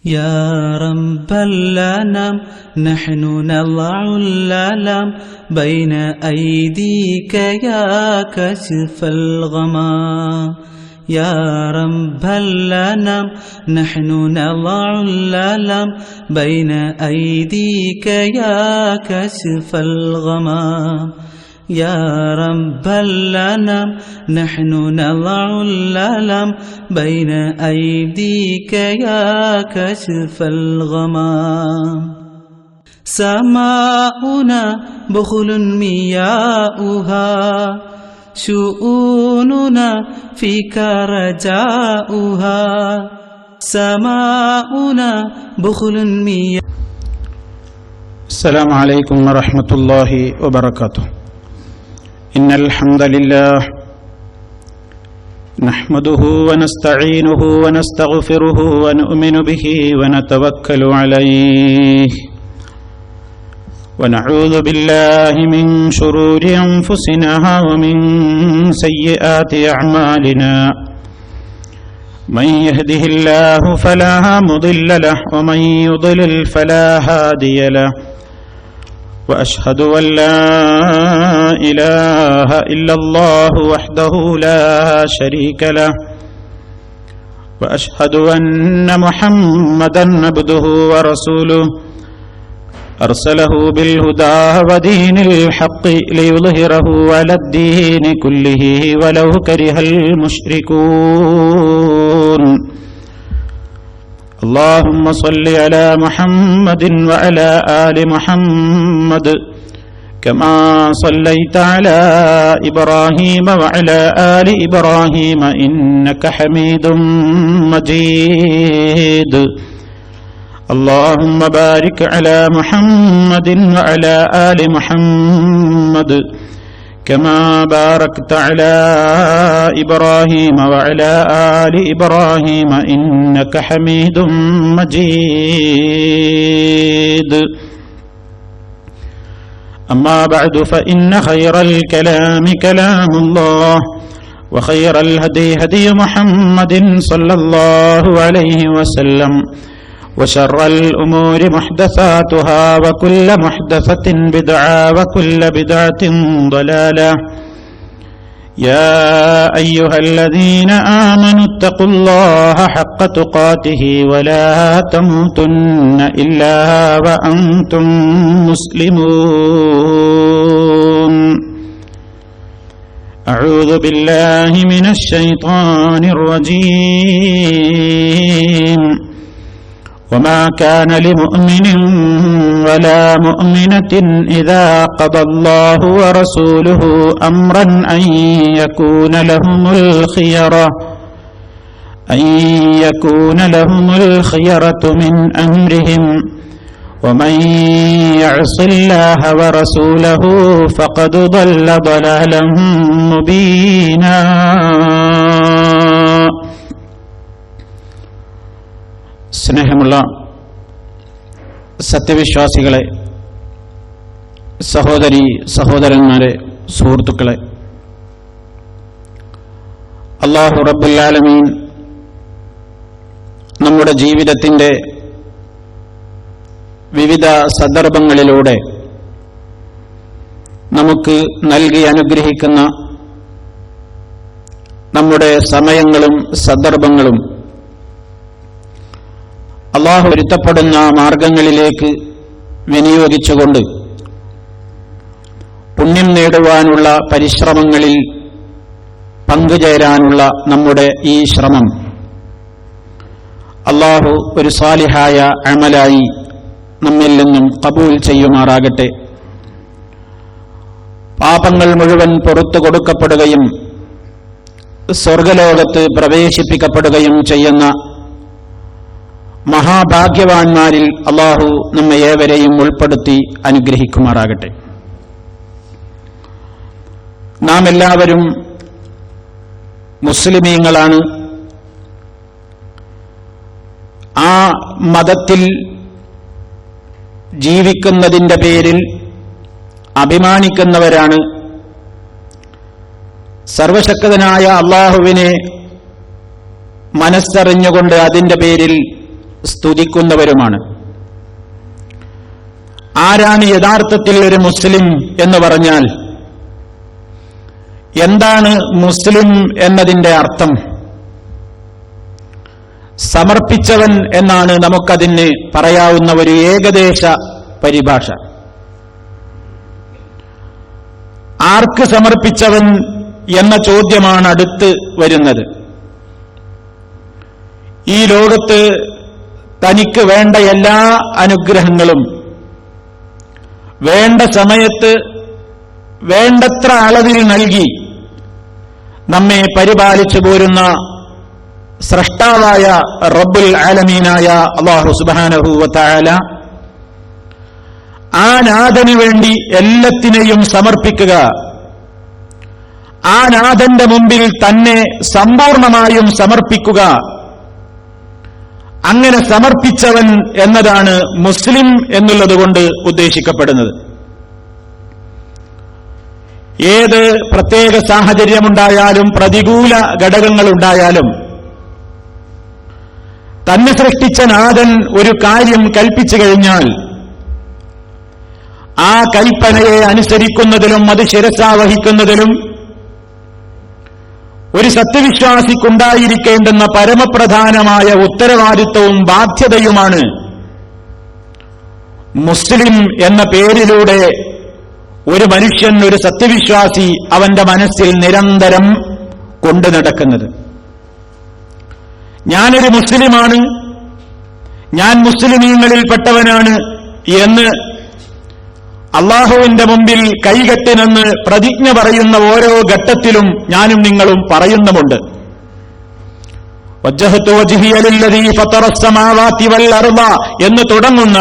يا رب الأنام نحن نضع الألم بين أيديك يا كاشف الغمام. يا رب الأنام نحن نضع الألم بين أيديك يا كاشف الغمام. يا رب الأنام نحن نضع الألم بين أيديك يا كاشف الغمام. سماؤنا بخل مياؤها شؤوننا فيك رجاؤها. سماؤنا بخل مياؤها. السلام عليكم ورحمة الله وبركاته. إن الحمد لله نحمده ونستعينه ونستغفره ونؤمن به ونتوكل عليه ونعوذ بالله من شرور أنفسنا ومن سيئات أعمالنا. من يهده الله فلا مضل له ومن يضلل فلا هادي له. وأشهد أن لا إله إلا الله وحده لا شريك له. وأشهد أن محمدا عبده ورسوله أرسله بالهدى ودين الحق ليظهره على الدين كله ولو كره المشركون. اللهم صل على محمد وعلى آل محمد كما صليت على إبراهيم وعلى آل إبراهيم إنك حميد مجيد. اللهم بارك على محمد وعلى آل محمد كما باركت على إبراهيم وعلى آل إبراهيم إنك حميد مجيد. أما بعد فإن خير الكلام كلام الله وخير الهدي هدي محمد صلى الله عليه وسلم وشر الأمور محدثاتها وكل محدثة بدعة وكل بدعة ضلالة. يا أيها الذين آمنوا اتقوا الله حق تقاته ولا تموتن إلا وأنتم مسلمون. أعوذ بالله من الشيطان الرجيم. وما كان لمؤمن ولا مؤمنة إذا قضى الله ورسوله أمرا أن يكون لهم الخيرة من أمرهم ومن يعص الله ورسوله فقد ضل ضلالا مبينا. സ്നേഹമുള്ള സത്യവിശ്വാസികളെ, സഹോദരീ സഹോദരന്മാരെ, സുഹൃത്തുക്കളെ, അല്ലാഹു റബ്ബുൽ ആലമീൻ നമ്മുടെ ജീവിതത്തിൻ്റെ വിവിധ സന്ദർഭങ്ങളിലൂടെ നമുക്ക് നൽകി അനുഗ്രഹിക്കുന്ന നമ്മുടെ സമയങ്ങളും സന്ദർഭങ്ങളും അല്ലാഹു പൊരുത്തപ്പെടുന്ന മാർഗങ്ങളിലേക്ക് വിനിയോഗിച്ചുകൊണ്ട് പുണ്യം നേടുവാനുള്ള പരിശ്രമങ്ങളിൽ പങ്കുചേരാനുള്ള നമ്മുടെ ഈ ശ്രമം അല്ലാഹു ഒരു സാലിഹായ അമലായി നമ്മിൽ നിന്നും ഖബൂൽ ചെയ്യുമാറാകട്ടെ. പാപങ്ങൾ മുഴുവൻ പുറത്തു കൊടുക്കപ്പെടുകയും സ്വർഗലോകത്ത് പ്രവേശിപ്പിക്കപ്പെടുകയും ചെയ്യുന്ന മഹാഭാഗ്യവാന്മാരിൽ അല്ലാഹു നമ്മെ ഏവരെയും ഉൾപ്പെടുത്തി അനുഗ്രഹിക്കുമാറാകട്ടെ. നാം എല്ലാവരും മുസ്ലിമീങ്ങളാണ്. ആ മതത്തിൽ ജീവിക്കുന്നതിൻ്റെ പേരിൽ അഭിമാനിക്കുന്നവരാണ്. സർവശക്തനായ അല്ലാഹുവിനെ മനസ്സറിഞ്ഞുകൊണ്ട് അതിൻ്റെ പേരിൽ സ്തുതിക്കുന്നവരുമാണ്. ആരാണ് യഥാർത്ഥത്തിൽ ഒരു മുസ്ലിം എന്ന് പറഞ്ഞാൽ? എന്താണ് മുസ്ലിം എന്നതിന്റെ അർത്ഥം? സമർപ്പിച്ചവൻ എന്നാണ് നമുക്കതിന് പറയാവുന്ന ഒരു ഏകദേശ പരിഭാഷ. ആർക്ക് സമർപ്പിച്ചവൻ എന്ന ചോദ്യമാണ് അടുത്ത് വരുന്നത്. ഈ ലോകത്ത് തനിക്ക് വേണ്ട എല്ലാ അനുഗ്രഹങ്ങളും വേണ്ട സമയത്ത് വേണ്ടത്ര അളവിൽ നൽകി നമ്മെ പരിപാലിച്ചു പോരുന്ന സ്രഷ്ടാവായ റബ്ബുൽ ആലമീനായ അല്ലാഹു സുബ്ഹാനഹു വ തആല, ആ നാഥന് വേണ്ടി എല്ലാത്തിനെയും സമർപ്പിക്കുക, ആ നാഥന്റെ മുമ്പിൽ തന്നെ സമ്പൂർണമായും സമർപ്പിക്കുക, അങ്ങനെ സമർപ്പിച്ചവൻ എന്നതാണ് മുസ്ലിം എന്നുള്ളതുകൊണ്ട് ഉദ്ദേശിക്കപ്പെടുന്നത്. ഏത് പ്രത്യേക സാഹചര്യമുണ്ടായാലും പ്രതികൂല ഘടകങ്ങളുണ്ടായാലും തന്നെ സൃഷ്ടിച്ച നാഥൻ ഒരു കാര്യം കൽപ്പിച്ചു കഴിഞ്ഞാൽ ആ കൽപ്പനയെ അനുസരിക്കുന്നതിലും അത് ശിരസാവഹിക്കുന്നതിലും ഒരു സത്യവിശ്വാസിക്കുണ്ടായിരിക്കേണ്ടുന്ന പരമപ്രധാനമായ ഉത്തരവാദിത്വവും ബാധ്യതയുമാണ് മുസ്ലിം എന്ന പേരിലൂടെ ഒരു മനുഷ്യൻ, ഒരു സത്യവിശ്വാസി അവന്റെ മനസ്സിൽ നിരന്തരം കൊണ്ടു നടക്കുന്നത്. ഞാനൊരു മുസ്ലിമാണ്, ഞാൻ മുസ്ലിമീങ്ങളിൽപ്പെട്ടവനാണ് എന്ന് അള്ളാഹുവിന്റെ മുമ്പിൽ കൈകെട്ടി നിന്ന് പ്രതിജ്ഞ പറയുന്ന ഓരോ ഘട്ടത്തിലും ഞാനും നിങ്ങളും പറയുന്നുമുണ്ട്. വജ്ജഹതു വജ്ഹിയ ലില്ലദീ ഫതറസ് സമാവാതി വൽ അർള എന്ന് തുടങ്ങുന്ന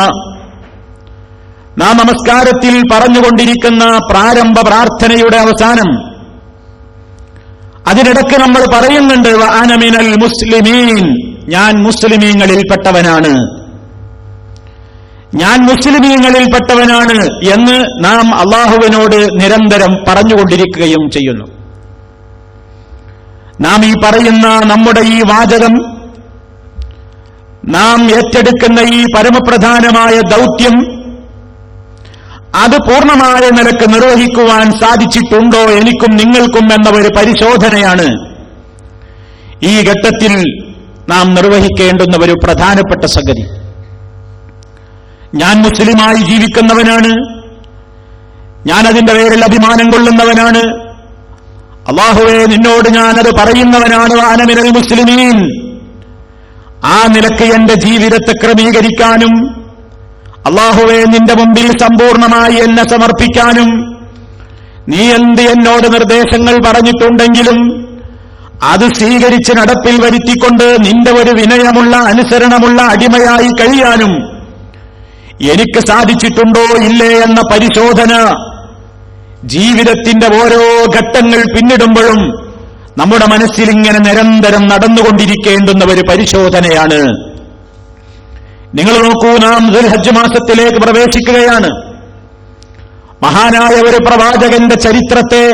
നാം നമസ്കാരത്തിൽ പറഞ്ഞുകൊണ്ടിരിക്കുന്ന പ്രാരംഭ പ്രാർത്ഥനയുടെ അവസാനം അതിനിടയ്ക്ക് നമ്മൾ പറയുന്നുണ്ട് വഅന മിനൽ മുസ്ലിമീൻ, ഞാൻ മുസ്ലിമീങ്ങളിൽപ്പെട്ടവനാണ്, ഞാൻ മുസ്ലിമീങ്ങളിൽപ്പെട്ടവനാണ് എന്ന് നാം അള്ളാഹുവിനോട് നിരന്തരം പറഞ്ഞുകൊണ്ടിരിക്കുകയും ചെയ്യുന്നു. നാം ഈ പറയുന്ന നമ്മുടെ ഈ വാചകം, നാം ഏറ്റെടുക്കുന്ന ഈ പരമപ്രധാനമായ ദൗത്യം, അത് പൂർണ്ണമായ നിലക്ക് നിർവഹിക്കുവാൻ സാധിച്ചിട്ടുണ്ടോ എനിക്കും നിങ്ങൾക്കും എന്ന ഒരു പരിശോധനയാണ് ഈ ഘട്ടത്തിൽ നാം നിർവഹിക്കേണ്ടുന്ന ഒരു പ്രധാനപ്പെട്ട സംഗതി. ഞാൻ മുസ്ലിമായി ജീവിക്കുന്നവനാണ്, ഞാൻ അതിന്റെ പേരിൽ അഭിമാനം കൊള്ളുന്നവനാണ്. അല്ലാഹുവേ, നിന്നോട് ഞാനത് പറയുന്നവനാണ്. വഅന മിനൽ മുസ്ലിമീൻ. ആ നിലക്ക് എന്റെ ജീവിതത്തെ ക്രമീകരിക്കാനും അല്ലാഹുവേ, നിന്റെ മുമ്പിൽ സമ്പൂർണമായി എന്നെ സമർപ്പിക്കാനും നീ എന്ത് എന്നോട് നിർദ്ദേശങ്ങൾ പറഞ്ഞിട്ടുണ്ടെങ്കിലും അത് സ്വീകരിച്ച് നടപ്പിൽ വരുത്തിക്കൊണ്ട് നിന്റെ ഒരു വിനയമുള്ള അനുസരണമുള്ള അടിമയായി കഴിയാനും എനിക്ക് സാധിച്ചിട്ടുണ്ടോ ഇല്ലേ എന്ന പരിശോധന ജീവിതത്തിന്റെ ഓരോ ഘട്ടങ്ങൾ പിന്നിടുമ്പോഴും നമ്മുടെ മനസ്സിൽ ഇങ്ങനെ നിരന്തരം നടന്നുകൊണ്ടിരിക്കേണ്ടുന്ന ഒരു പരിശോധനയാണ്. നിങ്ങൾ നോക്കൂ, നാം ദുൽഹജ്ജ് മാസത്തിലേക്ക് പ്രവേശിക്കുകയാണ്. മഹാനായ ഒരു പ്രവാചകന്റെ ചരിത്രത്തെ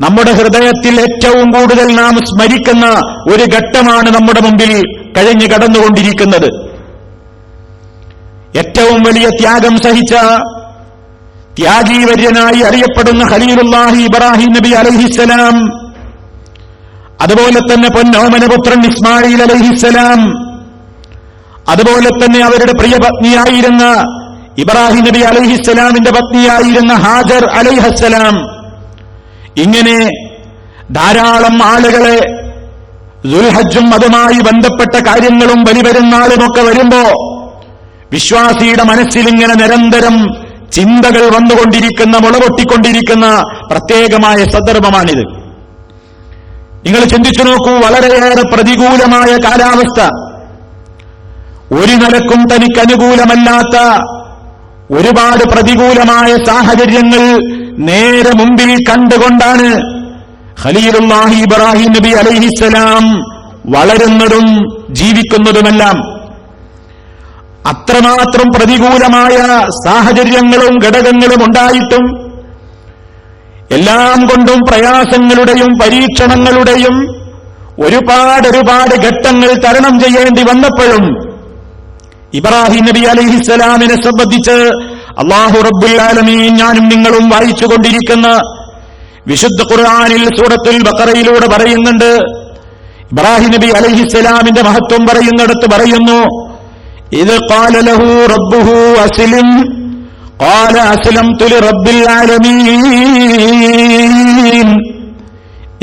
നമ്മുടെ ഹൃദയത്തിൽ ഏറ്റവും കൂടുതൽ നാം സ്മരിക്കുന്ന ഒരു ഘട്ടമാണ് നമ്മുടെ മുമ്പിൽ കഴിഞ്ഞു കടന്നുകൊണ്ടിരിക്കുന്നത്. ഏറ്റവും വലിയ ത്യാഗം സഹിച്ച ത്യാഗീവര്യനായി അറിയപ്പെടുന്ന ഖലീലുല്ലാഹി ഇബ്രാഹിം നബി അലൈഹിസ്സലാം, അതുപോലെ തന്നെ പൊന്നോമനപുത്രൻ ഇസ്മായിൽ അലൈഹിസ്സലാം, അതുപോലെ തന്നെ അവരുടെ പ്രിയ പത്നിയായിരുന്ന ഇബ്രാഹിം നബി അലൈഹിസ്സലാമിന്റെ പത്നിയായിരുന്ന ഹാജർ അലൈഹിസ്സലാം, ഇങ്ങനെ ധാരാളം ആളുകളെ ദുൽഹജ്ജും അതുമായി ബന്ധപ്പെട്ട കാര്യങ്ങളും ബലിപെരുന്നാളുമൊക്കെ വരുമ്പോ വിശ്വാസിയുടെ മനസ്സിൽ ഇങ്ങനെ നിരന്തരം ചിന്തകൾ വന്നുകൊണ്ടിരിക്കുന്ന, മുളപൊട്ടിക്കൊണ്ടിരിക്കുന്ന പ്രത്യേകമായ സന്ദർഭമാണിത്. നിങ്ങൾ ചിന്തിച്ചു നോക്കൂ, വളരെയേറെ പ്രതികൂലമായ കാലാവസ്ഥ, ഒരു നിലക്കും തനിക്ക് അനുകൂലമല്ലാത്ത ഒരുപാട് പ്രതികൂലമായ സാഹചര്യങ്ങൾ നേരെ മുമ്പിൽ കണ്ടുകൊണ്ടാണ് ഖലീലുല്ലാഹി ഇബ്രാഹിം നബി അലൈഹിസ്സലാം വളരുന്നതും ജീവിക്കുന്നതുമെല്ലാം. അത്രമാത്രം പ്രതികൂലമായ സാഹചര്യങ്ങളും ഘടകങ്ങളും ഉണ്ടായിട്ടും എല്ലാം കൊണ്ടും പ്രയാസങ്ങളുടെയും പരീക്ഷണങ്ങളുടെയും ഒരുപാട് ഘട്ടങ്ങൾ തരണം ചെയ്യേണ്ടി വന്നപ്പോഴും ഇബ്രാഹിം നബി അലൈഹിസ്സലാമിനെ സംബന്ധിച്ച് അല്ലാഹു റബ്ബുൽ ആലമീൻ ഞാനും നിങ്ങളും വായിച്ചുകൊണ്ടിരിക്കുന്ന വിശുദ്ധ ഖുർആനിൽ സൂറത്തുൽ ബഖറയിലൂടെ പറയുന്നുണ്ട്. ഇബ്രാഹിം നബി അലൈഹിസ്സലാമിന്റെ മഹത്വം പറയുന്നിടത്ത് പറയുന്നു, ഇദ് ഖാല ലഹു റബ്ബുഹു അസ്ലിം ഖാല അസ്ലംതു ലിറബ്ബിൽ ആലമീൻ.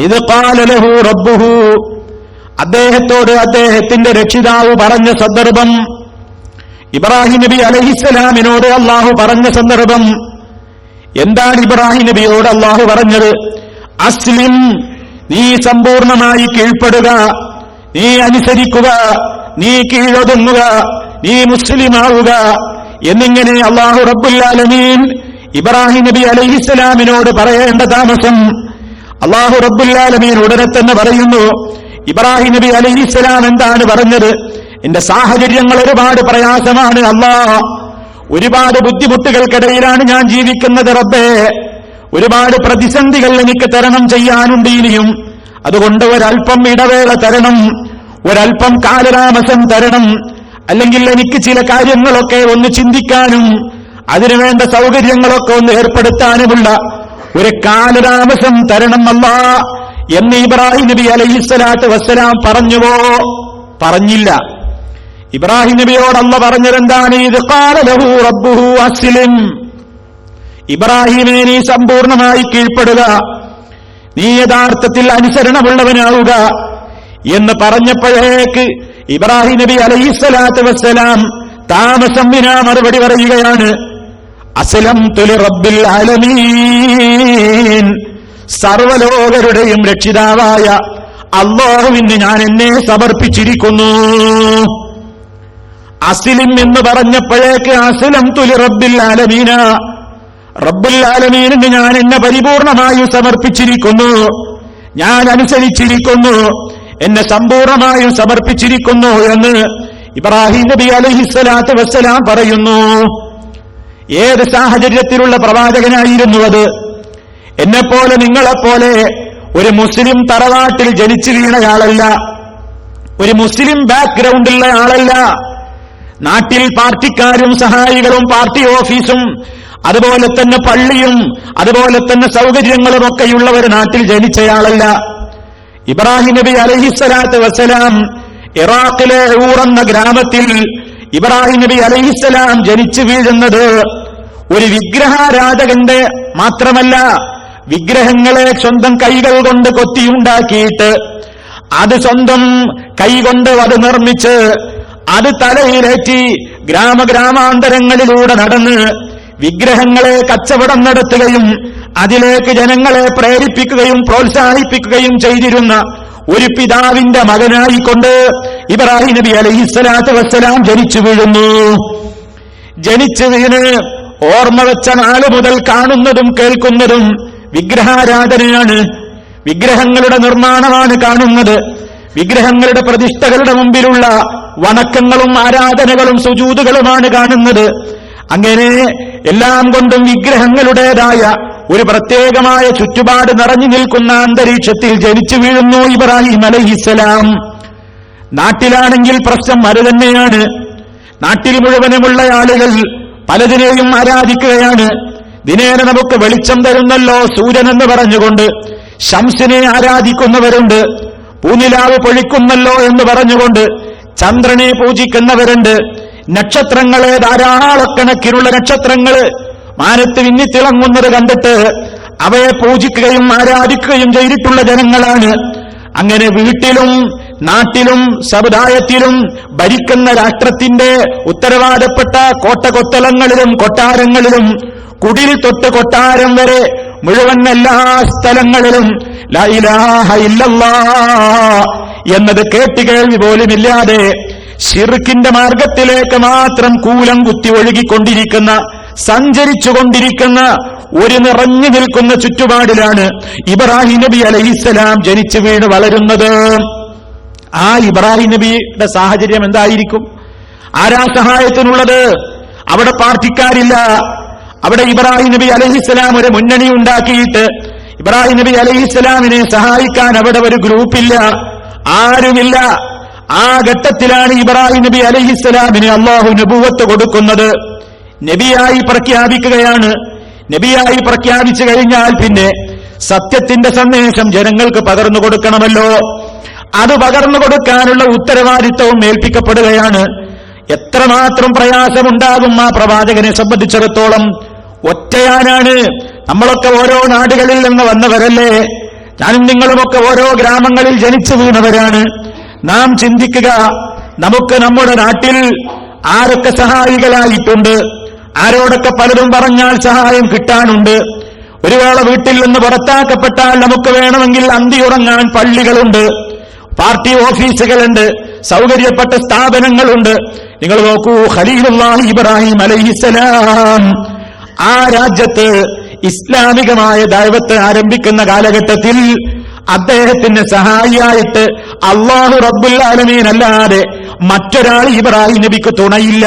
ഇദ് ഖാല ലഹു റബ്ബുഹു, അദ്ദേഹത്തോട് അദ്ദേഹത്തിന്റെ രക്ഷിതാവ് പറഞ്ഞ സന്ദർഭം, ഇബ്രാഹിം നബി അലൈഹിസ്സലാമിനോട് അല്ലാഹു പറഞ്ഞ സന്ദർഭം എന്താണ്? ഇബ്രാഹിം നബിയോട് അല്ലാഹു പറഞ്ഞത്, അസ്ലിം, നീ സമ്പൂർണമായി കീഴ്പ്പെടുക, നീ അനുസരിക്കുക, നീ കീഴൊതുങ്ങുക, നീ മുസ്ലിമാവുക എന്നിങ്ങനെ അല്ലാഹു റബ്ബുൽ ആലമീൻ ഇബ്രാഹിം നബി അലൈഹിസ്സലാമിനോട് പറയേണ്ട താമസം അല്ലാഹു റബ്ബുൽ ആലമീൻ ഉടനെ തന്നെ പറയുന്നു. ഇബ്രാഹിം നബി അലൈഹിസ്സലാം എന്താണ് പറഞ്ഞത്? എന്റെ സാഹചര്യങ്ങൾ ഒരുപാട് പ്രയാസമാണ് അല്ലാഹ്, ഒരുപാട് ബുദ്ധിമുട്ടുകൾക്കിടയിലാണ് ഞാൻ ജീവിക്കുന്നത് റബ്ബേ, ഒരുപാട് പ്രതിസന്ധികൾ എനിക്ക് തരണം ചെയ്യാനുണ്ട് ഇനിയും, അതുകൊണ്ട് ഒരൽപ്പം ഇടവേള തരണം, ഒരൽപ്പം കാലതാമസം തരണം, അല്ലെങ്കിൽ എനിക്ക് ചില കാര്യങ്ങളൊക്കെ ഒന്ന് ചിന്തിക്കാനും അതിനുവേണ്ട സൗകര്യങ്ങളൊക്കെ ഒന്ന് ഏർപ്പെടുത്താനുമുള്ള ഒരു കാലതാമസം തരണം അല്ലാഹ് എന്ന് ഇബ്രാഹിം നബി അലൈഹിസ്സലാത്തു വസ്സലാം പറഞ്ഞുവോ? പറഞ്ഞില്ല. ഇബ്രാഹിം നബിയോട് അല്ലാഹ് പറഞ്ഞതെന്താണ്? ഇദ് ഖാല ലഹു റബ്ബുഹു അസ്ലിം, ഇബ്രാഹിമേ നീ സമ്പൂർണമായി കീഴ്പ്പെടുക, നീ യഥാർത്ഥത്തിൽ അനുസരണമുള്ളവനാവുക എന്ന് പറഞ്ഞപ്പോഴേക്ക് ഇബ്രാഹിം നബി അലൈഹിസ്സലാത്തു വസ്സലാം താമസം വിനാ മറുപടി പറയുകയാണ്, അസ്ലംതു ലിറബ്ബിൽ ആലമീൻ, സർവലോകരുടെയും രക്ഷിതാവായ അല്ലാഹുവിന് ഞാൻ എന്നെ സമർപ്പിച്ചിരിക്കുന്നു. അസ്ലിം എന്ന് പറഞ്ഞപ്പോഴേക്ക് അസ്ലംതു ലിറബ്ബിൽ ആലമീന, റബ്ബുൽ ആലമീനിന് ഞാൻ എന്നെ പരിപൂർണമായും സമർപ്പിച്ചിരിക്കുന്നു, ഞാൻ അനുസരിച്ചിരിക്കുന്നു, എന്നെ സമ്പൂർണമായും സമർപ്പിച്ചിരിക്കുന്നു എന്ന് ഇബ്രാഹിം നബി അലൈഹിസ്സലാത്തു വസ്സലാം പറയുന്നു. ഏത് സാഹചര്യത്തിലുള്ള പ്രവാചകനായിരുന്നു അത്? എന്നെപ്പോലെ നിങ്ങളെപ്പോലെ ഒരു മുസ്ലിം തറവാട്ടിൽ ജനിച്ചു വീണയാളല്ല, ഒരു മുസ്ലിം ബാക്ക്ഗ്രൗണ്ടുള്ള ആളല്ല. നാട്ടിൽ പാർട്ടിക്കാരും സഹായികളും പാർട്ടി ഓഫീസും അതുപോലെ തന്നെ പള്ളിയും അതുപോലെ തന്നെ സൗകര്യങ്ങളും ഒക്കെയുള്ള ഒരു നാട്ടിൽ ജനിച്ചയാളല്ല. ഇബ്രാഹിം നബി അലൈഹിസ്സലാത്തു വസ്സലാം ഇറാഖിലെ ഊർ എന്ന ഗ്രാമത്തിൽ ഇബ്രാഹിം നബി അലൈഹിസ്സലാം ജനിച്ചു വീഴുന്നത് ഒരു വിഗ്രഹാരാധകന്റെ മാത്രമല്ല, വിഗ്രഹങ്ങളെ സ്വന്തം കൈകൾ കൊണ്ട് കൊത്തിയുണ്ടാക്കിയിട്ട് അത് സ്വന്തം കൈകൊണ്ട് അത് നിർമ്മിച്ച് അത് തലയിലേറ്റി ഗ്രാമഗ്രാമാന്തരങ്ങളിലൂടെ നടന്ന് വിഗ്രഹങ്ങളെ കച്ചവടം നടത്തുകയും അതിലേക്ക് ജനങ്ങളെ പ്രേരിപ്പിക്കുകയും പ്രോത്സാഹിപ്പിക്കുകയും ചെയ്തിരുന്ന ഒരു പിതാവിന്റെ മകനായിക്കൊണ്ട് ഇബ്രാഹിം നബി അലൈഹിസ്സലാത്തു വസ്സലാം ജനിച്ചു വീഴുന്നു. ജനിച്ചു വീണ് ഓർമ്മ വെച്ച നാള് മുതൽ കാണുന്നതും കേൾക്കുന്നതും വിഗ്രഹാരാധനയാണ്, വിഗ്രഹങ്ങളുടെ നിർമ്മാണമാണ് കാണുന്നത്, വിഗ്രഹങ്ങളുടെ പ്രതിഷ്ഠകളുടെ മുമ്പിലുള്ള വണക്കങ്ങളും ആരാധനകളും സുജൂദുകളുമാണ് കാണുന്നത്. അങ്ങനെ എല്ലാം കൊണ്ടും വിഗ്രഹങ്ങളുടേതായ ഒരു പ്രത്യേകമായ ചുറ്റുപാട് നിറഞ്ഞു നിൽക്കുന്ന അന്തരീക്ഷത്തിൽ ജനിച്ചു വീഴുന്നു ഇബ്രാഹിം അലൈഹിസ്സലാം. നാട്ടിലാണെങ്കിൽ പ്രശ്നം അത് തന്നെയാണ്. നാട്ടിൽ മുഴുവനുമുള്ള ആളുകൾ പലതിനെയും ആരാധിക്കുകയാണ്. ദിനേന നമുക്ക് വെളിച്ചം തരുന്നല്ലോ സൂര്യൻ എന്ന് പറഞ്ഞുകൊണ്ട് ശംസിനെ ആരാധിക്കുന്നവരുണ്ട്. പൂനിലാവ് പൊഴിക്കുന്നല്ലോ എന്ന് പറഞ്ഞുകൊണ്ട് ചന്ദ്രനെ പൂജിക്കുന്നവരുണ്ട്. നക്ഷത്രങ്ങളെ ധാരാളക്കണക്കിനുള്ള നക്ഷത്രങ്ങൾ മാനത്ത് വിന്നിത്തിളങ്ങുന്നത് കണ്ടിട്ട് അവയെ പൂജിക്കുകയും ആരാധിക്കുകയും ചെയ്തിട്ടുള്ള ജനങ്ങളാണ്. അങ്ങനെ വീട്ടിലും നാട്ടിലും സമുദായത്തിലും ഭരിക്കുന്ന രാഷ്ട്രത്തിന്റെ ഉത്തരവാദപ്പെട്ട കോട്ടകൊത്തളങ്ങളിലും കൊട്ടാരങ്ങളിലും കുടിൽ തൊട്ട് കൊട്ടാരം വരെ മുഴുവൻ എല്ലാ സ്ഥലങ്ങളിലും ലാ ഇലാഹ ഇല്ലല്ലാഹ് എന്നത് കേട്ടുകേൾവി പോലുമില്ലാതെ ശിർക്കിന്റെ മാർഗത്തിലേക്ക് മാത്രം കൂലം കുത്തി ഒഴുകിക്കൊണ്ടിരിക്കുന്ന സഞ്ചരിച്ചുകൊണ്ടിരിക്കുന്ന ഒരു നിറഞ്ഞു നിൽക്കുന്ന ചുറ്റുപാടിലാണ് ഇബ്രാഹിം നബി അലൈഹിസ്സലാം ജനിച്ചു വീണ് വളരുന്നത്. ആ ഇബ്രാഹിം നബിയുടെ സാഹചര്യം എന്തായിരിക്കും? ആരാ സഹായത്തിനുള്ളത്? അവിടെ പാർട്ടിക്കാരില്ല. അവിടെ ഇബ്രാഹിം നബി അലൈഹിസ്സലാം ഒരു മുന്നണി ഉണ്ടാക്കിയിട്ട് ഇബ്രാഹിം നബി അലൈഹിസ്സലാമിനെ സഹായിക്കാൻ അവിടെ ഒരു ഗ്രൂപ്പില്ല. ആരുമില്ല. ആ ഘട്ടത്തിലാണ് ഇബ്രാഹിം നബി അലൈഹിസ്സലാമിന് അല്ലാഹു നബുവത്ത് കൊടുക്കുന്നത്. നബിയായി പ്രഖ്യാപിക്കുകയാണ്. നബിയായി പ്രഖ്യാപിച്ചു കഴിഞ്ഞാൽ പിന്നെ സത്യത്തിന്റെ സന്ദേശം ജനങ്ങൾക്ക് പകർന്നു കൊടുക്കണമല്ലോ. അത് പകർന്നു കൊടുക്കാനുള്ള ഉത്തരവാദിത്വവും ഏൽപ്പിക്കപ്പെടുകയാണ്. എത്രമാത്രം പ്രയാസമുണ്ടാകും ആ പ്രവാചകനെ സംബന്ധിച്ചിടത്തോളം. ഒറ്റയാനാണ്. നമ്മളൊക്കെ ഓരോ നാടുകളിൽ നിന്ന് വന്നവരല്ലേ. ഞാനും നിങ്ങളുമൊക്കെ ഓരോ ഗ്രാമങ്ങളിൽ ജനിച്ചു വീണവരാണ്. നാം ചിന്തിക്കുക, നമുക്ക് നമ്മുടെ നാട്ടിൽ ആരൊക്കെ സഹായികളായിട്ടുണ്ട്, ആരോടൊക്കെ പലരും പറഞ്ഞാൽ സഹായം കിട്ടാനുണ്ട്. ഒരു വേള വീട്ടിൽ നിന്ന് പുറത്താക്കപ്പെട്ടാൽ നമുക്ക് വേണമെങ്കിൽ അന്തിയുറങ്ങാൻ പള്ളികളുണ്ട്, പാർട്ടി ഓഫീസുകളുണ്ട്, സൗകര്യപ്പെട്ട സ്ഥാപനങ്ങളുണ്ട്. നിങ്ങൾ നോക്കൂ, ഖലീലുള്ളാഹി ഇബ്രാഹിം അലൈഹിസ്സലാം ആ രാജ്യത്ത് ഇസ്ലാമികമായ ദഅവത്ത് ആരംഭിക്കുന്ന കാലഘട്ടത്തിൽ അദ്ദേഹത്തിന് സഹായിയായിട്ട് അല്ലാഹു റബ്ബുൽ ആലമീൻ അല്ലാതെ മറ്റൊരാൾ ഇബ്രാഹിം നബിക്ക് തുണയില്ല.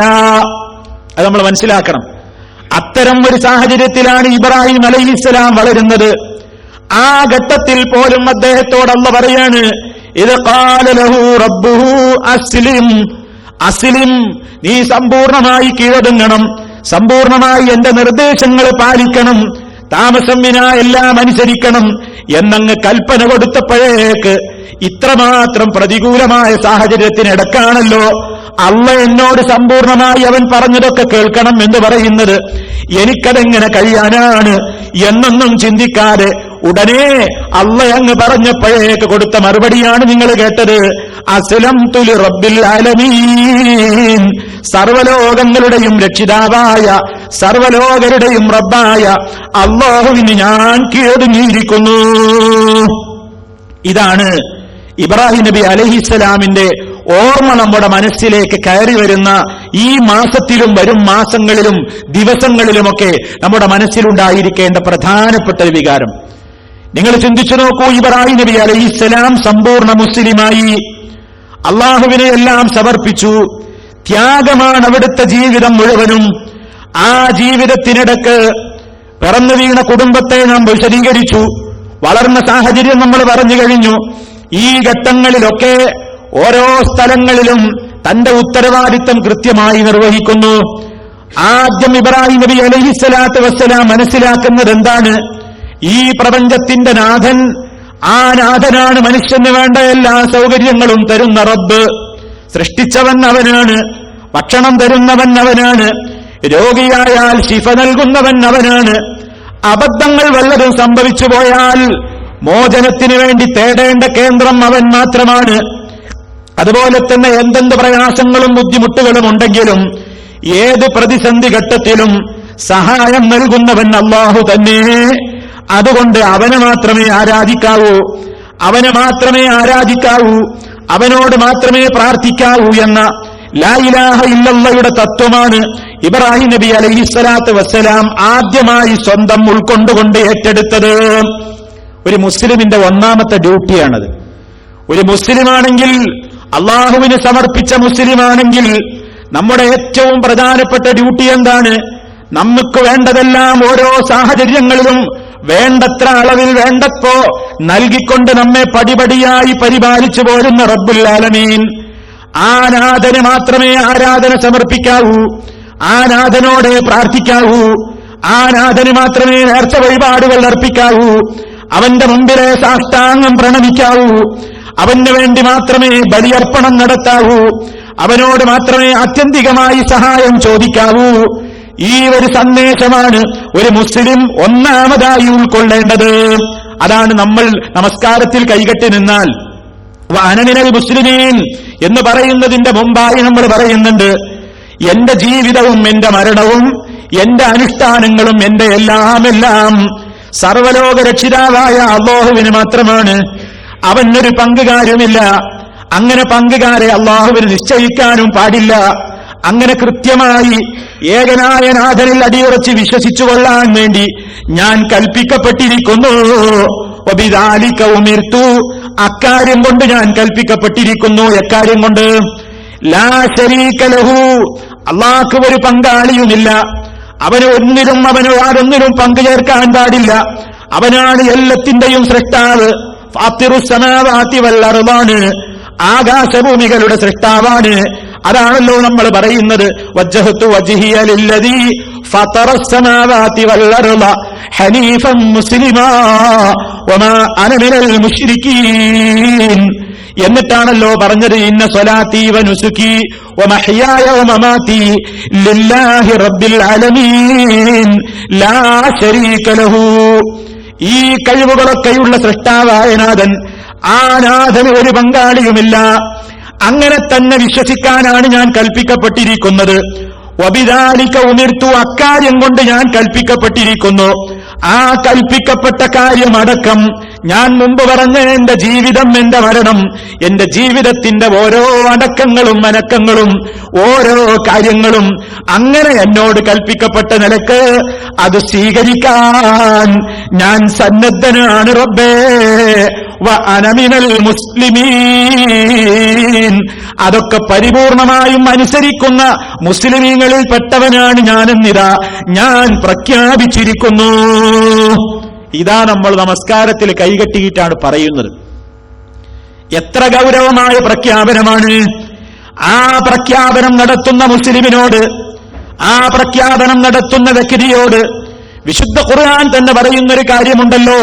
അത് നമ്മൾ മനസ്സിലാക്കണം. അത്തരം ഒരു സാഹചര്യത്തിലാണ് ഇബ്രാഹിം അലൈഹിസ്സലാം വളരുന്നത്. ആ ഘട്ടത്തിൽ പോലും അദ്ദേഹത്തോട് അല്ലാഹു പറയാണ്, ഇത് ഖാല ലഹു റബ്ബുഹു അസ്ലിം, അസ്ലിം, നീ സമ്പൂർണമായി കീഴടങ്ങണം, സമ്പൂർണമായി എന്റെ നിർദ്ദേശങ്ങൾ പാലിക്കണം, താമസം വിനാ എല്ലാം അനുസരിക്കണം എന്നങ്ങ് കൽപ്പന കൊടുത്തപ്പോഴേക്ക് ഇത്രമാത്രം പ്രതികൂലമായ സാഹചര്യത്തിനിടക്കാണല്ലോ അള്ള എന്നോട് സമ്പൂർണമായി അവൻ പറഞ്ഞതൊക്കെ കേൾക്കണം എന്ന് പറയുന്നത്. എനിക്കതെങ്ങനെ കഴിയാനാണ് എന്നൊന്നും ചിന്തിക്കാതെ ഉടനെ അള്ള അങ്ങ് പറഞ്ഞപ്പോഴേക്ക് കൊടുത്ത മറുപടിയാണ് നിങ്ങൾ കേട്ടത്. അസ്ലംതു ലിറബ്ബിൽ ആലമീൻ, സർവലോകങ്ങളുടെയും രക്ഷിതാവായ സർവലോകരുടെയും റബ്ബായ അല്ലാഹുവിന് ഞാൻ കീഴടങ്ങിയിരിക്കുന്നു. ഇതാണ് ഇബ്രാഹിം നബി അലൈഹിസ്സലാമിന്റെ ഓർമ്മ നമ്മുടെ മനസ്സിലേക്ക് കയറി വരുന്ന ഈ മാസത്തിലും വരും മാസങ്ങളിലും ദിവസങ്ങളിലുമൊക്കെ നമ്മുടെ മനസ്സിലുണ്ടായിരിക്കേണ്ട പ്രധാനപ്പെട്ട ഒരു വികാരം. നിങ്ങൾ ചിന്തിച്ചു നോക്കൂ, ഇബ്രാഹിം നബി അലൈഹിസ്സലാം സമ്പൂർണ്ണ മുസ്ലിമായി, അള്ളാഹുവിനെ എല്ലാം സമർപ്പിച്ചു. ത്യാഗമാണ് അവിടുത്തെ ജീവിതം മുഴുവനും. ആ ജീവിതത്തിനിടക്ക് പിറന്നു വീണ കുടുംബത്തെ നാം വിശദീകരിച്ചു. വളർന്ന സാഹചര്യം നമ്മൾ പറഞ്ഞു കഴിഞ്ഞു. ഈ ഘട്ടങ്ങളിലൊക്കെ ഓരോ സ്ഥലങ്ങളിലും തന്റെ ഉത്തരവാദിത്തം കൃത്യമായി നിർവഹിക്കുന്നു. ആദ്യം ഇബ്രാഹിം നബി അലൈഹിസ്സലാത്തു വസ്സലാം മനസ്സിലാക്കുന്നത് എന്താണ്? ഈ പ്രപഞ്ചത്തിന്റെ നാഥൻ, ആ നാഥനാണ് മനുഷ്യന് വേണ്ട എല്ലാ സൗകര്യങ്ങളും തരുന്ന റബ്ബ്. സൃഷ്ടിച്ചവൻ അവനാണ്, ഭക്ഷണം തരുന്നവൻ അവനാണ്, രോഗിയായാൽ ശിഫ നൽകുന്നവൻ അവനാണ്. അബദ്ധങ്ങൾ വല്ലതും സംഭവിച്ചു പോയാൽ മോചനത്തിന് വേണ്ടി തേടേണ്ട കേന്ദ്രം അവൻ മാത്രമാണ്. അതുപോലെ തന്നെ എന്തെന്ത് പ്രയാസങ്ങളും ബുദ്ധിമുട്ടുകളും ഉണ്ടെങ്കിലും ഏത് പ്രതിസന്ധി ഘട്ടത്തിലും സഹായം നൽകുന്നവൻ അല്ലാഹു തന്നെ. അതുകൊണ്ട് അവനെ മാത്രമേ ആരാധിക്കാവൂ, അവനെ മാത്രമേ ആരാധിക്കാവൂ, അവനോട് മാത്രമേ പ്രാർത്ഥിക്കാവൂ എന്ന ലാ ഇലാഹ ഇല്ലല്ലാഹയുടെ തത്വമാണ് ഇബ്രാഹിം നബി അലൈഹിസ്സലാത്തു വസ്സലാം ആദ്യമായി സ്വന്തം ഉൾക്കൊണ്ടുകൊണ്ട് ഏറ്റെടുത്തത്. ഒരു മുസ്ലിമിന്റെ ഒന്നാമത്തെ ഡ്യൂട്ടിയാണത്. ഒരു മുസ്ലിമാണെങ്കിൽ, അള്ളാഹുവിന് സമർപ്പിച്ച മുസ്ലിമാണെങ്കിൽ നമ്മുടെ ഏറ്റവും പ്രധാനപ്പെട്ട ഡ്യൂട്ടി എന്താണ്? നമുക്ക് വേണ്ടതെല്ലാം ഓരോ സാഹചര്യങ്ങളിലും വേണ്ടത്ര അളവിൽ വേണ്ടപ്പോ നൽകിക്കൊണ്ട് നമ്മെ പടിപടിയായി പരിപാലിച്ചു പോരുന്ന റബ്ബുൽ ആലമീൻ, ആ നാഥന് മാത്രമേ ആരാധന സമർപ്പിക്കാവൂ, ആ നാഥനോടെ പ്രാർത്ഥിക്കാവൂ, ആ നാഥന് മാത്രമേ നേർച്ച വഴിപാടുകൾ അർപ്പിക്കാവൂ, അവന്റെ മുമ്പിലെ സാഷ്ടാംഗം പ്രണമിക്കാവൂ, അവന് വേണ്ടി മാത്രമേ ബലിയർപ്പണം നടത്താവൂ, അവനോട് മാത്രമേ ആത്യന്തികമായി സഹായം ചോദിക്കാവൂ. ഈ ഒരു സന്ദേശമാണ് ഒരു മുസ്ലിം ഒന്നാമതായി ഉൾക്കൊള്ളേണ്ടത്. അതാണ് നമ്മൾ നമസ്കാരത്തിൽ കൈകെട്ടി നിന്നാൽ വഅനമിനൽ മുസ്ലിമീൻ എന്ന് പറയുന്നതിന്റെ മുമ്പായി നമ്മൾ പറയുന്നുണ്ട്, എന്റെ ജീവിതവും എന്റെ മരണവും എന്റെ അനുഷ്ഠാനങ്ങളും എന്റെ എല്ലാം സർവലോക രക്ഷിതാവായ അല്ലാഹുവിന് മാത്രമാണ്. അവനൊരു പങ്കുകാരുമില്ല. അങ്ങനെ പങ്കുകാരെ അല്ലാഹുവിന് നിശ്ചയിക്കാനും പാടില്ല. അങ്ങനെ കൃത്യമായി ഏകനായ നാഥനിൽ അടിയുറച്ച് വിശ്വസിച്ചുകൊള്ളാൻ വേണ്ടി ഞാൻ കൽപ്പിക്കപ്പെട്ടിരിക്കുന്നു. വബിദാലിക ഉമിർതു, അക്കാര്യം കൊണ്ട് ഞാൻ കൽപ്പിക്കപ്പെട്ടിരിക്കുന്നു. എക്കാര്യം കൊണ്ട്? ലാ ശരീക ലഹു, അല്ലാഹുവിന് ഒരു പങ്കാളിയുമില്ല. അവന് ഒന്നിലും യാതൊന്നിലും പങ്കുചേർക്കാൻ പാടില്ല. അവനാണ് എല്ലാത്തിന്റെയും സൃഷ്ടാവ്. ഫാത്തിറുസ് സമാവാതി വൽ അർളാണ്, ആകാശഭൂമികളുടെ സൃഷ്ടാവാണ്. അതാണല്ലോ നമ്മൾ പറയുന്നത് വജ്ജഹ്തു വജ്ഹിയ ലില്ലദീ ഫതറസ് സമാവാതി വൽ അർള ഹനീഫൻ മുസ്ലിമാ വമാ അന മിനൽ മുശ്രികീൻ. എന്നിട്ടാണല്ലോ പറഞ്ഞത് ഇന്ന സ്വലാത്തി വനുസുകി വമഹ്യായ വമമാതി ലില്ലാഹി റബ്ബിൽ ആലമീൻ ലാ ശരീക ലഹു. ഈ കഴിവുകളൊക്കെയുള്ള സൃഷ്ടാവായ നാഥൻ, ആ നാഥന് ഒരു പങ്കാളിയുമില്ല. അങ്ങനെ തന്നെ വിശ്വസിക്കാനാണ് ഞാൻ കൽപ്പിക്കപ്പെട്ടിരിക്കുന്നത്. വബിദാലിക ഉമിർതു, അക്കാര്യം കൊണ്ട് ഞാൻ കൽപ്പിക്കപ്പെട്ടിരിക്കുന്നു. ആ കൽപ്പിക്കപ്പെട്ട കാര്യമടക്കം ഞാൻ മുമ്പ് പറഞ്ഞ എന്റെ ജീവിതം, എന്റെ മരണം, എന്റെ ജീവിതത്തിന്റെ ഓരോ അടക്കങ്ങളും അനക്കങ്ങളും ഓരോ കാര്യങ്ങളും അങ്ങനെ എന്നോട് കൽപ്പിക്കപ്പെട്ട നിലക്ക് അത് സ്വീകരിക്കാൻ ഞാൻ സന്നദ്ധനാണ് റബ്ബേ. വ അന മിനൽ മുസ്ലിമീൻ, അതൊക്കെ പരിപൂർണമായും അനുസരിക്കുന്ന മുസ്ലിമീങ്ങളിൽ പെട്ടവനാണ് ഞാനെന്നിതാ ഞാൻ പ്രഖ്യാപിച്ചിരിക്കുന്നു. ഇതാ നമ്മൾ നമസ്കാരത്തിൽ കൈകെട്ടിയിട്ടാണ് പറയുന്നത്. എത്ര ഗൗരവമായ പ്രഖ്യാപനമാണ്! ആ പ്രഖ്യാപനം നടത്തുന്ന മുസ്ലിമിനോട്, ആ പ്രഖ്യാപനം നടത്തുന്ന വ്യക്തിയോട് വിശുദ്ധ ഖുർആൻ തന്നെ പറയുന്നൊരു കാര്യമുണ്ടല്ലോ,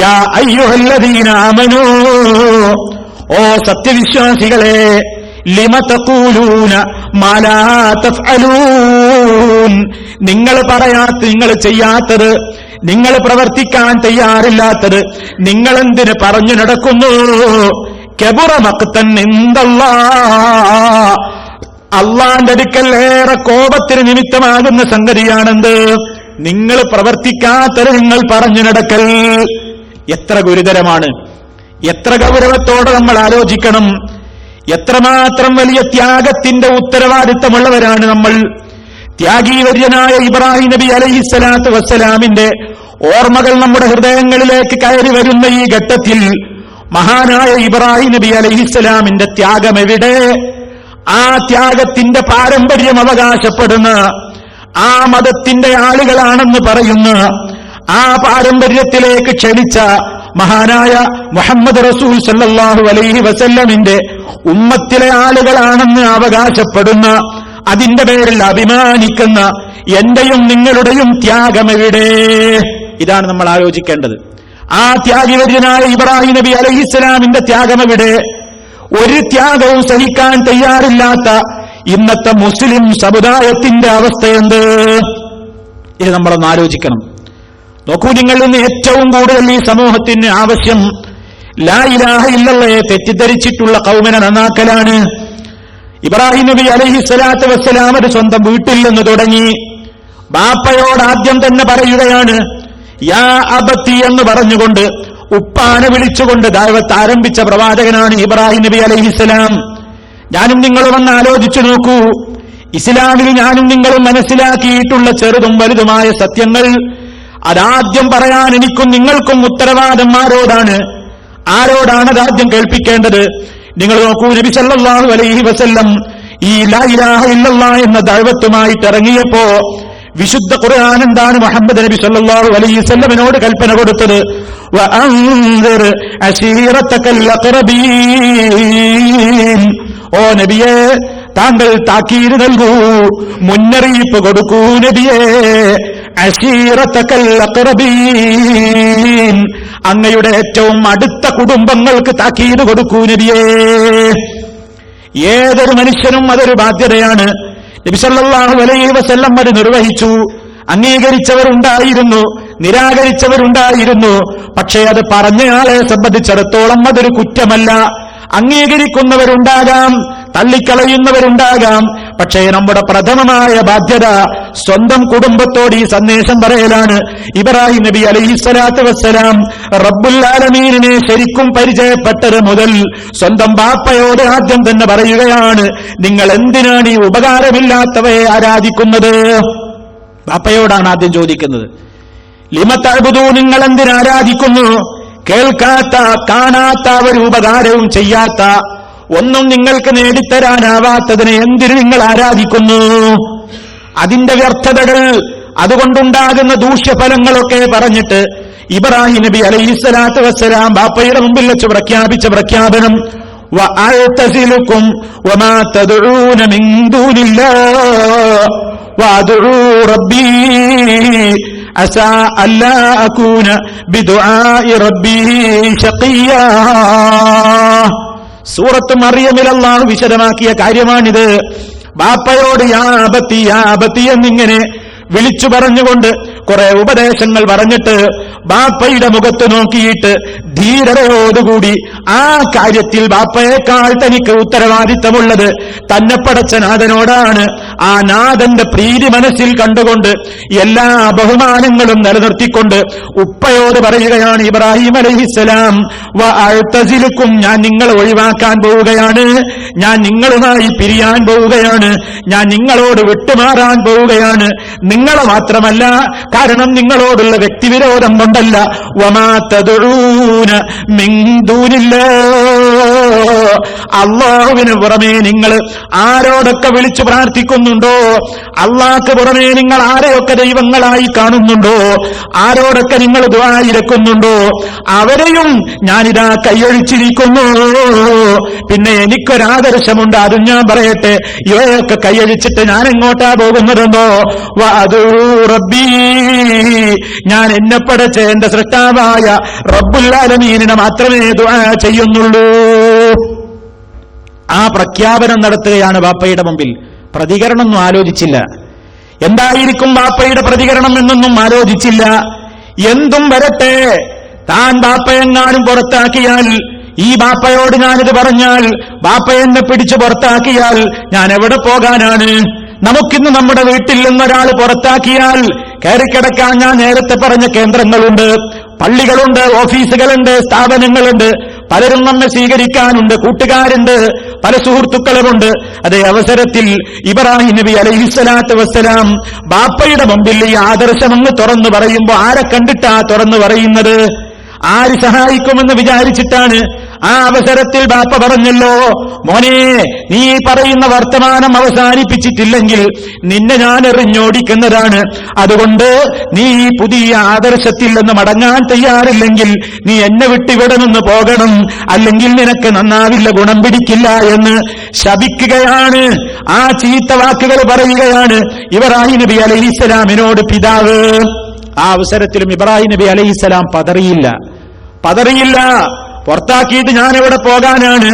യാ അയ്യുഹല്ലദീന ആമനൂ, ഓ സത്യവിശ്വാസികളെ, ലിമ തഖൂലൂന മാ ലാ തഫ്അലൂൻ, നിങ്ങൾ നിങ്ങൾ ചെയ്യാത്തത്, നിങ്ങൾ പ്രവർത്തിക്കാൻ തയ്യാറില്ലാത്തത് നിങ്ങൾ എന്തിന് പറഞ്ഞു നടക്കുന്നു? കബുറ മഖ്തൻ ഇൻദല്ലാഹ്, അള്ളാന്റെ അടുക്കൽ ഏറെ കോപത്തിന് നിമിത്തമാകുന്ന സംഗതിയാണെന്ത്? നിങ്ങൾ പ്രവർത്തിക്കാത്തത് നിങ്ങൾ പറഞ്ഞു നടക്കൽ. എത്ര ഗുരുതരമാണ്! എത്ര ഗൗരവത്തോടെ നമ്മൾ ആലോചിക്കണം. എത്രമാത്രം വലിയ ത്യാഗത്തിന്റെ ഉത്തരവാദിത്തമുള്ളവരാണ് നമ്മൾ. ത്യാഗീവര്യനായ ഇബ്രാഹിം നബി അലൈഹിസ്സലാത്തു വസ്സലാമിന്റെ ഓർമ്മകൾ നമ്മുടെ ഹൃദയങ്ങളിലേക്ക് കയറി വരുന്ന ഈ ഘട്ടത്തിൽ മഹാനായ ഇബ്രാഹിം നബി അലൈഹിസ്സലാമിന്റെ ത്യാഗം എവിടെ? ആ ത്യാഗത്തിന്റെ പാരമ്പര്യം അവകാശപ്പെടുന്ന, ആ മതത്തിന്റെ ആളുകളാണെന്ന് പറയുന്ന, ആ പാരമ്പര്യത്തിലേക്ക് ക്ഷണിച്ച മഹാനായ മുഹമ്മദ് റസൂൽ സല്ലല്ലാഹു അലൈഹി വസല്ലമിന്റെ ഉമ്മത്തിലെ ആളുകളാണെന്ന് അവകാശപ്പെടുന്ന, അതിന്റെ പേരിൽ അഭിമാനിക്കുന്ന എന്റെയും നിങ്ങളുടെയും ത്യാഗമെവിടെ? ഇതാണ് നമ്മൾ ആലോചിക്കേണ്ടത്. ആ ത്യാഗിവര്യനായ ഇബ്രാഹിം നബി അലൈഹിസ്സലാമിന്റെ ത്യാഗമെവിടെ? ഒരു ത്യാഗവും സഹിക്കാൻ തയ്യാറില്ലാത്ത ഇന്നത്തെ മുസ്ലിം സമുദായത്തിന്റെ അവസ്ഥയെന്ത്? ഇത് നമ്മളൊന്ന് ആലോചിക്കണം. നോക്കൂ, നിങ്ങൾ ഇന്ന് ഏറ്റവും കൂടുതൽ ഈ സമൂഹത്തിന് ആവശ്യം ലാ ഇലാഹ ഇല്ലല്ലാഹയെ തെറ്റിദ്ധരിച്ചിട്ടുള്ള ഖൗമിനെ നന്നാക്കലാണ്. ഇബ്രാഹിം നബി അലൈഹിസ്സലാത്തു വസ്സലാം ഒരു സ്വന്തം വീട്ടിൽ നിന്ന് തുടങ്ങി ബാപ്പയോട് ആദ്യം തന്നെ പറയുകയാണ് യാ അബത്തി എന്ന് പറഞ്ഞുകൊണ്ട്, ഉപ്പാനെ വിളിച്ചുകൊണ്ട് ദഅവത്ത് ആരംഭിച്ച പ്രവാചകനാണ് ഇബ്രാഹിം നബി അലൈഹിസ്സലാം. ഞാനും നിങ്ങളും ഒന്ന് ആലോചിച്ചു നോക്കൂ. ഇസ്ലാമിൽ ഞാനും നിങ്ങളും മനസ്സിലാക്കിയിട്ടുള്ള ചെറുതും വലുതുമായ സത്യങ്ങൾ അതാദ്യം പറയാൻ എനിക്കും നിങ്ങൾക്കും ഉത്തരവാദം ആരോടാണ് അതാദ്യം കേൾപ്പിക്കേണ്ടത്? നിങ്ങൾ നോക്കൂ, നബി സല്ലല്ലാഹു അലൈഹി വസല്ലം ഈ ലാ ഇലാഹ ഇല്ലല്ലാഹ് എന്ന ദഅവത്തുമായിട്ട് ഇറങ്ങിയപ്പോ വിശുദ്ധ ഖുർആൻ എന്താണ് മുഹമ്മദ് നബി സല്ലല്ലാഹു അലൈഹി വസല്ലമിനോട് കൽപ്പന കൊടുത്തത്? വഅൻദിർ അശീറതകൽ അഖറബീൻ, ഓ നബിയേ, താങ്കൾ താക്കീത് നൽകൂ, മുന്നറിയിപ്പ് കൊടുക്കൂ നബിയേ. അശീറതകൽ അഖറബീൻ, അങ്ങയുടെ ഏറ്റവും അടുത്ത കുടുംബങ്ങൾക്ക് താക്കീത് കൊടുക്കൂ നബിയേ. ഏതൊരു മനുഷ്യനും അതൊരു ബാധ്യതയാണ്. നബി സല്ലല്ലാഹു അലൈഹി വസല്ലം അത് നിർവഹിച്ചു. അംഗീകരിച്ചവരുണ്ടായിരുന്നു, നിരാകരിച്ചവരുണ്ടായിരുന്നു. പക്ഷേ അത് പറഞ്ഞയാളെ സംബന്ധിച്ചിടത്തോളം അതൊരു കുറ്റമല്ല. അംഗീകരിക്കുന്നവരുണ്ടാകാം, തള്ളിക്കളയുന്നവരുണ്ടാകാം. പക്ഷേ നമ്മുടെ പ്രഥമമായ ബാധ്യത സ്വന്തം കുടുംബത്തോട് ഈ സന്ദേശം പറയലാണ്. ഇബ്രാഹിം നബി അലൈഹിസ്സലാത്തു വസ്സലാം റബ്ബുൽ ആലമീനിനെ ശരിക്കും പരിചയപ്പെട്ടത് മുതൽ സ്വന്തം ബാപ്പയോട് ആദ്യം തന്നെ പറയുകയാണ്, നിങ്ങൾ എന്തിനാണ് ഈ ഉപകാരമില്ലാത്തവയെ ആരാധിക്കുന്നത്? ബാപ്പയോടാണ് ആദ്യം ചോദിക്കുന്നത്. ലിമ തഅ്ബുദൂ, നിങ്ങൾ എന്തിനാരാധിക്കുന്നു? കേൾക്കാത്ത, കാണാത്ത, ഒരു ഉപകാരവും ചെയ്യാത്ത, ഒന്നും നിങ്ങൾക്ക് നേടിത്തരാനാവാത്തതിനെ എന്തിനു നിങ്ങൾ ആരാധിക്കുന്നു? അതിന്റെ വ്യർത്ഥതകൾ, അതുകൊണ്ടുണ്ടാകുന്ന ദൂഷ്യഫലങ്ങളൊക്കെ പറഞ്ഞിട്ട് ഇബ്രാഹിം നബി അലൈഹിസ്സലാത്തു വസ്സലാം ബാപ്പയുടെ മുമ്പിൽ വെച്ച് പ്രഖ്യാപിച്ച പ്രഖ്യാപനം വഅഅ്തസിലുക്കും വമാ തദ്ഊന മിൻ ദൂനില്ലാഹ് വഅദ്ഉ റബ്ബി അസാ അല്ലാ അകൂന ബിദുആഇ റബ്ബി ശഖിയ്യാ. സൂറത്ത് മറിയമിൽ അല്ലാഹു വിശദമാക്കിയ കാര്യമാണിത്. ബാപ്പയോട് യാ അബത്തി എന്നിങ്ങനെ വിളിച്ചു പറഞ്ഞുകൊണ്ട് കുറെ ഉപദേശങ്ങൾ പറഞ്ഞിട്ട് ബാപ്പയുടെ മുഖത്ത് നോക്കിയിട്ട് ധീരതയോടുകൂടി ആ കാര്യത്തിൽ ബാപ്പയേക്കാൾ തനിക്ക് ഉത്തരവാദിത്തമുള്ളത് തന്നെ പടച്ച നാഥനോടാണ്. ആ നാഥന്റെ പ്രീതി മനസ്സിൽ കണ്ടുകൊണ്ട് എല്ലാ ബഹുമാനങ്ങളും നിലനിർത്തിക്കൊണ്ട് ഉപ്പയോട് പറയുകയാണ് ഇബ്രാഹിം അലൈഹിസ്സലാം, വഅഅ്തസിലുക്കും, ഞാൻ നിങ്ങളെ ഒഴിവാക്കാൻ പോവുകയാണ്, ഞാൻ നിങ്ങളുമായി പിരിയാൻ പോവുകയാണ്, ഞാൻ നിങ്ങളോട് വിട്ടുമാറാൻ പോവുകയാണ്. നിങ്ങളെ മാത്രമല്ല, കാരണം നിങ്ങളോടുള്ള വ്യക്തിവിരോധം കൊണ്ടല്ല, വമാ തദ്ഊന മിൻ ദൂനില്ലാഹ്, അല്ലാഹുവിന് പുറമേ നിങ്ങൾ ആരോടൊക്കെ വിളിച്ചു പ്രാർത്ഥിക്കുന്നുണ്ടോ, അല്ലാഹുവിന് പുറമേ നിങ്ങൾ ആരെയൊക്കെ ദൈവങ്ങളായി കാണുന്നുണ്ടോ, ആരോടൊക്കെ നിങ്ങൾ ദുആ ഇരക്കുന്നുണ്ടോ, അവരെയും ഞാനിതാ കൈയൊഴിച്ചിരിക്കുന്നു. പിന്നെ എനിക്കൊരാദർശമുണ്ട്, അതും ഞാൻ പറയട്ടെ. ഇവയൊക്കെ കൈയൊഴിച്ചിട്ട് ഞാൻ എങ്ങോട്ടാ പോകുന്നതെന്നോ, റബ്ബി, ഞാൻ എന്നെ പടച്ച എന്റെ സൃഷ്ടാവായ റബ്ബുൽ ആലമീനിനെ മാത്രമേ ദുആ ചെയ്യുന്നുള്ളൂ. ആ പ്രഖ്യാപനം നടത്തുകയാണ് ബാപ്പയുടെ മുമ്പിൽ. പ്രതികരണമൊന്നും ആലോചിച്ചില്ല. എന്തായിരിക്കും ബാപ്പയുടെ പ്രതികരണം എന്നൊന്നും ആലോചിച്ചില്ല. എന്തും വരട്ടെ, താൻ ബാപ്പയെങ്ങാനും പുറത്താക്കിയാൽ, ഈ ബാപ്പയോട് ഞാനിത് പറഞ്ഞാൽ, ബാപ്പ എന്നെ പിടിച്ചു പുറത്താക്കിയാൽ ഞാൻ എവിടെ പോകാനാണ്? നമുക്കിന്ന് നമ്മുടെ വീട്ടിൽ നിന്നൊരാൾ പുറത്താക്കിയാൽ കയറിക്കിടക്കാൻ ഞാൻ നേരത്തെ പറഞ്ഞ കേന്ദ്രങ്ങളുണ്ട്, പള്ളികളുണ്ട്, ഓഫീസുകളുണ്ട്, സ്ഥാപനങ്ങളുണ്ട്, പലരും നമ്മെ സ്വീകരിക്കാനുണ്ട്, കൂട്ടുകാരുണ്ട്, പല സുഹൃത്തുക്കളുമുണ്ട്. അതേ അവസരത്തിൽ ഇബ്രാഹിം നബി അലൈഹിസ്സലാത്തു വസ്സലാം ബാപ്പയുടെ മുമ്പിൽ ഈ ആദർശമങ്ങ് തുറന്നു പറയുമ്പോ ആരെ കണ്ടിട്ടാ തുറന്നു പറയുന്നത്? ആര് സഹായിക്കുമെന്ന് വിചാരിച്ചിട്ടാണ്? ആ അവസരത്തിൽ ബാപ്പ പറഞ്ഞല്ലോ, മോനെ, നീ പറയുന്ന വർത്തമാനം അവസാനിപ്പിച്ചിട്ടില്ലെങ്കിൽ നിന്നെ ഞാൻ എറിഞ്ഞോടിക്കുന്നതാണ്. അതുകൊണ്ട് നീ ഈ പുതിയ ആദർശത്തിൽ നിന്ന് മടങ്ങാൻ തയ്യാറില്ലെങ്കിൽ നീ എന്നെ വിട്ടിവിടെ നിന്ന് പോകണം, അല്ലെങ്കിൽ നിനക്ക് നന്നാവില്ല, ഗുണം പിടിക്കില്ല എന്ന് ശപിക്കുകയാണ്. ആ ചീത്ത വാക്കുകൾ പറയുകയാണ് ഇബ്രാഹിം നബി അലൈഹിസ്സലാമിനോട് പിതാവ്. ആ അവസരത്തിലും ഇബ്രാഹിം നബി അലൈഹിസ്സലാം പതറിയില്ല. പുറത്താക്കിയിട്ട് ഞാൻ എവിടെ പോകാനാണ്?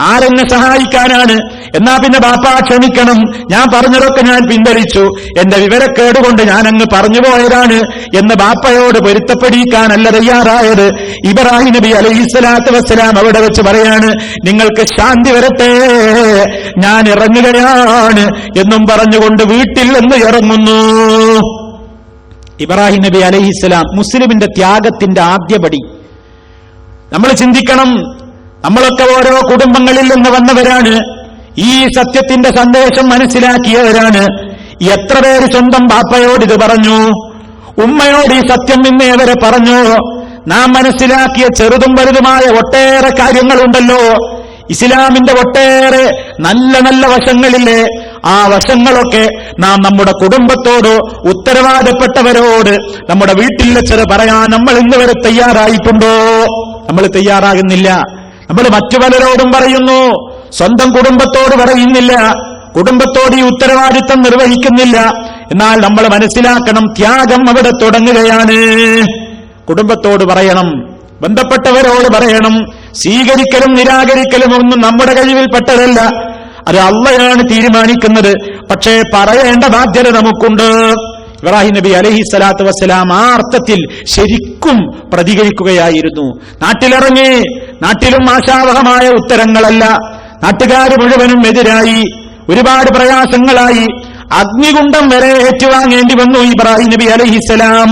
ആരെന്നെ സഹായിക്കാനാണ്? എന്നാ പിന്നെ ബാപ്പ ക്ഷമിക്കണം, ഞാൻ പറഞ്ഞതൊക്കെ ഞാൻ പിൻവലിച്ചു, എന്റെ വിവരക്കേടുകൊണ്ട് ഞാൻ അങ്ങ് പറഞ്ഞു പോയതാണ് എന്ന് ബാപ്പയോട് പൊരുത്തപ്പെടിക്കാനല്ല തയ്യാറായത്. ഇബ്രാഹിം നബി അലൈഹിസ്സലാത്തു വസ്സലാം അവിടെ വെച്ച് പറയാണ്, നിങ്ങൾക്ക് ശാന്തി വരട്ടെ, ഞാൻ ഇറങ്ങുകയാണ് എന്നും പറഞ്ഞുകൊണ്ട് വീട്ടിൽ നിന്ന് ഇറങ്ങുന്നു. ഇബ്രാഹിം നബി അലൈഹിസ്സലാം മുസ്ലിമിന്റെ ത്യാഗത്തിന്റെ ആദ്യപടി. നമ്മൾ ചിന്തിക്കണം, നമ്മളൊക്കെ ഓരോ കുടുംബങ്ങളിൽ നിന്ന് വന്നവരാണ്, ഈ സത്യത്തിന്റെ സന്ദേശം മനസ്സിലാക്കിയവരാണ്. എത്ര പേര് സ്വന്തം ബാപ്പയോട് ഇത് പറഞ്ഞു, ഉമ്മയോട് ഈ സത്യം ഇന്നേ വരെ പറഞ്ഞു? നാം മനസ്സിലാക്കിയ ചെറുതും വലുതുമായ ഒട്ടേറെ കാര്യങ്ങളുണ്ടല്ലോ. ഇസ്ലാമിന്റെ ഒട്ടേറെ നല്ല നല്ല വശങ്ങളില്ലേ? ആ വശങ്ങളൊക്കെ നാം നമ്മുടെ കുടുംബത്തോട്, ഉത്തരവാദപ്പെട്ടവരോട്, നമ്മുടെ വീട്ടിൽ വെച്ചത് പറയാൻ നമ്മൾ ഇന്ന് വരെ തയ്യാറായിട്ടുണ്ടോ? നമ്മൾ തയ്യാറാകുന്നില്ല. നമ്മൾ മറ്റു പലരോടും പറയുന്നു, സ്വന്തം കുടുംബത്തോട് പറയുന്നില്ല, കുടുംബത്തോട് ഈ ഉത്തരവാദിത്തം നിർവഹിക്കുന്നില്ല. എന്നാൽ നമ്മൾ മനസ്സിലാക്കണം, ത്യാഗം അവിടെ തുടങ്ങുകയാണ്. കുടുംബത്തോട് പറയണം, ബന്ധപ്പെട്ടവരോട് പറയണം. സ്വീകരിക്കലും നിരാകരിക്കലും ഒന്നും നമ്മുടെ കഴിവിൽപ്പെട്ടതല്ല, അത് അള്ളയാണ് തീരുമാനിക്കുന്നത്. പക്ഷേ പറയേണ്ട ബാധ്യത നമുക്കുണ്ട്. ഇബ്രാഹിം നബി അലൈഹിസ്സലാത്തു വസ്സലാം ആ അർത്ഥത്തിൽ ശരിക്കും പ്രതികരിക്കുകയായിരുന്നു. നാട്ടിലിറങ്ങി, നാട്ടിലും ആശാവഹമായ ഉത്തരങ്ങളല്ല, നാട്ടുകാർ മുഴുവനും എതിരായി, ഒരുപാട് പ്രയാസങ്ങളായി, അഗ്നികുണ്ഡം വരെ ഏറ്റുവാങ്ങേണ്ടി വന്നു ഇബ്രാഹിം നബി അലൈഹിസ്സലാം.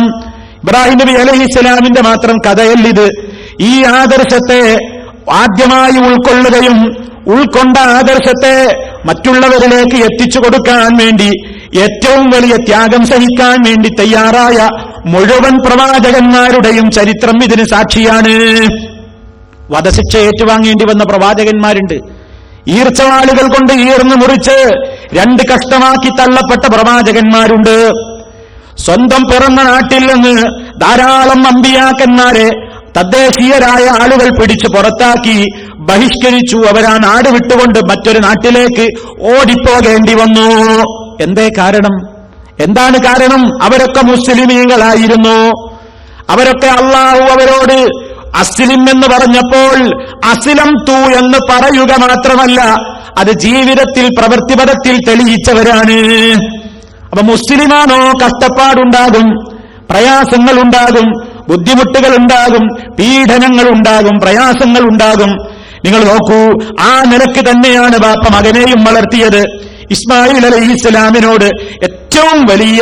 ഇബ്രാഹിം നബി അലൈഹിസ്സലാമിന്റെ മാത്രം കഥയല്ലിത്. ഈ ആദർശത്തെ ആദ്യമായി ഉൾക്കൊള്ളുകയും ഉൾക്കൊണ്ട ആദർശത്തെ മറ്റുള്ളവരിലേക്ക് എത്തിച്ചു കൊടുക്കാൻ വേണ്ടി ഏറ്റവും വലിയ ത്യാഗം സഹിക്കാൻ വേണ്ടി തയ്യാറായ മുഴുവൻ പ്രവാചകന്മാരുടെയും ചരിത്രം ഇതിന് സാക്ഷിയാണ്. വധശിക്ഷ ഏറ്റുവാങ്ങേണ്ടി വന്ന പ്രവാചകന്മാരുണ്ട്. ഈർച്ചവാളുകൾ കൊണ്ട് ഈർന്നു മുറിച്ച് 2 കഷ്ടമാക്കി തള്ളപ്പെട്ട പ്രവാചകന്മാരുണ്ട്. സ്വന്തം പിറന്ന നാട്ടിൽ നിന്ന് ധാരാളം അമ്പിയാക്കന്മാരെ തദ്ദേശീയരായ ആളുകൾ പിടിച്ചു പുറത്താക്കി ബഹിഷ്കരിച്ചു. അവരാ നാട് വിട്ടുകൊണ്ട് മറ്റൊരു നാട്ടിലേക്ക് ഓടിപ്പോകേണ്ടി വന്നു. എന്തേ കാരണം? എന്താണ് കാരണം? അവരൊക്കെ മുസ്ലിമീങ്ങളായിരുന്നു. അവരൊക്കെ അള്ളാഹു അവരോട് അസ്ലിം എന്ന് പറഞ്ഞപ്പോൾ അസ്ലം തു എന്ന് പറയുക മാത്രമല്ല, അത് ജീവിതത്തിൽ പ്രവൃത്തിപഥത്തിൽ തെളിയിച്ചവരാണ്. അപ്പൊ മുസ്ലിമാണോ? കഷ്ടപ്പാടുണ്ടാകും, പ്രയാസങ്ങളുണ്ടാകും, ബുദ്ധിമുട്ടുകളുണ്ടാകും, പീഡനങ്ങളുണ്ടാകും, പ്രയാസങ്ങളുണ്ടാകും. നിങ്ങൾ നോക്കൂ, ആ നിലക്ക് തന്നെയാണ് ബാപ്പ മകനെയും വളർത്തിയത്. ഇസ്മായിൽ അലൈഹിസ്സലാമിനോട് ഏറ്റവും വലിയ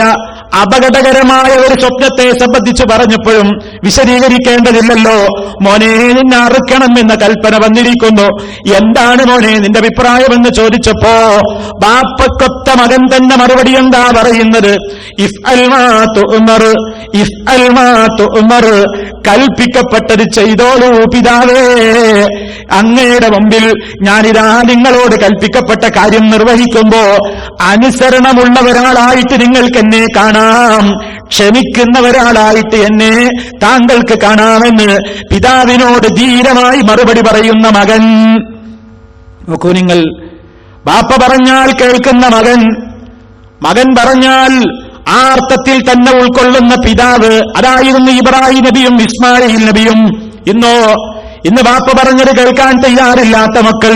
അപകടകരമായ ഒരു സ്വപ്നത്തെ സംബന്ധിച്ച് പറഞ്ഞപ്പോഴും വിശദീകരിക്കേണ്ടതില്ലല്ലോ. മോനെ, നിന്നെ അറുക്കണം എന്ന കൽപ്പന വന്നിരിക്കുന്നു, എന്താണ് മോനെ നിന്റെ അഭിപ്രായമെന്ന് ചോദിച്ചപ്പോ ബാപ്പക്കൊത്ത മകൻ തന്നെ മറുപടി എന്താ പറയുന്നത്? ഇഫ്അൽ മാ തുഅ്മർ, ഇഫ്അൽ മാ തുഅ്മർ, കൽപ്പിക്കപ്പെട്ടത് ചെയ്തോളൂ പിതാവേ. അങ്ങയുടെ മുമ്പിൽ ഞാനിതാ നിങ്ങളോട് കൽപ്പിക്കപ്പെട്ട കാര്യം നിർവഹിക്കുമ്പോ അനുസരണമുള്ള ഒരാളായിട്ട് നിങ്ങൾക്ക് എന്നെ കാണാം, ക്ഷമിക്കുന്ന ഒരാളായിട്ട് എന്നെ താങ്കൾക്ക് കാണാമെന്ന് പിതാവിനോട് ധീരമായി മറുപടി പറയുന്ന മകൻ. നോക്കൂ നിങ്ങൾ, ബാപ്പ പറഞ്ഞാൽ കേൾക്കുന്ന മകൻ, മകൻ പറഞ്ഞാൽ ആ അർത്ഥത്തിൽ തന്നെ ഉൾക്കൊള്ളുന്ന പിതാവ്. അതായിരുന്നു ഇബ്രാഹിം നബിയും ഇസ്മായിൽ നബിയും. ഇന്ന് ബാപ്പ പറഞ്ഞത് കേൾക്കാൻ തയ്യാറില്ലാത്ത മക്കൾ,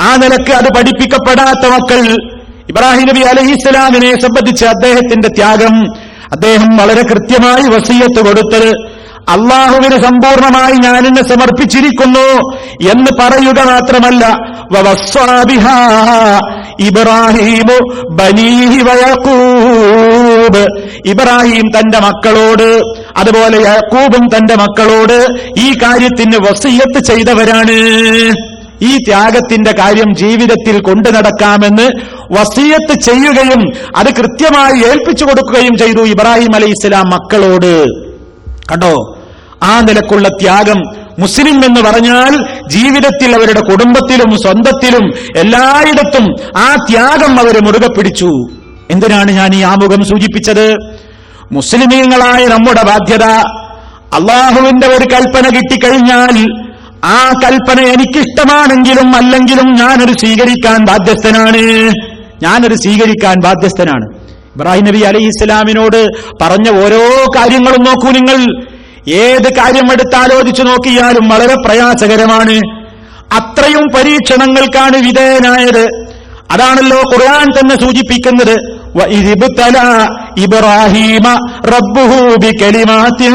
ആ നിലക്ക് അത് പഠിപ്പിക്കപ്പെടാത്ത മക്കൾ. ഇബ്രാഹിം നബി അലൈഹിസ്സലാമിനെ സംബന്ധിച്ച് അദ്ദേഹത്തിന്റെ ത്യാഗം, അദ്ദേഹം വളരെ കൃത്യമായി വസിയത്ത് കൊടുത്തത് അള്ളാഹുവിന് സമ്പൂർണമായി ഞാൻ എന്നെ സമർപ്പിച്ചിരിക്കുന്നു എന്ന് പറയുക മാത്രമല്ല, ഇബ്രാഹിമു ബനീഹി വയഖൂബ്, ഇബ്രാഹിം തന്റെ മക്കളോട് അതുപോലെ യാക്കൂബും തന്റെ മക്കളോട് ഈ കാര്യത്തിന് വസിയത്ത് ചെയ്തവരാണ്. ഈ ത്യാഗത്തിന്റെ കാര്യം ജീവിതത്തിൽ കൊണ്ടു നടക്കാമെന്ന് വസിയത്ത് ചെയ്യുകയും അത് കൃത്യമായി ഏൽപ്പിച്ചു കൊടുക്കുകയും ചെയ്തു ഇബ്രാഹിം അലൈഹിസ്സലാം മക്കളോട്. കണ്ടോ, ആ നിലക്കുള്ള ത്യാഗം. മുസ്ലിം എന്ന് പറഞ്ഞാൽ ജീവിതത്തിൽ അവരുടെ കുടുംബത്തിലും സ്വന്തത്തിലും എല്ലായിടത്തും ആ ത്യാഗം അവർ മുറുകെ പിടിച്ചു. എന്തിനാണ് ഞാൻ ഈ ആമുഖം സൂചിപ്പിച്ചത്? മുസ്ലിമീങ്ങളായ നമ്മുടെ ബാധ്യത, അള്ളാഹുവിന്റെ ഒരു കൽപ്പന കിട്ടിക്കഴിഞ്ഞാൽ ആ കൽപ്പന എനിക്കിഷ്ടമാണെങ്കിലും അല്ലെങ്കിലും ഞാനൊരു സ്വീകരിക്കാൻ ബാധ്യസ്ഥനാണ്. ഇബ്രാഹിം നബി അലൈഹിസ്സലാമിനോട് പറഞ്ഞ ഓരോ കാര്യങ്ങളും നോക്കൂ നിങ്ങൾ. ഏത് കാര്യം എടുത്താലോചിച്ചു നോക്കിയാലും വളരെ പ്രയാസകരമാണ്. അത്രയും പരീക്ഷണങ്ങൾക്കാണ് വിധേയനായത്. അതാണല്ലോ ഖുർആൻ തന്നെ സൂചിപ്പിക്കുന്നത്. ഇബ്രാഹീമ റബ്ബുഹു ബികലിമാത്തിൻ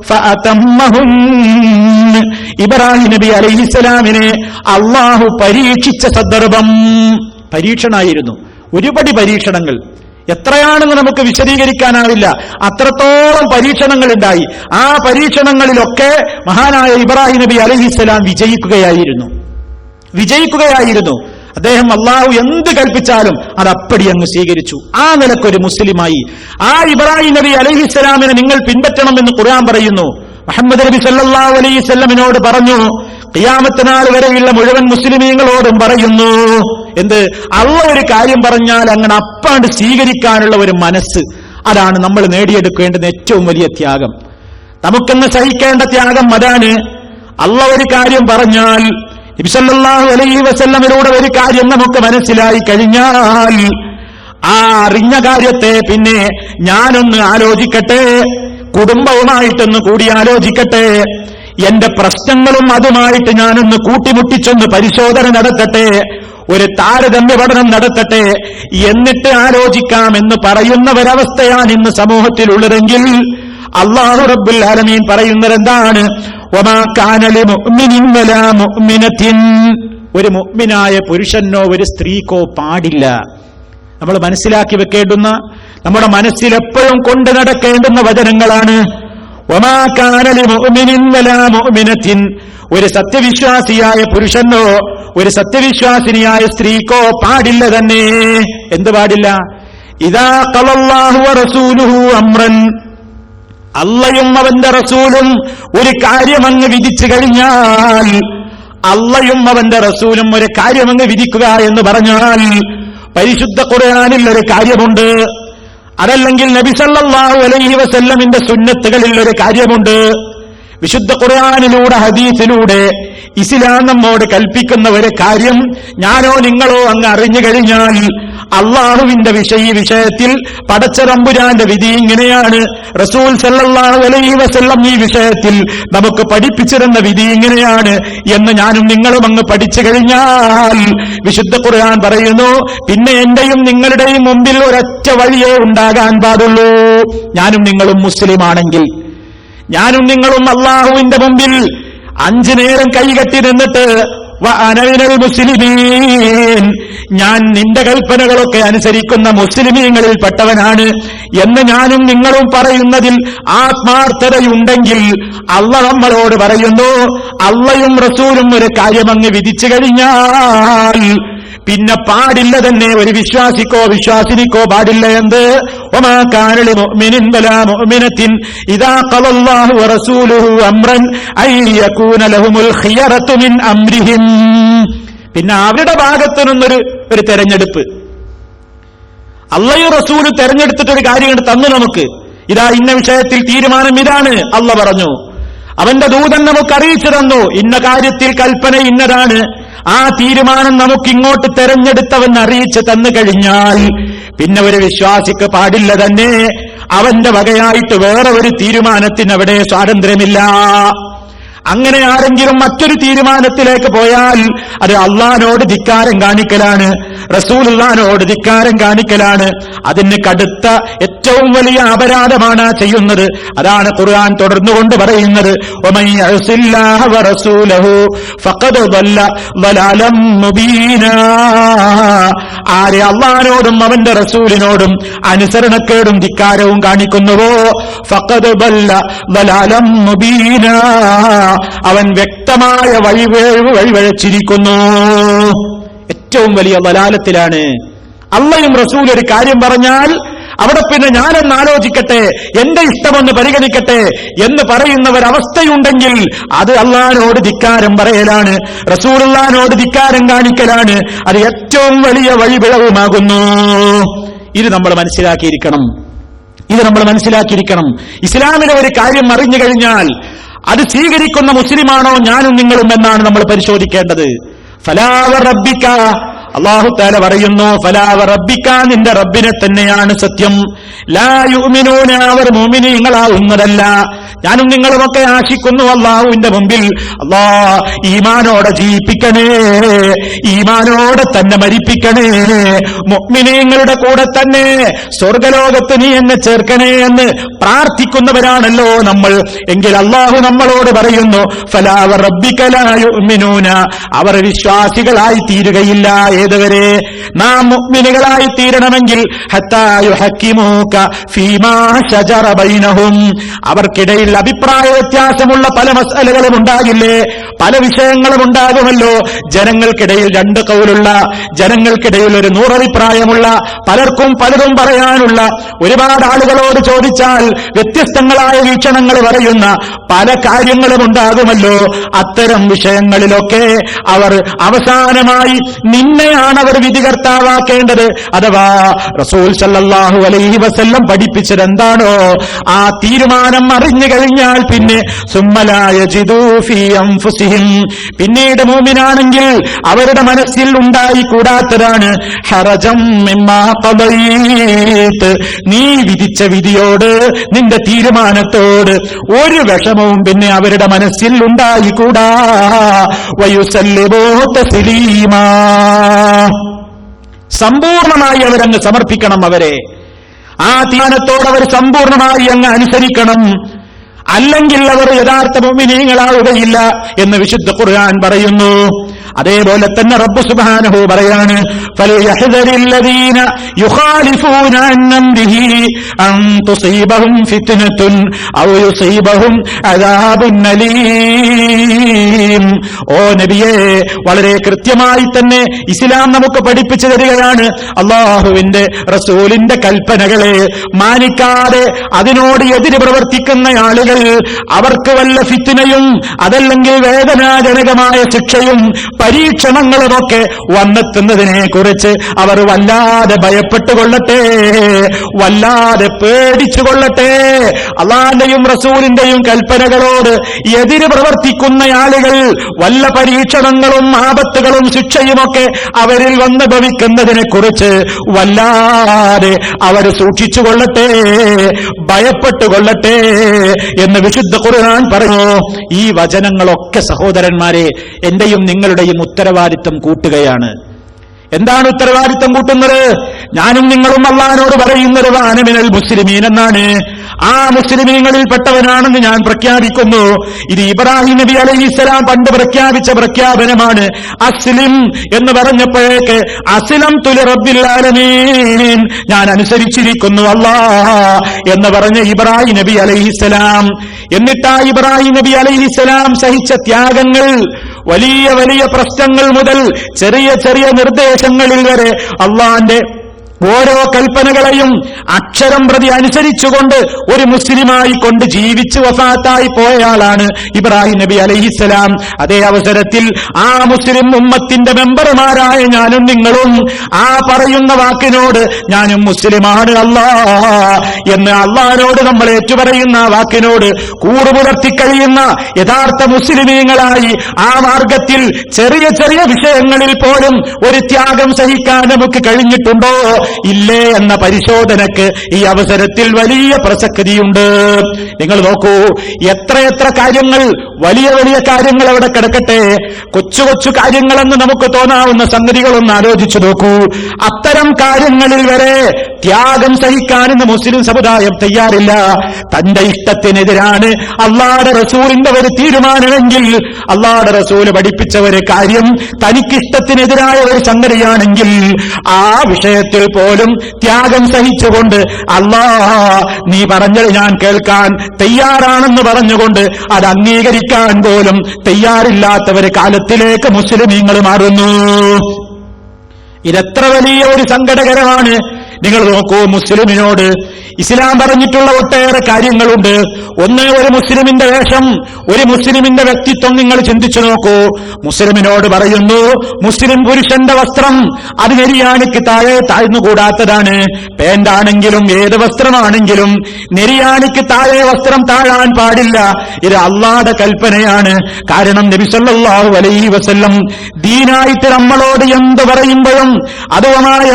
ഫഅതമ്മഹുൻ. ഇബ്രാഹിം നബി അലൈഹിസ്സലാമിനെ അള്ളാഹു പരീക്ഷിച്ച സന്ദർഭം പരീക്ഷണമായിരുന്നു. ഒരുപടി പരീക്ഷണങ്ങൾ, എത്രയാണെന്ന് നമുക്ക് വിശദീകരിക്കാനാവില്ല, അത്രത്തോളം പരീക്ഷണങ്ങൾ ഉണ്ടായി. ആ പരീക്ഷണങ്ങളിലൊക്കെ മഹാനായ ഇബ്രാഹിം നബി അലൈഹിസ്സലാം വിജയിക്കുകയായിരുന്നു. അദ്ദേഹം അള്ളാഹു എന്ത് കൽപ്പിച്ചാലും അത് അപ്പടി അങ്ങ് സ്വീകരിച്ചു. ആ നിലക്കൊരു മുസ്ലിമായി. ആ ഇബ്രാഹിം നബി അലൈഹിസ്സലാമിനെ നിങ്ങൾ പിൻപറ്റണമെന്ന് ഖുർആൻ പറയുന്നു. മുഹമ്മദ് നബി സല്ലല്ലാഹു അലൈഹി വസല്ലമിനോട് പറഞ്ഞു, ഖിയാമത്ത് നാൾ വരെയുള്ള മുഴുവൻ മുസ്ലിമീങ്ങളോടും പറയുന്നു. എന്ത്? അള്ളാഹു ഒരു കാര്യം പറഞ്ഞാൽ അങ്ങനെ അപ്പാണ്ട് സ്വീകരിക്കാനുള്ള ഒരു മനസ്സ്, അതാണ് നമ്മൾ നേടിയെടുക്കേണ്ടുന്ന ഏറ്റവും വലിയ ത്യാഗം. നമുക്കെന്ന് സഹിക്കേണ്ട ത്യാഗം അതാണ്. അള്ളാഹു ഒരു കാര്യം പറഞ്ഞാൽ, നബി സല്ലല്ലാഹു അലൈഹി വസല്ലമിലൂടെ ഒരു കാര്യം നമുക്ക് മനസ്സിലായി കഴിഞ്ഞാൽ ആ അറിഞ്ഞ കാര്യത്തെ പിന്നെ ഞാനൊന്ന് ആലോചിക്കട്ടെ, കുടുംബവുമായിട്ടൊന്ന് കൂടി ആലോചിക്കട്ടെ, എന്റെ പ്രശ്നങ്ങളും അതുമായിട്ട് ഞാനൊന്ന് കൂട്ടിമുട്ടിച്ചൊന്ന് പരിശോധന നടത്തട്ടെ, ഒരു താരതമ്യ പഠനം നടത്തട്ടെ, എന്നിട്ട് ആലോചിക്കാമെന്ന് പറയുന്ന ഒരവസ്ഥയാണ് ഇന്ന് സമൂഹത്തിലുള്ളതെങ്കിൽ അല്ലാഹു റബ്ബുൽ ആലമീൻ പറയുന്നത് എന്താണ്? വമാ കാന ലിമുഅ്മിനിൻ വലാ മുഅ്മിനത്തിൻ, ഒരു മുഅ്മിനായ പുരുഷനോ ഒരു സ്ത്രീക്കോ പാടില്ല. നമ്മൾ മനസ്സിലാക്കി വെക്കേണ്ടുന്ന, നമ്മുടെ മനസ്സിൽ എപ്പോഴും കൊണ്ടു നടക്കേണ്ടുന്ന വചനങ്ങളാണ്. വമാ കാന ലിമുഅ്മിനിൻ വലാ മുഅ്മിനത്തിൻ, ഒരു സത്യവിശ്വാസിയായ പുരുഷനോ ഒരു സത്യവിശ്വാസിനിയായ സ്ത്രീക്കോ പാടില്ല തന്നെ. എന്ത് പാടില്ല? ഇദാ ഖലല്ലാഹു വറസൂലുഹു അംറൻ, അള്ളയും അവന്റെ റസൂലും ഒരു കാര്യമങ്ങ് വിധിച്ചു കഴിഞ്ഞാൽ, അള്ളയും അവന്റെ റസൂലും ഒരു കാര്യമങ്ങ് വിധിക്കുക എന്ന് പറഞ്ഞാൽ, പരിശുദ്ധ ഖുർആനിൽ ഒരു കാര്യമുണ്ട്. അതല്ലെങ്കിൽ നബി സല്ലല്ലാഹു അലൈഹി വസല്ലമിന്റെ സുന്നത്തുകളിൽ ഒരു കാര്യമുണ്ട്. വിശുദ്ധ ഖുർആനിലൂടെ ഹദീസിലൂടെ ഇസ്ലാം നമ്മോട് കൽപ്പിക്കുന്ന ഒരു കാര്യം ഞാനോ നിങ്ങളോ അങ്ങ് അറിഞ്ഞു കഴിഞ്ഞാൽ അള്ളാഹുവിന്റെ വിഷയത്തിൽ പടച്ച റബ്ബുരാന്റെ വിധി ഇങ്ങനെയാണ്, റസൂൽ സല്ലല്ലാഹു അലൈഹി വസല്ലം ഈ വിഷയത്തിൽ നമുക്ക് പഠിപ്പിച്ചിരുന്ന വിധി ഇങ്ങനെയാണ് എന്ന് ഞാനും നിങ്ങളും അങ്ങ് പഠിച്ചു കഴിഞ്ഞാൽ വിശുദ്ധ ഖുർആൻ പറയുന്നു, പിന്നെ എന്റെയും നിങ്ങളുടെയും മുമ്പിൽ ഒരൊറ്റ വഴിയേ ഉണ്ടാകാൻ പാടുള്ളൂ. ഞാനും നിങ്ങളും മുസ്ലിമാണെങ്കിൽ, ഞാനും നിങ്ങളും അള്ളാഹുവിന്റെ മുമ്പിൽ 5 നേരം കൈകെട്ടി നിന്നിട്ട് വഅനൽ മുസ്ലിമീൻ, ഞാൻ നിന്റെ കൽപ്പനകളൊക്കെ അനുസരിക്കുന്ന മുസ്ലിമീങ്ങളിൽപ്പെട്ടവനാണ് എന്ന് ഞാനും നിങ്ങളും പറയുന്നതിൽ ആത്മാർത്ഥതയുണ്ടെങ്കിൽ അള്ളാഹ് നമ്മളോട് പറയുന്നു, അള്ളയും റസൂലും ഒരു കാര്യം അങ്ങ് വിധിച്ചു കഴിഞ്ഞാൽ പിന്നെ പാടില്ല തന്നെ ഒരു വിശ്വാസിക്കോ വിശ്വാസിനിക്കോ പാടില്ല. എന്ത്? വമാ കാന ലിമുഅ്മിനിൻ വലാ മുഅ്മിനത്തിൻ ഇദാ ഖലല്ലാഹു വറസൂലുഹു അംറൻ അൻ യകൂന ലഹുമുൽ ഖിയറതു മിൻ അംരിഹിം. പിന്നെ അവരുടെ ഭാഗത്തു നിന്നൊരു തെരഞ്ഞെടുപ്പ്. അള്ളയും റസൂലും തെരഞ്ഞെടുത്തിട്ടൊരു കാര്യം തന്നു നമുക്ക്, ഇതാ ഇന്ന വിഷയത്തിൽ തീരുമാനം ഇതാണ് അള്ള പറഞ്ഞു, അവന്റെ ദൂതൻ നമുക്ക് അറിയിച്ചു തന്നു, ഇന്ന കാര്യത്തിൽ കൽപ്പന ഇന്നതാണ്, ആ തീരുമാനം നമുക്കിങ്ങോട്ട് തെരഞ്ഞെടുത്തവൻ അറിയിച്ചു തന്നു കഴിഞ്ഞാൽ പിന്നെ ഒരു വിശ്വാസിക്ക് പാടില്ല തന്നെ അവന്റെ വകയായിട്ട് വേറെ ഒരു തീരുമാനത്തിന് അവിടെ സ്വാതന്ത്ര്യമില്ല. അങ്ങനെ ആരെങ്കിലും മറ്റൊരു തീരുമാനത്തിലേക്ക് പോയാൽ അത് അള്ളാഹിനോട് ധിക്കാരം കാണിക്കലാണ്, റസൂലുള്ളാഹിനോട് ധിക്കാരം കാണിക്കലാണ്. അതിന് കടുത്ത ഏറ്റവും വലിയ അപരാധമാണ് ചെയ്യുന്നത്. അതാണ് ഖുർആൻ തുടർന്നുകൊണ്ട് പറയുന്നത്, വമൻ യഅസില്ലാഹ വറസൂലഹു ഫഖദ് ളല്ല ളലാലം മുബീനാ. ആരെ അള്ളാഹിനോടും അവന്റെ റസൂലിനോടും അനുസരണക്കേടും ധിക്കാരവും കാണിക്കുന്നുവോ ഫഖദ് ളല്ല ളലാലം മുബീനാ, അവൻ വ്യക്തമായ വഴിവഴച്ചിരിക്കുന്നു, ഏറ്റവും വലിയ ദലാലത്തിലാണ്. അള്ളയും റസൂൽ ഒരു കാര്യം പറഞ്ഞാൽ അവിടെ പിന്നെ ഞാനൊന്ന് ആലോചിക്കട്ടെ, എന്റെ ഇഷ്ടമൊന്ന് പരിഗണിക്കട്ടെ എന്ന് പറയുന്നവരവസ്ഥയുണ്ടെങ്കിൽ അത് അള്ളാഹിനോട് ധിക്കാരം പറയലാണ്, റസൂലുള്ളാഹിനോട് ധിക്കാരം കാണിക്കലാണ്, അത് ഏറ്റവും വലിയ വഴിപിഴവുമാകുന്നു. ഇത് നമ്മൾ മനസ്സിലാക്കിയിരിക്കണം. ഇസ്ലാമിലെ ഒരു കാര്യം അറിഞ്ഞു കഴിഞ്ഞാൽ അത് സ്വീകരിക്കുന്ന മുസ്ലിമാണോ ഞാനും നിങ്ങളും എന്നാണ് നമ്മൾ പരിശോധിക്കേണ്ടത്. ഫലാ വറബ്ബിക, അല്ലാഹു തആല പറയുന്നു, ഫലാ വറബ്ബിക, നിന്റെ റബ്ബിനെ തന്നെയാണ് സത്യം. ലാ യുഅ്മിനൂന, അവർ മുഅ്മിനീങ്ങളാവുന്നതല്ല. ഞാനും നിങ്ങളുമൊക്കെ ആശിക്കുന്നു അല്ലാഹുവിന്റെ മുമ്പിൽ, അല്ലാഹ് ഈമാനോടെ ജീവിപ്പിക്കണേ, ഈമാനോടെ തന്നെ മരിപ്പിക്കണേ, മുഅ്മിനീങ്ങളുടെ കൂടെ തന്നെ സ്വർഗലോകത്ത് നീ എന്നെ ചേർക്കണേ എന്ന് പ്രാർത്ഥിക്കുന്നവരാണല്ലോ നമ്മൾ. എങ്കിൽ അല്ലാഹു നമ്മളോട് പറയുന്നു, ഫലാ വറബ്ബിക ലാ യുഅ്മിനൂന, അവർ വിശ്വാസികളായി തീരുകയില്ല. ഏതുവരെ? നാം മുഅ്മിനുകളായി തീരണമെങ്കിൽ ഹത്താ യുഹക്കിമൂക ഫീമാ ശജറ ബൈനഹും, അവർക്കിടയിൽ അഭിപ്രായ വ്യത്യാസമുള്ള പല മസ്അലകളും ഉണ്ടാകില്ലേ, പല വിഷയങ്ങളും ഉണ്ടാകുമല്ലോ. ജനങ്ങൾക്കിടയിൽ 2 കൗലുള്ള, ജനങ്ങൾക്കിടയിൽ ഒരു 100 അഭിപ്രായമുള്ള, പലർക്കും പലതും പറയാനുള്ള, ഒരുപാട് ആളുകളോട് ചോദിച്ചാൽ വ്യത്യസ്തങ്ങളായ വീക്ഷണങ്ങൾ പറയുന്ന പല കാര്യങ്ങളും ഉണ്ടാകുമല്ലോ. അത്തരം വിഷയങ്ങളിലൊക്കെ അവർ അവസാനമായി നിന്നെയാണ് അവർ വിധികർത്താവാക്കേണ്ടത്. അഥവാ റസൂൽ സല്ലല്ലാഹു അലൈഹി വസല്ലം പഠിപ്പിച്ചത് എന്താണോ ആ തീരുമാനം അറിഞ്ഞു കഴിഞ്ഞാൽ പിന്നെ സുമ്മലാ യജിദൂ ഫീ അൻഫുസിഹിം, പിന്നീട് മുഅ്മിനാണെങ്കിൽ അവരുടെ മനസ്സിൽ ഉണ്ടായിക്കൂടാത്തതാണ് ഹറജം മിമ്മാ ഖദൈത്, നീ വിധിച്ച വിധിയോട്, നിന്റെ തീരുമാനത്തോട് ഒരു വിഷമവും പിന്നെ അവരുടെ മനസ്സിൽ ഉണ്ടായിക്കൂടാ. വയുസല്ലിമൂ തസ്ലീമാ, സമ്പൂർണമായി അവരങ്ങ് സമർപ്പിക്കണം. അവരെ ആ തീരുമാനത്തോട് അവർ സമ്പൂർണമായി അങ്ങ് അനുസരിക്കണം. അല്ലെങ്കിൽ അവർ യഥാർത്ഥ മുഅ്മിനീങ്ങളാവുകയില്ല എന്ന് വിശുദ്ധ ഖുർആൻ പറയുന്നു. അതേപോലെ തന്നെ റബ്ബ് സുബ്ഹാനഹു പറയാണ്, ഫലയഹ്ദരില്ലദീന യുഖാലിഫൂന അൻ അംരിഹി അൻ തുസീബഹും ഫിത്നത്തുൻ ഔ യുസീബഹും അദാബുൻ അലീം. ഓ നബിയേ, വളരെ കൃത്യമായി തന്നെ ഇസ്ലാം നമുക്ക് പഠിപ്പിച്ചു തരികയാണ്, അല്ലാഹുവിന്റെ റസൂലിന്റെ കൽപ്പനകളെ മാനിക്കാതെ അതിനോട് എതിര് പ്രവർത്തിക്കുന്ന ആളുകൾ അവർക്ക് വല്ല ഫിത്നയും അതല്ലെങ്കിൽ വേദനാജനകമായ ശിക്ഷയും പരീക്ഷണങ്ങളുമൊക്കെ വന്നെത്തുന്നതിനെ കുറിച്ച് അവർ വല്ലാതെ ഭയപ്പെട്ടുകൊള്ളട്ടെ, വല്ലാതെ പേടിച്ചുകൊള്ളട്ടെ. അള്ളാന്റെയും റസൂലിന്റെയും കൽപ്പനകളോട് എതിര് പ്രവർത്തിക്കുന്ന ആളുകൾ വല്ല പരീക്ഷണങ്ങളും ആപത്തുകളും ശിക്ഷയുമൊക്കെ അവരിൽ വന്ന് ഭവിക്കുന്നതിനെ കുറിച്ച് വല്ലാതെ അവർ സൂക്ഷിച്ചുകൊള്ളട്ടെ, ഭയപ്പെട്ടുകൊള്ളട്ടെ എന്ന് വിശുദ്ധ ഖുർആൻ പറഞ്ഞു. ഈ വചനങ്ങളൊക്കെ സഹോദരന്മാരെ എന്റെയും നിങ്ങളുടെയും ഉത്തരവാദിത്വം കൂട്ടുകയാണ്. എന്താണ് ഉത്തരവാദിത്വം കൂട്ടുന്നത്? ഞാനും നിങ്ങളും അല്ലാഹുവോട് പറയുന്നത് വഅന മിനൽ മുസ്ലിമീൻ എന്നാണ്. ആ മുസ്ലിമീങ്ങളിൽ പെട്ടവനാണെന്ന് ഞാൻ പ്രഖ്യാപിക്കുന്നു. ഇത് ഇബ്രാഹിം നബി അലൈഹിസ്സലാം പണ്ട് പ്രഖ്യാപിച്ച പ്രഖ്യാപനമാണ്. അസ്ലിം എന്ന് പറഞ്ഞപ്പോഴേക്ക് അസ്ലംതു ലിറബ്ബിൽ ആലമീൻ, ഞാൻ അനുസരിച്ചിരിക്കുന്നു അല്ലാഹ് എന്ന് പറഞ്ഞ ഇബ്രാഹിം നബി അലൈഹിസ്സലാം. എന്നിട്ട് ആ ഇബ്രാഹിം നബി അലൈഹിസ്സലാം സഹിച്ച ത്യാഗങ്ങൾ, വലിയ വലിയ പ്രശ്നങ്ങൾ മുതൽ ചെറിയ ചെറിയ നിർദ്ദേശങ്ങളിൽ വരെ അള്ളാന്റെ ഓരോ കൽപ്പനകളെയും അക്ഷരം പ്രതി അനുസരിച്ചുകൊണ്ട് ഒരു മുസ്ലിമായി കൊണ്ട് ജീവിച്ച് വഫാത്തായി പോയയാളാണ് ഇബ്രാഹിം നബി അലൈഹിസ്സലാം. അതേ അവസരത്തിൽ ആ മുസ്ലിം ഉമ്മത്തിന്റെ മെമ്പർമാരായ ഞാനും നിങ്ങളും ആ പറയുന്ന വാക്കിനോട് ഞാനും മുസ്ലിമാണ് അല്ലാഹ് എന്ന് അള്ളാഹിനോട് നമ്മൾ ഏറ്റുപറയുന്ന ആ വാക്കിനോട് കൂറുപുലർത്തി കഴിയുന്ന യഥാർത്ഥ മുസ്ലിമീങ്ങളായി ആ മാർഗത്തിൽ ചെറിയ ചെറിയ വിഷയങ്ങളിൽ പോലും ഒരു ത്യാഗം സഹിക്കാൻ നമുക്ക് കഴിഞ്ഞിട്ടുണ്ടോ ഇല്ലേ എന്ന പരിശോധനക്ക് ഈ അവസരത്തിൽ വലിയ പ്രസക്തിയുണ്ട്. നിങ്ങൾ നോക്കൂ, എത്രയെത്ര കാര്യങ്ങൾ, വലിയ വലിയ കാര്യങ്ങൾ അവിടെ കിടക്കട്ടെ, കൊച്ചു കൊച്ചു കാര്യങ്ങളെന്ന് നമുക്ക് തോന്നാവുന്ന സംഗതികളൊന്ന് ആലോചിച്ചു നോക്കൂ. അത്തരം കാര്യങ്ങളിൽ വരെ ത്യാഗം സഹിക്കാനെന്ന് മുസ്ലിം സമുദായം തയ്യാറില്ല. തന്റെ ഇഷ്ടത്തിനെതിരാണ് അള്ളാഹുവിന്റെ റസൂലിന്റെ ഒരു തീരുമാനമെങ്കിൽ, അള്ളാഹുവിന്റെ റസൂല് പഠിപ്പിച്ച ഒരു കാര്യം തനിക്കിഷ്ടത്തിനെതിരായ ഒരു സംഗതിയാണെങ്കിൽ ആ വിഷയത്തിൽ പോലും ത്യാഗം സഹിച്ചുകൊണ്ട് അല്ലാഹ് നീ പറഞ്ഞത് ഞാൻ കേൾക്കാൻ തയ്യാറാണെന്ന് പറഞ്ഞുകൊണ്ട് അത് അംഗീകരിക്കാൻ പോലും തയ്യാറില്ലാത്ത ഒരു കാലത്തിലേക്ക് മുസ്ലിമീങ്ങൾ മാറുന്നു. ഇതെത്ര വലിയ ഒരു സങ്കടകരമാണ്. നിങ്ങൾ നോക്കൂ, മുസ്ലിമിനോട് ഇസ്ലാം പറഞ്ഞിട്ടുള്ള ഒട്ടേറെ കാര്യങ്ങളുണ്ട്. ഒന്ന്, ഒരു മുസ്ലിമിന്റെ വേഷം, ഒരു മുസ്ലിമിന്റെ വ്യക്തിത്വം നിങ്ങൾ ചിന്തിച്ചു നോക്കൂ. മുസ്ലിമിനോട് പറയുന്നു, മുസ്ലിം പുരുഷന്റെ വസ്ത്രം അത് നെരിയാണിക്ക് താഴെ താഴ്ന്നുകൂടാത്തതാണ്. പാന്റാണെങ്കിലും ഏത് വസ്ത്രമാണെങ്കിലും നെരിയാണിക്ക് താഴെ വസ്ത്രം താഴാൻ പാടില്ല. ഇത് അള്ളാഹുവിന്റെ കൽപ്പനയാണ്. കാരണം നബി സല്ലല്ലാഹു അലൈഹി വസല്ലം ദീനായിട്ട് നമ്മളോട് എന്ത് പറയുമ്പോഴും അതുമായി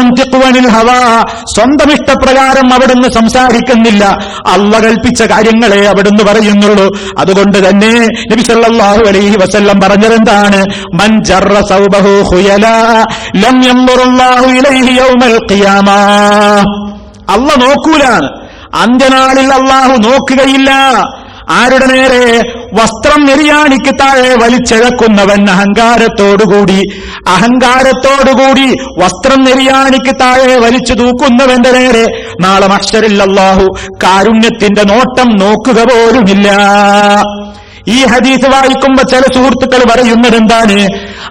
ഹവാ, സ്വന്തം ഇഷ്ടപ്രകാരം അവിടുന്ന് സംസാരിക്കുന്നില്ല. അള്ളാഹ് കൽപ്പിച്ച കാര്യങ്ങളെ അവിടുന്ന് പറയുന്നുള്ളൂ. അതുകൊണ്ട് തന്നെ നബി സല്ലല്ലാഹു അലൈഹി വസല്ലം പറഞ്ഞതെന്താണ്? മൻ ജറ സൗബഹു ഖുയലാ ലം യൻദുറുല്ലാഹു ഇലൈഹി യൗമൽ ഖിയാമ. അള്ളാഹ് നോക്കൂലാണ്, അന്ത്യനാളിൽ അള്ളാഹു നോക്കുകയില്ല. ആരുടെ നേരെ? വസ്ത്രം നെരിയാണിക്ക് താഴെ വലിച്ചിഴക്കുന്നവൻ അഹങ്കാരത്തോടുകൂടി വസ്ത്രം നെരിയാണിക്ക് താഴെ വലിച്ചു തൂക്കുന്നവന്റെ നേരെ നാളെ മഹ്ശറിൽ അല്ലാഹു കാരുണ്യത്തിന്റെ നോട്ടം നോക്കുക പോലുമില്ല. ഈ ഹദീസ് വായിക്കുമ്പോ ചില സുഹൃത്തുക്കൾ പറയുന്നത് എന്താണ്?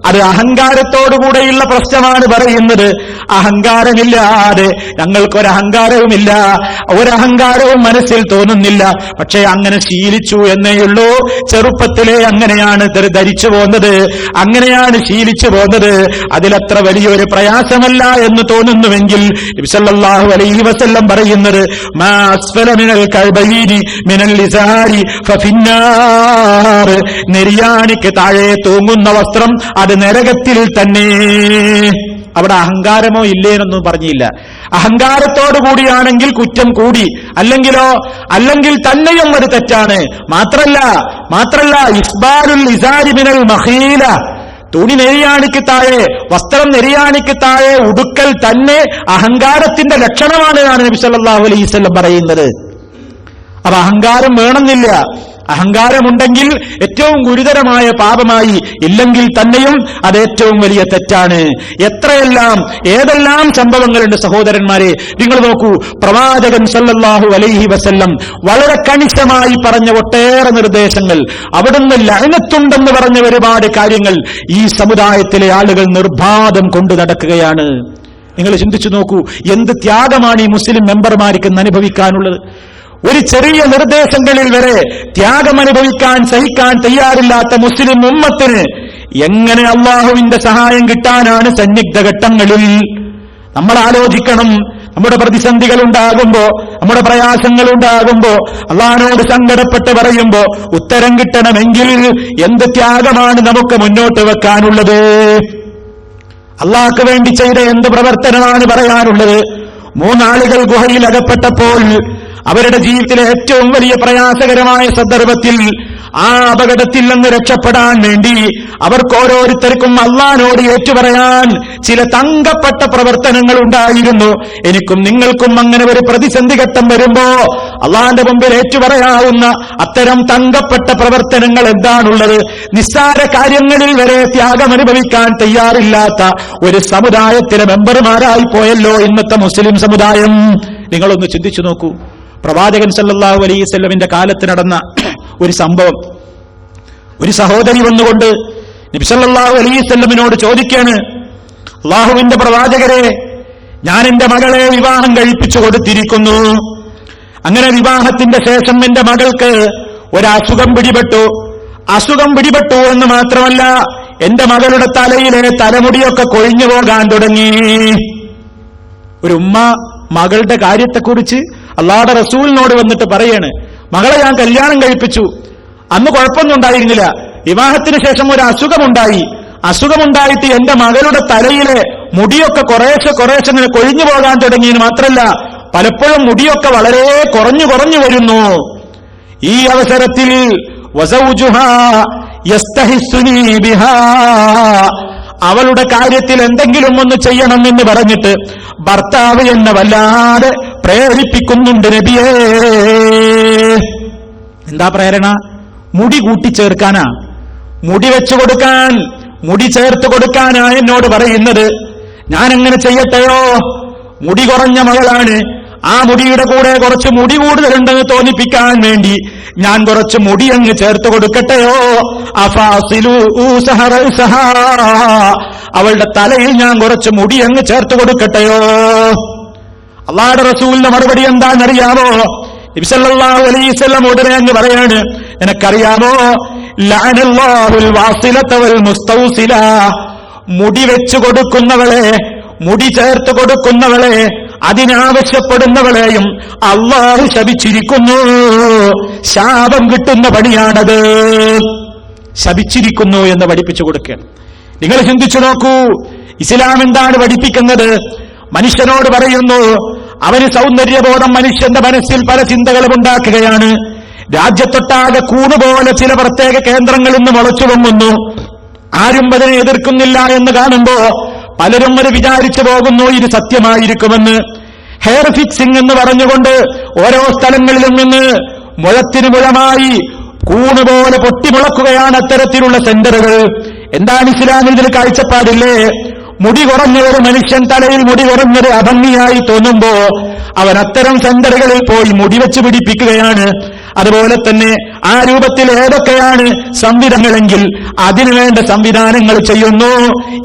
അത് അഹങ്കാരത്തോടുകൂടെയുള്ള പ്രശ്നമാണ് പറയുന്നത്. അഹങ്കാരമില്ലാതെ ഞങ്ങൾക്കൊരഹങ്കാരവുമില്ല, ഒരഹങ്കാരവും മനസ്സിൽ തോന്നുന്നില്ല. പക്ഷേ അങ്ങനെ ശീലിച്ചു എന്നേയുള്ളൂ. ചെറുപ്പത്തിലെ അങ്ങനെയാണ് ധരിച്ചു പോകുന്നത്, അങ്ങനെയാണ് ശീലിച്ചു പോകുന്നത്. അതിലത്ര വലിയൊരു പ്രയാസമല്ല എന്ന് തോന്നുന്നുവെങ്കിൽ നബി സല്ലല്ലാഹു അലൈഹി വസല്ലം പറയുന്നത് മാ അസ്ഫല മിനൽ കഅബൈനി മിനൽ ലിസാരി ഫഫിന്നാർ, നെരിയാണിക്ക് താഴെ തൂങ്ങുന്ന വസ്ത്രം അത് നരകത്തിൽ തന്നെ. അവിടെ അഹങ്കാരമോ ഇല്ലേനൊന്നും പറഞ്ഞില്ല. അഹങ്കാരത്തോടുകൂടിയാണെങ്കിൽ കുറ്റം കൂടി, അല്ലെങ്കിൽ തന്നെയും അത് തെറ്റാണ്. മാത്രല്ല ഇസ്ബാലുൽ ഇസാരി മിനൽ മഖീല, തുണി നെരിയാണിക്ക് താഴെ, വസ്ത്രം നെരിയാണിക്ക് താഴെ ഉടുക്കൽ തന്നെ അഹങ്കാരത്തിന്റെ ലക്ഷണമാണ് നബി സല്ലല്ലാഹു അലൈഹി വസല്ലം പറയുന്നത്. അപ്പൊ അഹങ്കാരം വേണമെന്നില്ല. അഹങ്കാരമുണ്ടെങ്കിൽ ഏറ്റവും ഗുരുതരമായ പാപമായി, ഇല്ലെങ്കിൽ തന്നെയും അത് ഏറ്റവും വലിയ തെറ്റാണ്. ഏതെല്ലാം സംഭവങ്ങളുണ്ട് സഹോദരന്മാരെ. നിങ്ങൾ നോക്കൂ, പ്രവാചകൻ സല്ലല്ലാഹു അലൈഹി വസല്ലം വളരെ കണിശമായി പറഞ്ഞ ഒട്ടേറെ നിർദ്ദേശങ്ങൾ, അവിടുന്ന് ലഅനത്തുണ്ടെന്ന് പറഞ്ഞ ഒരുപാട് കാര്യങ്ങൾ ഈ സമുദായത്തിലെ ആളുകൾ നിർബാധം കൊണ്ടു നടക്കുകയാണ്. നിങ്ങൾ ചിന്തിച്ചു നോക്കൂ, എന്ത് ത്യാഗമാണ് ഈ മുസ്ലിം മെമ്പർമാർക്ക് അനുഭവിക്കാനുള്ളത്. ഒരു ചെറിയ നിർദ്ദേശങ്ങളിൽ വരെ ത്യാഗമനുഭവിക്കാൻ സഹിക്കാൻ തയ്യാറില്ലാത്ത മുസ്ലിം ഉമ്മത്തിന് എങ്ങനെ അള്ളാഹുവിന്റെ സഹായം കിട്ടാനാണ് സന്നിഗ്ധ ഘട്ടങ്ങളിൽ? നമ്മൾ ആലോചിക്കണം. നമ്മുടെ പ്രതിസന്ധികൾ ഉണ്ടാകുമ്പോ, നമ്മുടെ പ്രയാസങ്ങൾ ഉണ്ടാകുമ്പോ, അള്ളാഹിനോട് സങ്കടപ്പെട്ട് പറയുമ്പോ ഉത്തരം കിട്ടണമെങ്കിൽ എന്ത് ത്യാഗമാണ് നമുക്ക് മുന്നോട്ട് വെക്കാനുള്ളത്? അള്ളാഹ്ക്ക് വേണ്ടി ചെയ്ത എന്ത് പ്രവർത്തനമാണ് പറയാനുള്ളത്? 3 ആളുകൾ ഗുഹയിൽ അകപ്പെട്ടപ്പോൾ അവരുടെ ജീവിതത്തിലെ ഏറ്റവും വലിയ പ്രയാസകരമായ സന്ദർഭത്തിൽ ആ അപകടത്തിൽ നിന്ന് രക്ഷപ്പെടാൻ വേണ്ടി അവർക്ക് ഓരോരുത്തർക്കും അള്ളാഹിനോട് ഏറ്റുപറയാൻ ചില തങ്കപ്പെട്ട പ്രവർത്തനങ്ങൾ ഉണ്ടായിരുന്നു. എനിക്കും നിങ്ങൾക്കും അങ്ങനെ ഒരു പ്രതിസന്ധി ഘട്ടം വരുമ്പോ അള്ളാഹിന്റെ മുമ്പിൽ ഏറ്റുപറയാവുന്ന അത്തരം തങ്കപ്പെട്ട പ്രവർത്തനങ്ങൾ എന്താണുള്ളത്? നിസ്സാര കാര്യങ്ങളിൽ വരെ ത്യാഗമനുഭവിക്കാൻ തയ്യാറില്ലാത്ത ഒരു സമുദായത്തിലെ മെമ്പർമാരായി പോയല്ലോ ഇന്നത്തെ മുസ്ലിം സമുദായം. നിങ്ങളൊന്ന് ചിന്തിച്ചു നോക്കൂ. പ്രവാചകൻ സല്ലല്ലാഹു അലൈഹി വസല്ലമിന്റെ കാലത്ത് നടന്ന ഒരു സംഭവം. ഒരു സഹോദരി വന്നുകൊണ്ട് നബി സല്ലല്ലാഹു അലൈഹി വസല്ലമിനോട് ചോദിക്കാണ്, അള്ളാഹുവിന്റെ പ്രവാചകരെ, ഞാൻ എന്റെ മകളെ വിവാഹം കഴിപ്പിച്ചു കൊടുത്തിരിക്കുന്നു. അങ്ങനെ വിവാഹത്തിന്റെ ശേഷം എന്റെ മകൾക്ക് ഒരസുഖം പിടിപെട്ടു. അസുഖം പിടിപെട്ടു എന്ന് മാത്രമല്ല, എന്റെ മകളുടെ തലയിലെ തലമുടിയൊക്കെ കൊഴിഞ്ഞു പോകാൻ തുടങ്ങി. ഒരു ഉമ്മ മകളുടെ കാര്യത്തെക്കുറിച്ച് അള്ളാഹുവിന്റെ റസൂലിനോട് വന്നിട്ട് പറയാണ്, മകളെ ഞാൻ കല്യാണം കഴിപ്പിച്ചു, അന്ന് കുഴപ്പമൊന്നും ഉണ്ടായിരുന്നില്ല. വിവാഹത്തിന് ശേഷം ഒരു അസുഖമുണ്ടായി. അസുഖമുണ്ടായിട്ട് എന്റെ മകളുടെ തലയിലെ മുടിയൊക്കെ കുറേശ്ശെ ഇങ്ങനെ കൊഴിഞ്ഞു പോകാൻ തുടങ്ങിയെന്ന് മാത്രമല്ല, പലപ്പോഴും മുടിയൊക്കെ വളരെ കുറഞ്ഞു വരുന്നു. ഈ അവസരത്തിൽ വസൗജുഹാ യസ്തഹിസ്സുനി ബിഹാ, അവളുടെ കാര്യത്തിൽ എന്തെങ്കിലും ഒന്ന് ചെയ്യണമെന്ന് പറഞ്ഞിട്ട് ഭർത്താവ് എന്നെ വല്ലാതെ പ്രേരിപ്പിക്കുന്നുണ്ട് നബിയേ. എന്താ പ്രേരണ? മുടി കൂട്ടിച്ചേർക്കാനാ, മുടി വെച്ചു കൊടുക്കാൻ, മുടി ചേർത്ത് കൊടുക്കാനാ എന്നോട് പറയുന്നത്. ഞാൻ എങ്ങനെ ചെയ്യട്ടെയോ? മുടി കുറഞ്ഞ മകളാണ്, ആ മുടിയുടെ കൂടെ കുറച്ച് മുടി കൂടുതലുണ്ടെന്ന് തോന്നിപ്പിക്കാൻ വേണ്ടി ഞാൻ കുറച്ച് മുടി അങ്ങ് ചേർത്ത് കൊടുക്കട്ടെയോ? അഫാസിലു സഹറസഹാ, അവളുടെ തലയിൽ ഞാൻ കുറച്ച് മുടി അങ്ങ് ചേർത്ത് കൊടുക്കട്ടെയോ? അള്ളാഹുവിന്റെ റസൂലിന്റെ മറുപടി എന്താണെന്നറിയാമോ? നബി സല്ലല്ലാഹു അലൈഹി വസല്ലം ഉടനെ അങ്ങ് പറയാണ്, നിനക്കറിയാമോ, ലഅനല്ലാഹുൽ വാസിലത വൽ മുസ്തൗസില, മുടി വെച്ചു കൊടുക്കുന്നവളെ, മുടി ചേർത്ത് കൊടുക്കുന്നവളെ, അതിനാവശ്യപ്പെടുന്നവളെയും അള്ളാഹു ശപിച്ചിരിക്കുന്നു. ശാപം കിട്ടുന്ന പണിയാണത്. ശപിച്ചിരിക്കുന്നു എന്ന് പഠിപ്പിച്ചു കൊടുക്കുക. നിങ്ങൾ ചിന്തിച്ചു നോക്കൂ, ഇസ്ലാം എന്താണ് പഠിപ്പിക്കുന്നത്? മനുഷ്യനോട് പറയുന്നു, അവന് സൗന്ദര്യബോധം മനുഷ്യന്റെ മനസ്സിൽ പല ചിന്തകളും ഉണ്ടാക്കുകയാണ്. രാജ്യത്തൊട്ടാകെ കൂടുപോലെ ചില പ്രത്യേക കേന്ദ്രങ്ങളിൽ നിന്ന് മുളച്ചു പൊങ്ങുന്നു. ആരും അതിനെ എതിർക്കുന്നില്ല എന്ന് കാണുമ്പോ പലരും അത് വിചാരിച്ചു പോകുന്നു ഇത് സത്യമായിരിക്കുമെന്ന്. ഹെയർ ഫിക്സിംഗ് എന്ന് പറഞ്ഞുകൊണ്ട് ഓരോ സ്ഥലങ്ങളിലും നിന്ന് മുഴത്തിന് മുഴമായി കൂണുപോലെ പൊട്ടിമുളക്കുകയാണ് അത്തരത്തിലുള്ള സെന്ററുകൾ. എന്താണ് ഇസ്ലാമിൽ ഇതിൽ കാഴ്ചപ്പാടില്ലേ? മുടി കുറഞ്ഞ ഒരു മനുഷ്യൻ തലയിൽ മുടി കുറഞ്ഞൊരു അഭംഗിയായി തോന്നുമ്പോ അവൻ അത്തരം സെന്ററുകളിൽ പോയി മുടി വെച്ച് പിടിപ്പിക്കുകയാണ്. അതുപോലെ തന്നെ ആ രൂപത്തിൽ ഏതൊക്കെയാണ് സംവിധാനങ്ങളെങ്കിൽ അതിനുവേണ്ട സംവിധാനങ്ങൾ ചെയ്യുന്നു.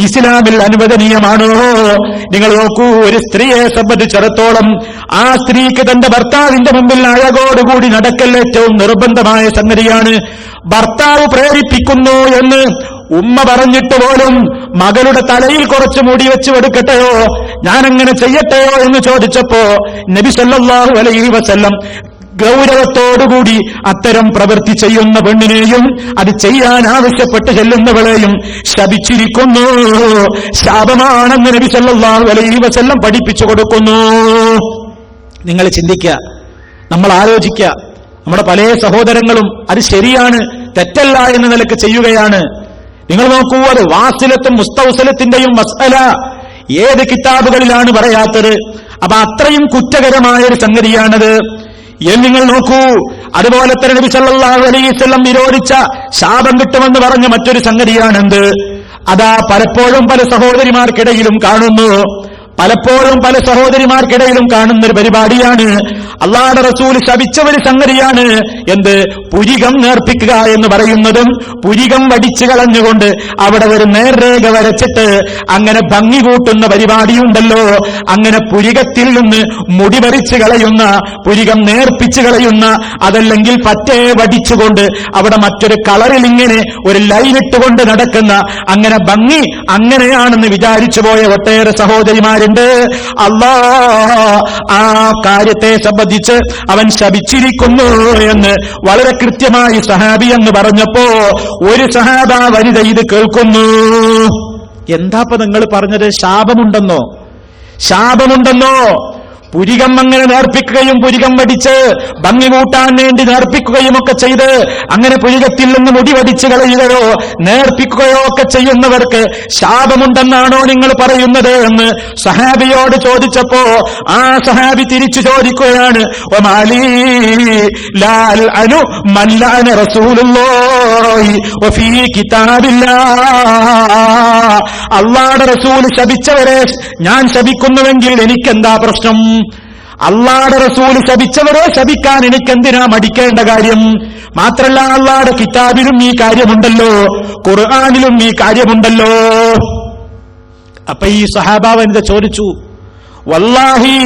ഇസ്ലാമിൽ അനുവദനീയമാണോ? നിങ്ങൾ നോക്കൂ, ഒരു സ്ത്രീയെ സംബന്ധിച്ചിടത്തോളം ആ സ്ത്രീക്ക് തന്റെ ഭർത്താവിന്റെ മുമ്പിൽ അഴകോടുകൂടി നടക്കൽ ഏറ്റവും നിർബന്ധമായ സംഗതിയാണ്. ഭർത്താവ് പ്രേരിപ്പിക്കുന്നു എന്ന് ഉമ്മ പറഞ്ഞിട്ട് പോലും മകളുടെ തലയിൽ കുറച്ച് മുടി വെച്ച് കൊടുക്കട്ടെയോ, ഞാനങ്ങനെ ചെയ്യട്ടെയോ എന്ന് ചോദിച്ചപ്പോ നബി സല്ലല്ലാഹു അലൈഹി വസല്ലം ഗൗരവത്തോടുകൂടി അത്തരം പ്രവൃത്തി ചെയ്യുന്ന പെണ്ണിനെയും അത് ചെയ്യാൻ ആവശ്യപ്പെട്ട് ചെല്ലുന്നവളെയും ശപിച്ചിരിക്കുന്നു. ശാപമാണെന്ന് നബി സല്ലല്ലാഹു അലൈഹി വസല്ലം പഠിപ്പിച്ചു കൊടുക്കുന്നു. നിങ്ങൾ ചിന്തിക്കുക, നമ്മൾ ആലോചിക്കുക, നമ്മുടെ പല സഹോദരങ്ങളും അത് ശരിയാണ്, തെറ്റല്ല എന്ന നിലക്ക് ചെയ്യുകയാണ്. നിങ്ങൾ നോക്കൂ, അത് വാസിലത്തും മുസ്തൗസലത്തിന്റെയും മസ്അല ഏത് കിതാബുകളിലാണ് പറയാത്തത്? അപ്പൊ അത്രയും കുറ്റകരമായ ഒരു സംഗതിയാണത്. നിങ്ങൾ നോക്കൂ, അതുപോലെ തന്നെ നബി സല്ലല്ലാഹു അലൈഹി വസല്ലം വിരോധിച്ച ശാപം കിട്ടുമെന്ന് പറഞ്ഞ മറ്റൊരു സംഗതിയാണെന്ത്? അതാ പലപ്പോഴും പല സഹോദരിമാർക്കിടയിലും കാണുന്നു, പലപ്പോഴും പല സഹോദരിമാർക്കിടയിലും കാണുന്നൊരു പരിപാടിയാണ്. അല്ലാഹുവിന്റെ റസൂൽ ശപിച്ച ഒരു സംഗതിയാണ് എന്ത്? പുരികം നേർപ്പിക്കുക എന്ന് പറയുന്നതും പുരികം വടിച്ചു കളഞ്ഞുകൊണ്ട് അവിടെ ഒരു നേർരേഖ വരച്ചിട്ട് അങ്ങനെ ഭംഗി കൂട്ടുന്ന പരിപാടിയുണ്ടല്ലോ. അങ്ങനെ പുരികത്തിൽ നിന്ന് മുടി പറിച്ചു കളയുന്ന, പുരികം നേർപ്പിച്ചു കളയുന്ന, അതല്ലെങ്കിൽ പറ്റേ വടിച്ചുകൊണ്ട് അവിടെ മറ്റൊരു കളറിൽ ഇങ്ങനെ ഒരു ലൈനിട്ടുകൊണ്ട് നടക്കുന്ന അങ്ങനെ ഭംഗി അങ്ങനെയാണെന്ന് വിചാരിച്ചു പോയ ഒട്ടേറെ സഹോദരിമാരുണ്ട്. ആ കാര്യത്തെ സംബന്ധിച്ച് അവൻ ശപിച്ചിരിക്കുന്നു എന്ന് വളരെ കൃത്യമായി സഹാബി എന്ന് പറഞ്ഞപ്പോ ഒരു സഹാബ വനിത ഇത് കേൾക്കുന്നു. എന്താപ്പ നിങ്ങൾ പറഞ്ഞത്? ശാപമുണ്ടെന്നോ? പുരികം അങ്ങനെ നേർപ്പിക്കുകയും പുരികം വടിച്ച് ഭംഗി കൂട്ടാൻ വേണ്ടി നേർപ്പിക്കുകയും ഒക്കെ ചെയ്ത് അങ്ങനെ പുരികത്തിൽ നിന്ന് മുടി വടിച്ചു കളയുകയോ നേർപ്പിക്കുകയോ ഒക്കെ ചെയ്യുന്നവർക്ക് ശാപമുണ്ടെന്നാണോ നിങ്ങൾ പറയുന്നത് എന്ന് സഹാബിയോട് ചോദിച്ചപ്പോ ആ സഹാബി തിരിച്ചു ചോദിക്കുകയാണ്, അല്ലാഹുവിന്റെ റസൂൽ ശപിച്ചവരെ ഞാൻ ശപിക്കുന്നുവെങ്കിൽ എനിക്കെന്താ പ്രശ്നം? അല്ലാഹുവിന്റെ റസൂൽ ശപിച്ചവരെ ശപിക്കാൻ എനിക്കെന്തിനാ മടിക്കേണ്ട കാര്യം? മാത്രല്ല അല്ലാഹുവിന്റെ കിതാബിലും ഈ കാര്യമുണ്ടല്ലോ, ഖുർആനിലും ഈ കാര്യമുണ്ടല്ലോ. അപ്പൊ ഈ സഹാബ വനിത ചോദിച്ചു, വല്ലാഹി,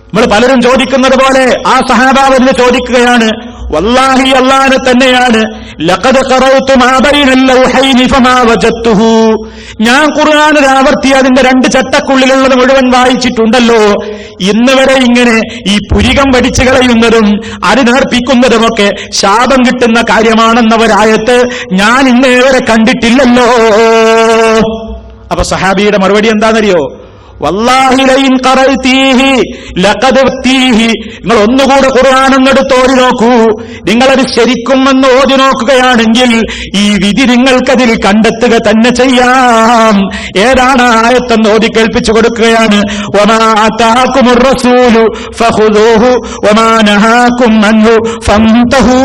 നമ്മൾ പലരും ചോദിക്കുന്നത് പോലെ ആ സഹാബ വനിത ചോദിക്കുകയാണ്, വല്ലാഹി അല്ലാഹുവിനെ തന്നെയാണ്, ലഖദ് ഖറഅതു മാ ബൈനൽ ലൗഹൈനി ഫമാ വജദ്തുഹു, ഞാൻ ഖുർആനിൽ ആവർത്തി അതിന്റെ 2 ചട്ടക്കുള്ളിലുള്ളത് മുഴുവൻ വായിച്ചിട്ടുണ്ടല്ലോ. ഇന്ന് വരെ ഇങ്ങനെ ഈ പുരികം വടിച്ചു കളയുന്നതും അത് നേർപ്പിക്കുന്നതുമൊക്കെ ശാപം കിട്ടുന്ന കാര്യമാണെന്നവരായത്ത് ഞാൻ ഇന്നേ വരെ കണ്ടിട്ടില്ലല്ലോ. അപ്പൊ സഹാബിയുടെ മറുപടി എന്താണെന്നറിയോ? വല്ലാഹി ലൈൻ ഖറഅതീഹി ലഖദ് വതീഹി, നിങ്ങൾ ഒന്നുകൂടെ ഖുർആൻ ഒന്നെടുത്ത് ഓതി നോക്കൂ. നിങ്ങളത് ശരിക്കും ഒന്ന് ഓതി നോക്കുകയാണെങ്കിൽ ഈ വിധി നിങ്ങൾക്കതിൽ കണ്ടെത്തുക തന്നെ ചെയ്യാം. ഏതാണ് ആയത്തെന്ന് ഓതി കേൾപ്പിച്ചു കൊടുക്കുകയാണ്. വമാ ആതാകുമുർ റസൂലു ഫഖുദൂഹു വമാ നഹാകും അൻഹു ഫന്തഹൂ,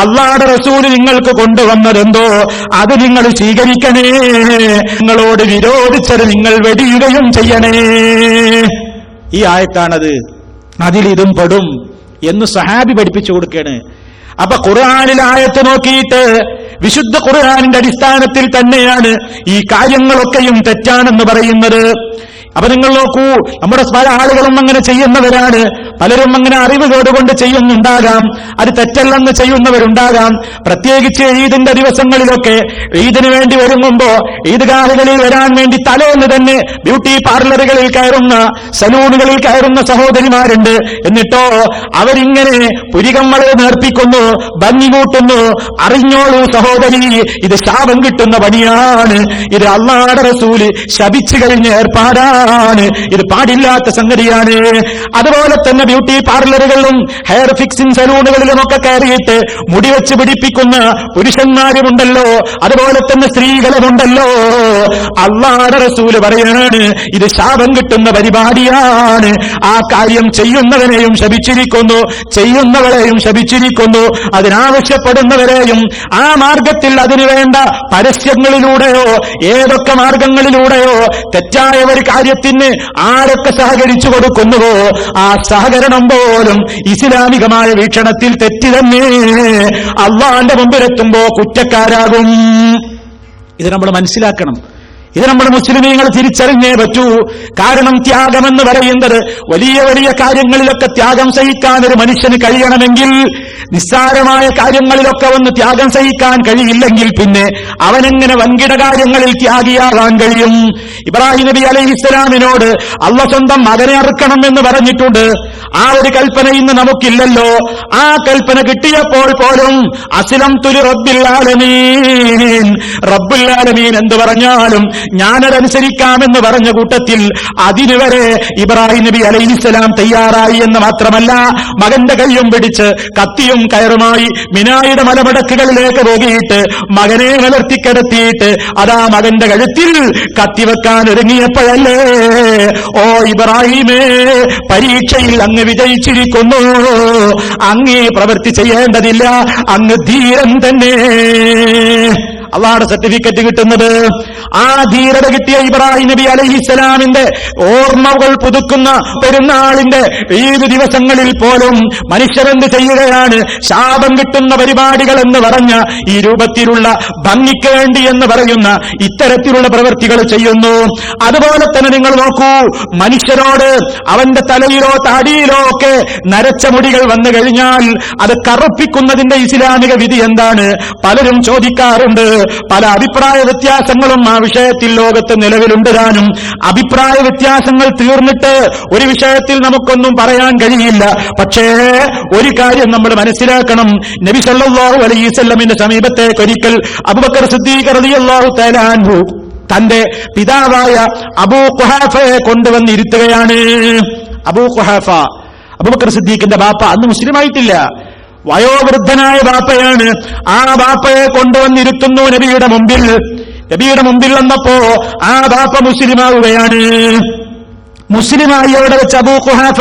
അല്ലാഹുവിന്റെ റസൂൽ നിങ്ങൾക്ക് കൊണ്ടുവന്നതെന്തോ അത് നിങ്ങൾ സ്വീകരിക്കണേ, നിങ്ങളോട് വിരോധിച്ചത് നിങ്ങൾ വെടിയുകയും ചെയ്യണേ. ഈ ആയത്താണത്, അതിലിതും പെടും എന്ന് സഹാബി പഠിപ്പിച്ചു കൊടുക്കുകയാണ്. അപ്പൊ ഖുർആനിൽ ആയത്ത് നോക്കിയിട്ട് വിശുദ്ധ ഖുർആനിന്റെ അടിസ്ഥാനത്തിൽ തന്നെയാണ് ഈ കാര്യങ്ങളൊക്കെയും തെറ്റാണെന്ന് പറയുന്നത്. അപ്പൊ നിങ്ങൾ നോക്കൂ, നമ്മുടെ പല ആളുകളും അങ്ങനെ ചെയ്യുന്നവരാണ്. പലരും അങ്ങനെ അറിവുകേടുകൊണ്ട് ചെയ്യുന്നുണ്ടാകാം, അത് തെറ്റല്ലെന്ന് ചെയ്യുന്നവരുണ്ടാകാം. പ്രത്യേകിച്ച് ഈദിന്റെ ദിവസങ്ങളിലൊക്കെ ഈദിന് വേണ്ടി ഒരുങ്ങുമ്പോ ഈദ്ഗാഹുകളിൽ വരാൻ വേണ്ടി തലേന്ന് തന്നെ ബ്യൂട്ടി പാർലറുകളിൽ കയറുന്ന, സലൂണുകളിൽ കയറുന്ന സഹോദരിമാരുണ്ട്. എന്നിട്ടോ അവരിങ്ങനെ പുരികം വളരെ നേർപ്പിക്കുന്നു, ഭംഗി കൂട്ടുന്നു. അറിഞ്ഞോളൂ സഹോദരി, ഇത് ശാപം കിട്ടുന്ന പണിയാണ്. ഇത് അല്ലാഹുവിന്റെ റസൂൽ ശപിച്ചു കഴിഞ്ഞ ഏർപ്പാടാണ്. ഇത് പാടില്ലാത്ത സംഗതിയാണ്. അതുപോലെ തന്നെ ബ്യൂട്ടി പാർലറുകളിലും ഹെയർ ഫിക്സിംഗ് സലൂണുകളിലുമൊക്കെ കയറിയിട്ട് മുടിവെച്ച് പിടിപ്പിക്കുന്ന പുരുഷന്മാരുമുണ്ടല്ലോ, അതുപോലെ തന്നെ സ്ത്രീകളുമുണ്ടല്ലോ. അല്ലാഹുവിന്റെ റസൂൽ പറയാണ് ഇത് ശാപം കിട്ടുന്ന പരിപാടിയാണ്. ആ കാര്യം ചെയ്യുന്നവനെയും ശപിച്ചിരിക്കുന്നു, ചെയ്യുന്നവരെയും ശപിച്ചിരിക്കുന്നു. അതിനാവശ്യപ്പെടുന്നവരെയും ആ മാർഗത്തിൽ അതിനുവേണ്ട പരസ്യങ്ങളിലൂടെയോ ഏതൊക്കെ മാർഗങ്ങളിലൂടെയോ തെറ്റായ ഒരു കാര്യത്തിന് ആരൊക്കെ സഹകരിച്ചു കൊടുക്കുന്നുവോ ആ സഹകരണം പോലും ഇസ്ലാമികമായ വീക്ഷണത്തിൽ തെറ്റ് തന്നെ. അള്ളാന്റെ മുമ്പിലെത്തുമ്പോ കുറ്റക്കാരാകും. ഇത് നമ്മൾ മനസ്സിലാക്കണം. ഇത് നമ്മൾ മുസ്ലിമീങ്ങൾ തിരിച്ചറിഞ്ഞേ പറ്റൂ. കാരണം ത്യാഗമെന്ന് പറയുന്നത് വലിയ വലിയ കാര്യങ്ങളിലൊക്കെ ത്യാഗം സഹിക്കാൻ ഒരു മനുഷ്യന് കഴിയണമെങ്കിൽ, നിസ്സാരമായ കാര്യങ്ങളിലൊക്കെ ഒന്ന് ത്യാഗം സഹിക്കാൻ കഴിയില്ലെങ്കിൽ പിന്നെ അവനെങ്ങനെ വൻകിട കാര്യങ്ങളിൽ ത്യാഗിയാകാൻ കഴിയും? ഇബ്രാഹിം നബി അലൈഹിസ്സലാമിനോട് അള്ളാഹ് സ്വന്തം മകനെ അറുക്കണം എന്ന് പറഞ്ഞിട്ടുണ്ട്. ആ ഒരു കൽപ്പന ഇന്ന് നമുക്കില്ലല്ലോ. ആ കൽപ്പന കിട്ടിയപ്പോൾ പോലും അസ്ലംതു ലിറബ്ബിൽ ആലമീൻ, റബ്ബുൽ ആലമീൻ എന്ത് പറഞ്ഞാലും ഞാനതനുസരിക്കാമെന്ന് പറഞ്ഞ കൂട്ടത്തിൽ അതിനുവരെ ഇബ്രാഹിം നബി അലൈഹിസ്സലാം തയ്യാറായി എന്ന് മാത്രമല്ല, മകന്റെ കയ്യും പിടിച്ച് കത്തിയും കയറുമായി മിനായുടെ മലമടക്കുകളിലേക്ക് പോകിയിട്ട് മകനെ വളർത്തിക്കിടത്തിയിട്ട് അതാ മകന്റെ കഴുത്തിൽ കത്തിവെക്കാൻ ഒരുങ്ങിയപ്പോഴല്ലേ, ഓ ഇബ്രാഹിമേ, പരീക്ഷയിൽ അങ്ങ് വിജയിച്ചിരിക്കുന്നു, അങ്ങേ പ്രവൃത്തി ചെയ്യേണ്ടതില്ല, അങ്ങ് ധീരൻ തന്നെ. അള്ളാഹുടെ സർട്ടിഫിക്കറ്റ് കിട്ടുന്നത്. ആ ധീരത കിട്ടിയ ഇബ്രാഹിം നബി അലൈഹിസ്സലാമിന്റെ ഓർമ്മകൾ പുതുക്കുന്ന പെരുന്നാളിന്റെ ഈദ് ദിവസങ്ങളിൽ പോലും മനുഷ്യരെന്ത് ചെയ്യുകയാണ്? ശാപം കിട്ടുന്ന പരിപാടികൾ എന്ന് പറഞ്ഞ ഈ രൂപത്തിലുള്ള ഭംഗിക്ക് വേണ്ടി എന്ന് പറയുന്ന ഇത്തരത്തിലുള്ള പ്രവൃത്തികൾ ചെയ്യുന്നു. അതുപോലെ തന്നെ നിങ്ങൾ നോക്കൂ, മനുഷ്യരോട് അവന്റെ തലയിലോ താടിയിലോ ഒക്കെ നരച്ച മുടികൾ വന്നു കഴിഞ്ഞാൽ അത് കറുപ്പിക്കുന്നതിന്റെ ഇസ്ലാമിക വിധി എന്താണ്? പലരും ചോദിക്കാറുണ്ട്. പല അഭിപ്രായ വ്യത്യാസങ്ങളും ആ വിഷയത്തിൽ ലോകത്ത് നിലവിലുണ്ട്. താനും അഭിപ്രായ വ്യത്യാസങ്ങൾ തീർന്നിട്ട് ഒരു വിഷയത്തിൽ നമുക്കൊന്നും പറയാൻ കഴിയില്ല. പക്ഷേ ഒരു കാര്യം നമ്മൾ മനസ്സിലാക്കണം. നബി സല്ലല്ലാഹു അലൈഹി വസല്ലമിന്റെ സമീപത്തേക്ക് ഒരിക്കൽ അബൂബക്കർ സിദ്ദീഖ് റളിയല്ലാഹു തആല അൻഹു തന്റെ പിതാവായ അബൂ ഖുഹാഫയെ കൊണ്ടുവന്നിരുത്തുകയാണ്. അബൂ ഖുഹാഫ അബൂബക്കർ സിദ്ദീഖിന്റെ ബാപ്പ, അന്ന് മുസ്ലിമായിട്ടില്ല, വയോവൃദ്ധനായ ബാപ്പയാണ്. ആ ബാപ്പയെ കൊണ്ടുവന്നിരുത്തുന്നു നബിയുടെ മുമ്പിൽ. നബിയുടെ മുമ്പിൽ വന്നപ്പോ ആ ബാപ്പ മുസ്ലിമാവുകയാണ്. മുസ്ലിമായി അവിടെ വെച്ച് അബൂ ഖുഹാഫ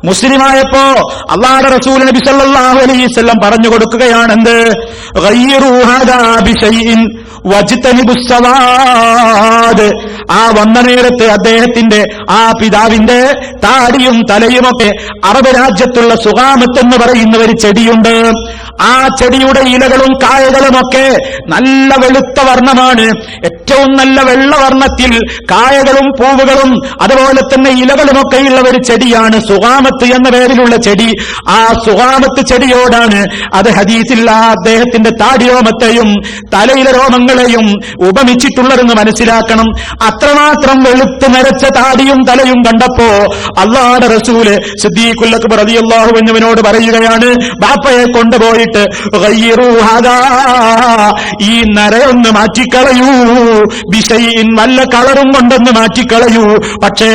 മുസ്ലിമായപ്പോ അല്ലാഹുവിന്റെ റസൂൽ നബി സല്ലല്ലാഹു അലൈഹി വസല്ലം പറഞ്ഞു കൊടുക്കുകയാണെന്ത്? ഗയ്യിറൂ ഹാദാ ബിശൈഇൻ വജ്തനിബുസ് സവാദ്. ആ വന്ന നേരത്ത് അദ്ദേഹത്തിന്റെ ആ പിതാവിന്റെ താടിയും തലയുമൊക്കെ അറബ് രാജ്യത്തുള്ള സുഗാമത്ത് എന്ന് പറയുന്ന ഒരു ചെടിയുണ്ട്. ആ ചെടിയുടെ ഇലകളും കായകളുമൊക്കെ നല്ല വെളുത്ത വർണ്ണമാണ്. ഏറ്റവും നല്ല വെള്ളവർണ്ണത്തിൽ കായകളും പൂവുകളും അതുപോലെ തന്നെ ഇലകളുമൊക്കെയുള്ള ഒരു ചെടിയാണ് സുഗാമത്ത് എന്ന പേരിലുള്ള ചെടി. ആ സുഗാമത്ത് ചെടിയോടാണ് അത് ഹദീസിൽ ആ അദ്ദേഹത്തിന്റെ താടിയോമത്തെയും തലയിലെ രോമങ്ങളെയും ഉപമിച്ചിട്ടുള്ളതെന്ന് മനസ്സിലാക്കണം. അത്രമാത്രം വെളുത്ത് നരച്ച താടിയും തലയും കണ്ടപ്പോ അല്ലാഹുവിന്റെ റസൂല് സിദ്ദീഖുൽ അക്ബർ റളിയല്ലാഹു അൻഹുവിനോട് പറയുകയാണ്, ബാപ്പയെ കൊണ്ടുപോയിട്ട് ഗയ്യിറൂ ഹാദാ, ഈ നരയൊന്ന് മാറ്റിക്കളയൂ, ബിശൈഇൻ, വല്ല കളറും കൊണ്ടൊന്ന് മാറ്റിക്കളയൂ. പക്ഷേ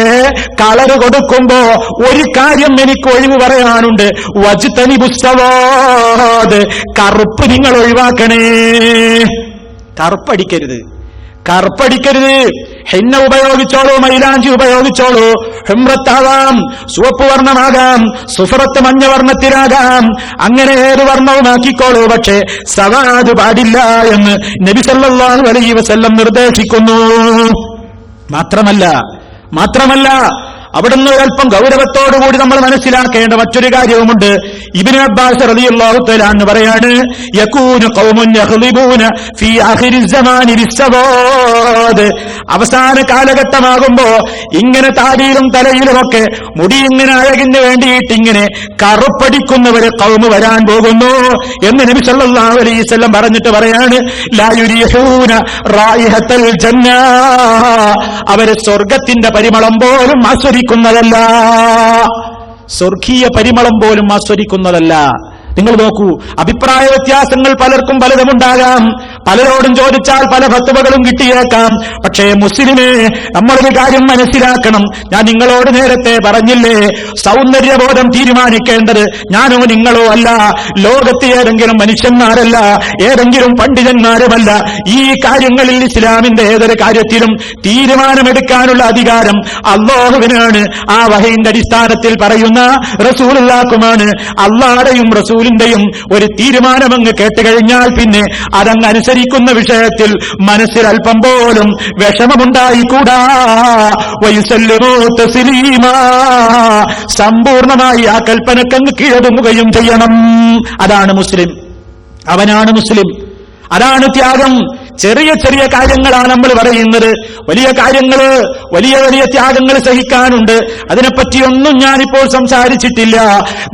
കളറ് കൊടുക്കുമ്പോ ഒരു കാര്യം എനിക്ക് ഒഴിവ് പറയാനുണ്ട്. വജ്തനിബുസ് സവാദ്, കറുപ്പ് നിങ്ങൾ ഒഴിവാക്കണേ. കറുപ്പടിക്കരുത്, കറുപ്പടിക്കരുത്. ഹിന്ന ഉപയോഗിച്ചോളൂ, മൈലാഞ്ചി ഉപയോഗിച്ചോളൂ. ഹിമ്രത്താവാം, ചുവപ്പ് വർണ്ണമാകാം, സുഫറത്ത് മഞ്ഞ വർണ്ണത്തിലാകാം, അങ്ങനെ ഏത് വർണ്ണവുമാക്കിക്കോളൂ. പക്ഷേ സവാദ് പാടില്ല എന്ന് നബി സല്ലല്ലാഹു അലൈഹി വസല്ലം നിർദ്ദേശിക്കുന്നു. മാത്രമല്ല അവിടുന്ന് ഒരൽപ്പം ഗൗരവത്തോടുകൂടി നമ്മൾ മനസ്സിലാക്കേണ്ട മറ്റൊരു കാര്യവുമുണ്ട്. ഇബ്നു അബ്ബാസ് റളിയല്ലാഹു തആല എന്ന് പറയാണ്, യകൂനു ഖൗമുൻ യഖ്ളിബൂന ഫീ ആഖിരി സമാനി ബിസ്സവാദ്. അവസാന കാലഘട്ടമാകുമ്പോ ഇങ്ങനെ താടിയിലും തലയിലുമൊക്കെ മുടി ഇങ്ങനെ അഴകിന് വേണ്ടിയിട്ട് ഇങ്ങനെ കറുപ്പടിക്കുന്നവര് ഖൗമ് വരാൻ പോകുന്നു എന്ന് നബി സല്ലല്ലാഹു അലൈഹി വസല്ലം പറഞ്ഞിട്ട് പറയാണ്, ലാ യുരിഹൂന റായിഹത്തൽ ജന്ന, അവര് സ്വർഗത്തിന്റെ പരിമളം പോലും ആസ്വദിക്കുന്നതല്ല, സ്വർഗീയ പരിമളം പോലും ആസ്വദിക്കുന്നതല്ല. നിങ്ങൾ നോക്കൂ, അഭിപ്രായ വ്യത്യാസങ്ങൾ പലർക്കും പലതുമുണ്ടാകാം. പലരോടും ചോദിച്ചാൽ പല ഫത്വകളും കിട്ടിയേക്കാം. പക്ഷേ മുസ്ലിമേ, നമ്മളൊരു കാര്യം മനസ്സിലാക്കണം. ഞാൻ നിങ്ങളോട് നേരത്തെ പറഞ്ഞില്ലേ, സൗന്ദര്യബോധം തീരുമാനിക്കേണ്ടത് ഞാനോ നിങ്ങളോ അല്ല, ലോകത്ത് ഏതെങ്കിലും മനുഷ്യന്മാരല്ല, ഏതെങ്കിലും പണ്ഡിതന്മാരുമല്ല. ഈ കാര്യങ്ങളിൽ ഇസ്ലാമിന്റെ ഏതൊരു കാര്യത്തിലും തീരുമാനമെടുക്കാനുള്ള അധികാരം അല്ലാഹുവിനാണ്. ആ വഹയിന്റെ അടിസ്ഥാനത്തിൽ പറയുന്ന റസൂലുള്ളാഹിക്കുമാണ്. അല്ലാഹുവിന്റെയും റസൂലിന്റെയും ഒരു തീരുമാനമങ്ങ് കേട്ടുകഴിഞ്ഞാൽ പിന്നെ അതങ്ങ് അനുസരിക്കുന്ന വിഷയത്തിൽ മനസ്സിൽ അല്പം പോലും വിഷമമുണ്ടായിക്കൂടാ. വയുസല്ലിമൂ തസ്ലീമാ, സമ്പൂർണമായി ആ കൽപ്പനക്കങ്ങ് കീഴടങ്ങുകയും ചെയ്യണം. അതാണ് മുസ്ലിം, അവനാണ് മുസ്ലിം, അതാണ് ത്യാഗം. ചെറിയ ചെറിയ കാര്യങ്ങളാണ് നമ്മൾ പറയുന്നത്. വലിയ കാര്യങ്ങള്, വലിയ വലിയ ത്യാഗങ്ങൾ സഹിക്കാനുണ്ട്. അതിനെപ്പറ്റിയൊന്നും ഞാനിപ്പോൾ സംസാരിച്ചിട്ടില്ല.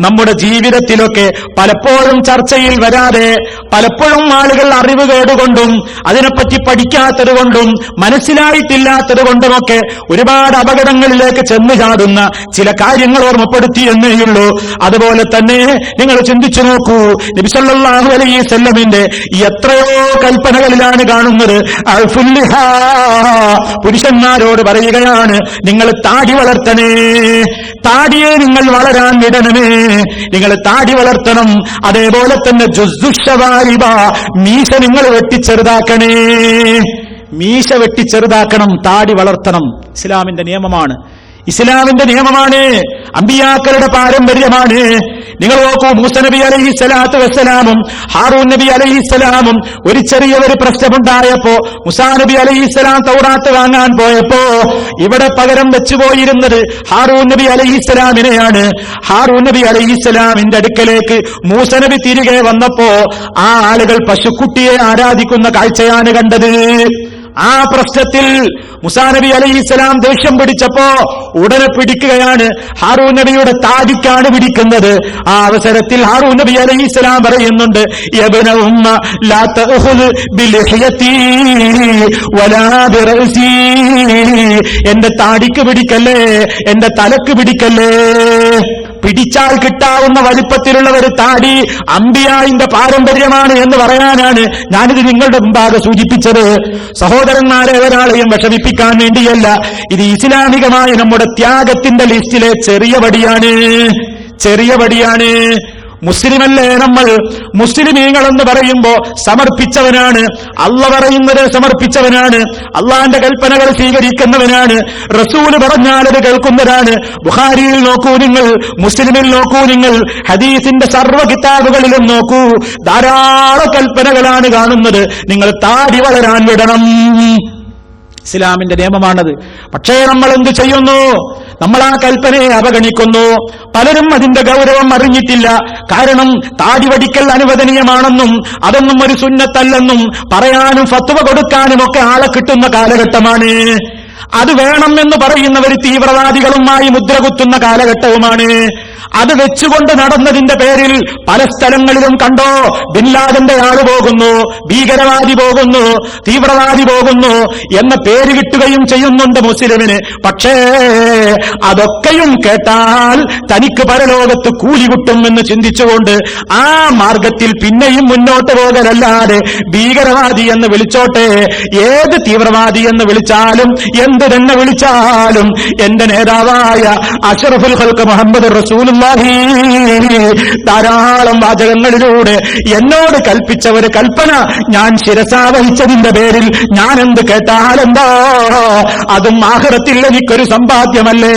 നമ്മുടെ ജീവിതത്തിലൊക്കെ പലപ്പോഴും ചർച്ചയിൽ വരാതെ, പലപ്പോഴും ആളുകൾ അറിവുകേടുകൊണ്ടും അതിനെപ്പറ്റി പഠിക്കാത്തത് കൊണ്ടും മനസ്സിലായിട്ടില്ലാത്തത് കൊണ്ടുമൊക്കെ ഒരുപാട് അപകടങ്ങളിലേക്ക് ചെന്നു ചാടുന്ന ചില കാര്യങ്ങൾ ഓർമ്മപ്പെടുത്തിയെന്നേയുള്ളൂ. അതുപോലെ തന്നെ നിങ്ങൾ ചിന്തിച്ചു നോക്കൂ, നബി സല്ലല്ലാഹു അലൈഹി വസല്ലമിന്റെ എത്രയോ കൽപ്പനകളിലാണ് കാണുന്നത്. പുരുഷന്മാരോട് പറയുകയാണ്, നിങ്ങൾ താടി വളർത്തണേ, താടിയെ നിങ്ങൾ വളരാൻ വിടണമേ, നിങ്ങൾ താടി വളർത്തണം. അതേപോലെ തന്നെ ജുസ്ദുശവാരിബ, മീശ നിങ്ങൾ വെട്ടിച്ചെറുതാക്കണേ, മീശ വെട്ടിച്ചെറുതാക്കണം, താടി വളർത്തണം. ഇസ്ലാമിന്റെ നിയമമാണ്. ഇസ്ലാമിന്റെ നിയമമാണ്, അമ്പിയാക്കളുടെ പാരമ്പര്യമാണ്. നിങ്ങൾ നോക്കൂ, മൂസ നബി അലൈഹിസ്സലാത്തു വസ്സലാമും ഹാറൂൻ നബി അലൈഹിസ്സലാമും ഒരു ചെറിയൊരു പ്രശ്നമുണ്ടായപ്പോ മുസാ നബി അലൈഹിസ്സലാം തൗറാത്ത് വാങ്ങാൻ പോയപ്പോ ഇവിടെ പകരം വെച്ചുപോയിരുന്നത് ഹാറൂൻ നബി അലൈഹിസ്സലാമിനെയാണ്. ഹാറൂൻ നബി അലൈഹിസ്സലാമിന്റെ അടുക്കലേക്ക് മൂസ നബി തിരികെ വന്നപ്പോ ആ ആളുകൾ പശുക്കുട്ടിയെ ആരാധിക്കുന്ന കാഴ്ചയാണ് കണ്ടത്. ആ പ്രശ്നത്തിൽ മുസാ നബി അലൈഹിസ്സലാം ദേഷ്യം പിടിച്ചപ്പോ ഉടനെ പിടിക്കുകയാണ്, ഹാറൂൻ നബിയുടെ താടിക്കാണ് പിടിക്കുന്നത്. ആ അവസരത്തിൽ ഹാറൂൻ നബി അലൈഹിസ്സലാം പറയുന്നുണ്ട്, യബ്ന ഉമ്മ ലാ തഖുദ് ബിലിഹ്യതി വലാ ബിറഅസി, എന്റെ താടിക്ക് പിടിക്കല്ലേ, എന്റെ തലക്ക് പിടിക്കല്ലേ. പിടിച്ചാൽ കിട്ടാവുന്ന വലിപ്പത്തിലുള്ള ഒരു താടി അമ്പിയായിന്റെ പാരമ്പര്യമാണ് എന്ന് പറയാനാണ് ഞാനിത് നിങ്ങളുടെ മുമ്പാകെ സൂചിപ്പിച്ചത്. സഹോദരന്മാരെ ഒരാളെയും വിഷമിപ്പിക്കാൻ വേണ്ടിയല്ല, ഇത് ഇസ്ലാമികമായ നമ്മുടെ ത്യാഗത്തിന്റെ ലിസ്റ്റിലെ ചെറിയ പടിയാണ്. മുസ്ലിമല്ലേ നമ്മൾ? മുസ്ലിമീങ്ങൾ എന്ന് പറയുമ്പോ സമർപ്പിച്ചവനാണ്, അള്ളാഹ് പറയുന്നത് സമർപ്പിച്ചവനാണ്, അള്ളാന്റെ കൽപ്പനകൾ സ്വീകരിക്കുന്നവനാണ്, റസൂല് പറഞ്ഞാൽ അത് കേൾക്കുന്നവരാണ്. ബുഖാരിയിൽ നോക്കൂ നിങ്ങൾ, മുസ്ലിമിൽ നോക്കൂ നിങ്ങൾ, ഹദീസിന്റെ സർവ്വ കിതാബുകളിലും നോക്കൂ, ധാരാളം കൽപ്പനകളാണ് കാണുന്നത്. നിങ്ങൾ താടി വളരാൻ വിടണം, ഇസ്ലാമിന്റെ നിയമമാണത്. പക്ഷേ നമ്മൾ എന്ത് ചെയ്യുന്നു? നമ്മൾ ആ കൽപ്പനയെ അവഗണിക്കുന്നു. പലരും അതിന്റെ ഗൗരവം അറിഞ്ഞിട്ടില്ല. കാരണം താടി വടിക്കൽ അനുവദനീയമാണെന്നും അതൊന്നും ഒരു സുന്നത്തല്ലെന്നും പറയാനും ഫത്വ കൊടുക്കാനും ഒക്കെ ആളെ കിട്ടുന്ന കാലഘട്ടമാണ്. അത് വേണമെന്ന് പറയുന്നവർ തീവ്രവാദികളുമായി മുദ്രകുത്തുന്ന കാലഘട്ടവുമാണ്. അത് വെച്ചുകൊണ്ട് നടന്നതിന്റെ പേരിൽ പല സ്ഥലങ്ങളിലും കണ്ടോ, ബിൻ ലാദന്റെ ആള് പോകുന്നു, ഭീകരവാദി പോകുന്നു, തീവ്രവാദി പോകുന്നു എന്ന പേര് കിട്ടുകയും ചെയ്യുന്നുണ്ട് മുസ്ലിമിന്. പക്ഷേ അതൊക്കെയും കേട്ടാൽ തനിക്ക് പരലോകത്ത് കൂലി കിട്ടുമെന്ന് ചിന്തിച്ചുകൊണ്ട് ആ മാർഗത്തിൽ പിന്നെയും മുന്നോട്ട് പോകലല്ലാതെ ഭീകരവാദി എന്ന് വിളിച്ചോട്ടെ, ഏത് തീവ്രവാദി എന്ന് വിളിച്ചാലും എന്ത് തന്നെ വിളിച്ചാലും എന്റെ നേതാവായ അഷ്റഫുൽ ഖൽഖ് മുഹമ്മദ് റസൂലുള്ളാഹി ധാരാളം വാചകങ്ങളിലൂടെ എന്നോട് കൽപ്പിച്ച ഒരു കൽപ്പന ഞാൻ ശിരസാവഹിച്ചതിന്റെ പേരിൽ ഞാൻ എന്ത് കേട്ടാലെന്തോ അതും ആഖിറത്തിൽ എനിക്കൊരു സമ്പാദ്യമല്ലേ.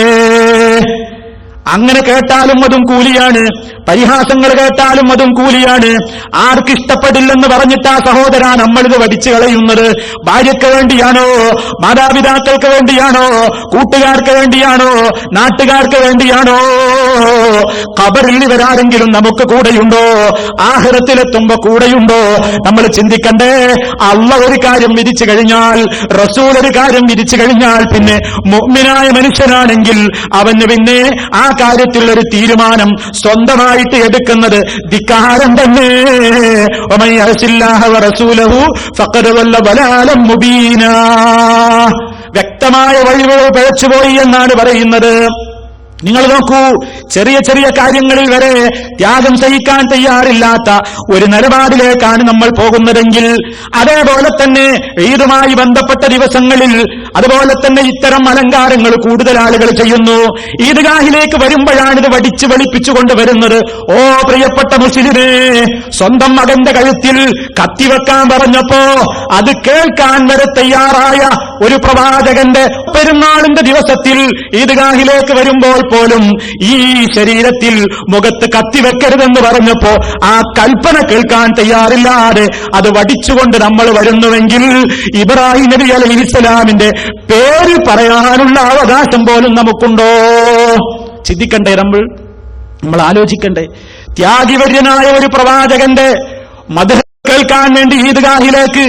അങ്ങനെ കേട്ടാലും അതും കൂലിയാണ്, പരിഹാസങ്ങൾ കേട്ടാലും അതും കൂലിയാണ്. ആർക്കിഷ്ടപ്പെടില്ലെന്ന് പറഞ്ഞിട്ടാ സഹോദര നമ്മളിത് വടിച്ചു കളയുന്നത്? ഭാര്യയ്ക്ക് വേണ്ടിയാണോ, മാതാപിതാക്കൾക്ക് വേണ്ടിയാണോ, കൂട്ടുകാർക്ക് വേണ്ടിയാണോ, നാട്ടുകാർക്ക് വേണ്ടിയാണോ? ഖബറിൽ ഇവരാരെങ്കിലും നമുക്ക് കൂടെയുണ്ടോ? ആഖിറത്തിലെത്തുമ്പോ കൂടെയുണ്ടോ? നമ്മൾ ചിന്തിക്കണ്ടേ. അല്ലാഹ് ഒരു കാര്യം വിധിച്ചു കഴിഞ്ഞാൽ, റസൂൽ ഒരു കാര്യം വിധിച്ചു കഴിഞ്ഞാൽ പിന്നെ മുഅ്മിനായ മനുഷ്യനാണെങ്കിൽ അവന് പിന്നെ ആ കാര്യത്തിലുള്ള ഒരു തീരുമാനം സ്വന്തമായിട്ട് എടുക്കുന്നത് ധിക്കാരം തന്നെ. വമൻ യഅസില്ലാഹ വറസൂലഹു ഫഖദ് വല്ല ബലാലൻ മുബീനാ, വ്യക്തമായ വഴികൾ പിഴച്ചുപോയി എന്നാണ് പറയുന്നത്. നിങ്ങൾ നോക്കൂ, ചെറിയ ചെറിയ കാര്യങ്ങളിൽ വരെ ത്യാഗം സഹിക്കാൻ തയ്യാറില്ലാത്ത ഒരു നിലപാടിലേക്കാണ് നമ്മൾ പോകുന്നതെങ്കിൽ, അതേപോലെ തന്നെ ഈദുമായി ബന്ധപ്പെട്ട ദിവസങ്ങളിൽ അതുപോലെ തന്നെ ഇത്തരം അലങ്കാരങ്ങൾ കൂടുതൽ ആളുകൾ ചെയ്യുന്നു. ഈദ്ഗാഹിലേക്ക് വരുമ്പോഴാണിത് വടിച്ചു വെളിപ്പിച്ചുകൊണ്ട് വരുന്നത്. ഓ പ്രിയപ്പെട്ട മുസ്ലിമേ, സ്വന്തം മകന്റെ കഴുത്തിൽ കത്തിവെക്കാൻ പറഞ്ഞപ്പോ അത് കേൾക്കാൻ വരെ തയ്യാറായ ഒരു പ്രവാചകന്റെ പെരുന്നാളിന്റെ ദിവസത്തിൽ ഈദ്ഗാഹിലേക്ക് വരുമ്പോൾ പോലും ഈ ശരീരത്തിൽ മുഖത്ത് കത്തിവെക്കരുതെന്ന് പറഞ്ഞപ്പോ ആ കൽപ്പന കേൾക്കാൻ തയ്യാറില്ലാതെ അത് വടിച്ചുകൊണ്ട് നമ്മൾ വരുന്നുവെങ്കിൽ ഇബ്രാഹിം നബി അലൈഹിസ്സലാമിന്റെ പേര് പറയാനുള്ള അവകാശം പോലും നമുക്കുണ്ടോ? ചിന്തിക്കണ്ടേ, നമ്മൾ ആലോചിക്കണ്ടേ. ത്യാഗിവര്യനായ ഒരു പ്രവാചകന്റെ മദ്ഹ് കേൾക്കാൻ വേണ്ടി ഈദ്ഗാഹിലേക്ക്,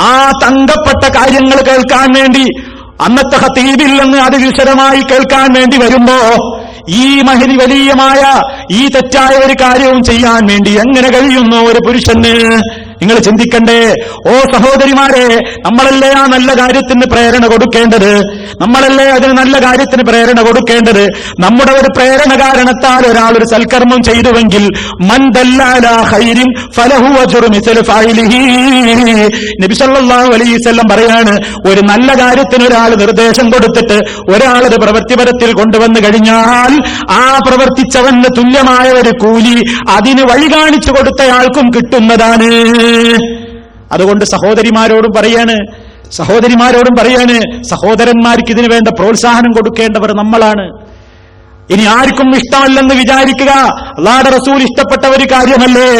ആ തങ്കപ്പെട്ട കാര്യങ്ങൾ കേൾക്കാൻ വേണ്ടി, അന്നത്തെ ഖതീബിൽ നിന്ന് അത് വിശദമായി കേൾക്കാൻ വേണ്ടി വരുമ്പോ ഈ മഹരി വലിയമായ ഈ തെറ്റായ ഒരു കാര്യവും ചെയ്യാൻ വേണ്ടി എങ്ങനെ കഴിയുന്നു ഒരു പുരുഷന്? നിങ്ങൾ ചിന്തിക്കണ്ടേ. ഓ സഹോദരിമാരെ, നമ്മളല്ലേ ആ നല്ല കാര്യത്തിന് പ്രേരണ കൊടുക്കേണ്ടത്? നമ്മളല്ലേ അതിന് നല്ല കാര്യത്തിന് പ്രേരണ കൊടുക്കേണ്ടത്? നമ്മുടെ ഒരു പ്രേരണ കാരണത്താൽ ഒരാൾ ഒരു സൽക്കർമ്മം ചെയ്തുവെങ്കിൽ മൻ ദല്ലഅല ഖൈരിൻ ഫലഹു അജ്റു മിസ്ലു ഫാഇലിഹി, നബി സല്ലല്ലാഹു അലൈഹി വസല്ലം പറയാണ്, ഒരു നല്ല കാര്യത്തിന് ഒരാൾ നിർദ്ദേശം കൊടുത്തിട്ട് ഒരാളത് പ്രവൃത്തിപരത്തിൽ കൊണ്ടുവന്നു കഴിഞ്ഞാൽ ആ പ്രവർത്തിച്ചവന് തുല്യമായ ഒരു കൂലി അതിന് വഴി കാണിച്ചു കൊടുത്തയാൾക്കും കിട്ടുന്നതാണ്. അതുകൊണ്ട് സഹോദരിമാരോടും പറയാണ്, സഹോദരിമാരോടും പറയാണ്, സഹോദരന്മാർക്ക് ഇതിനു വേണ്ട പ്രോത്സാഹനം കൊടുക്കേണ്ടവർ നമ്മളാണ്. ഇനി ആർക്കും ഇഷ്ടമല്ലെന്ന് വിചാരിക്കുക. അല്ലാഹുവിന്റെ റസൂൽ ഇഷ്ടപ്പെട്ട ഒരു കാര്യമല്ലേ,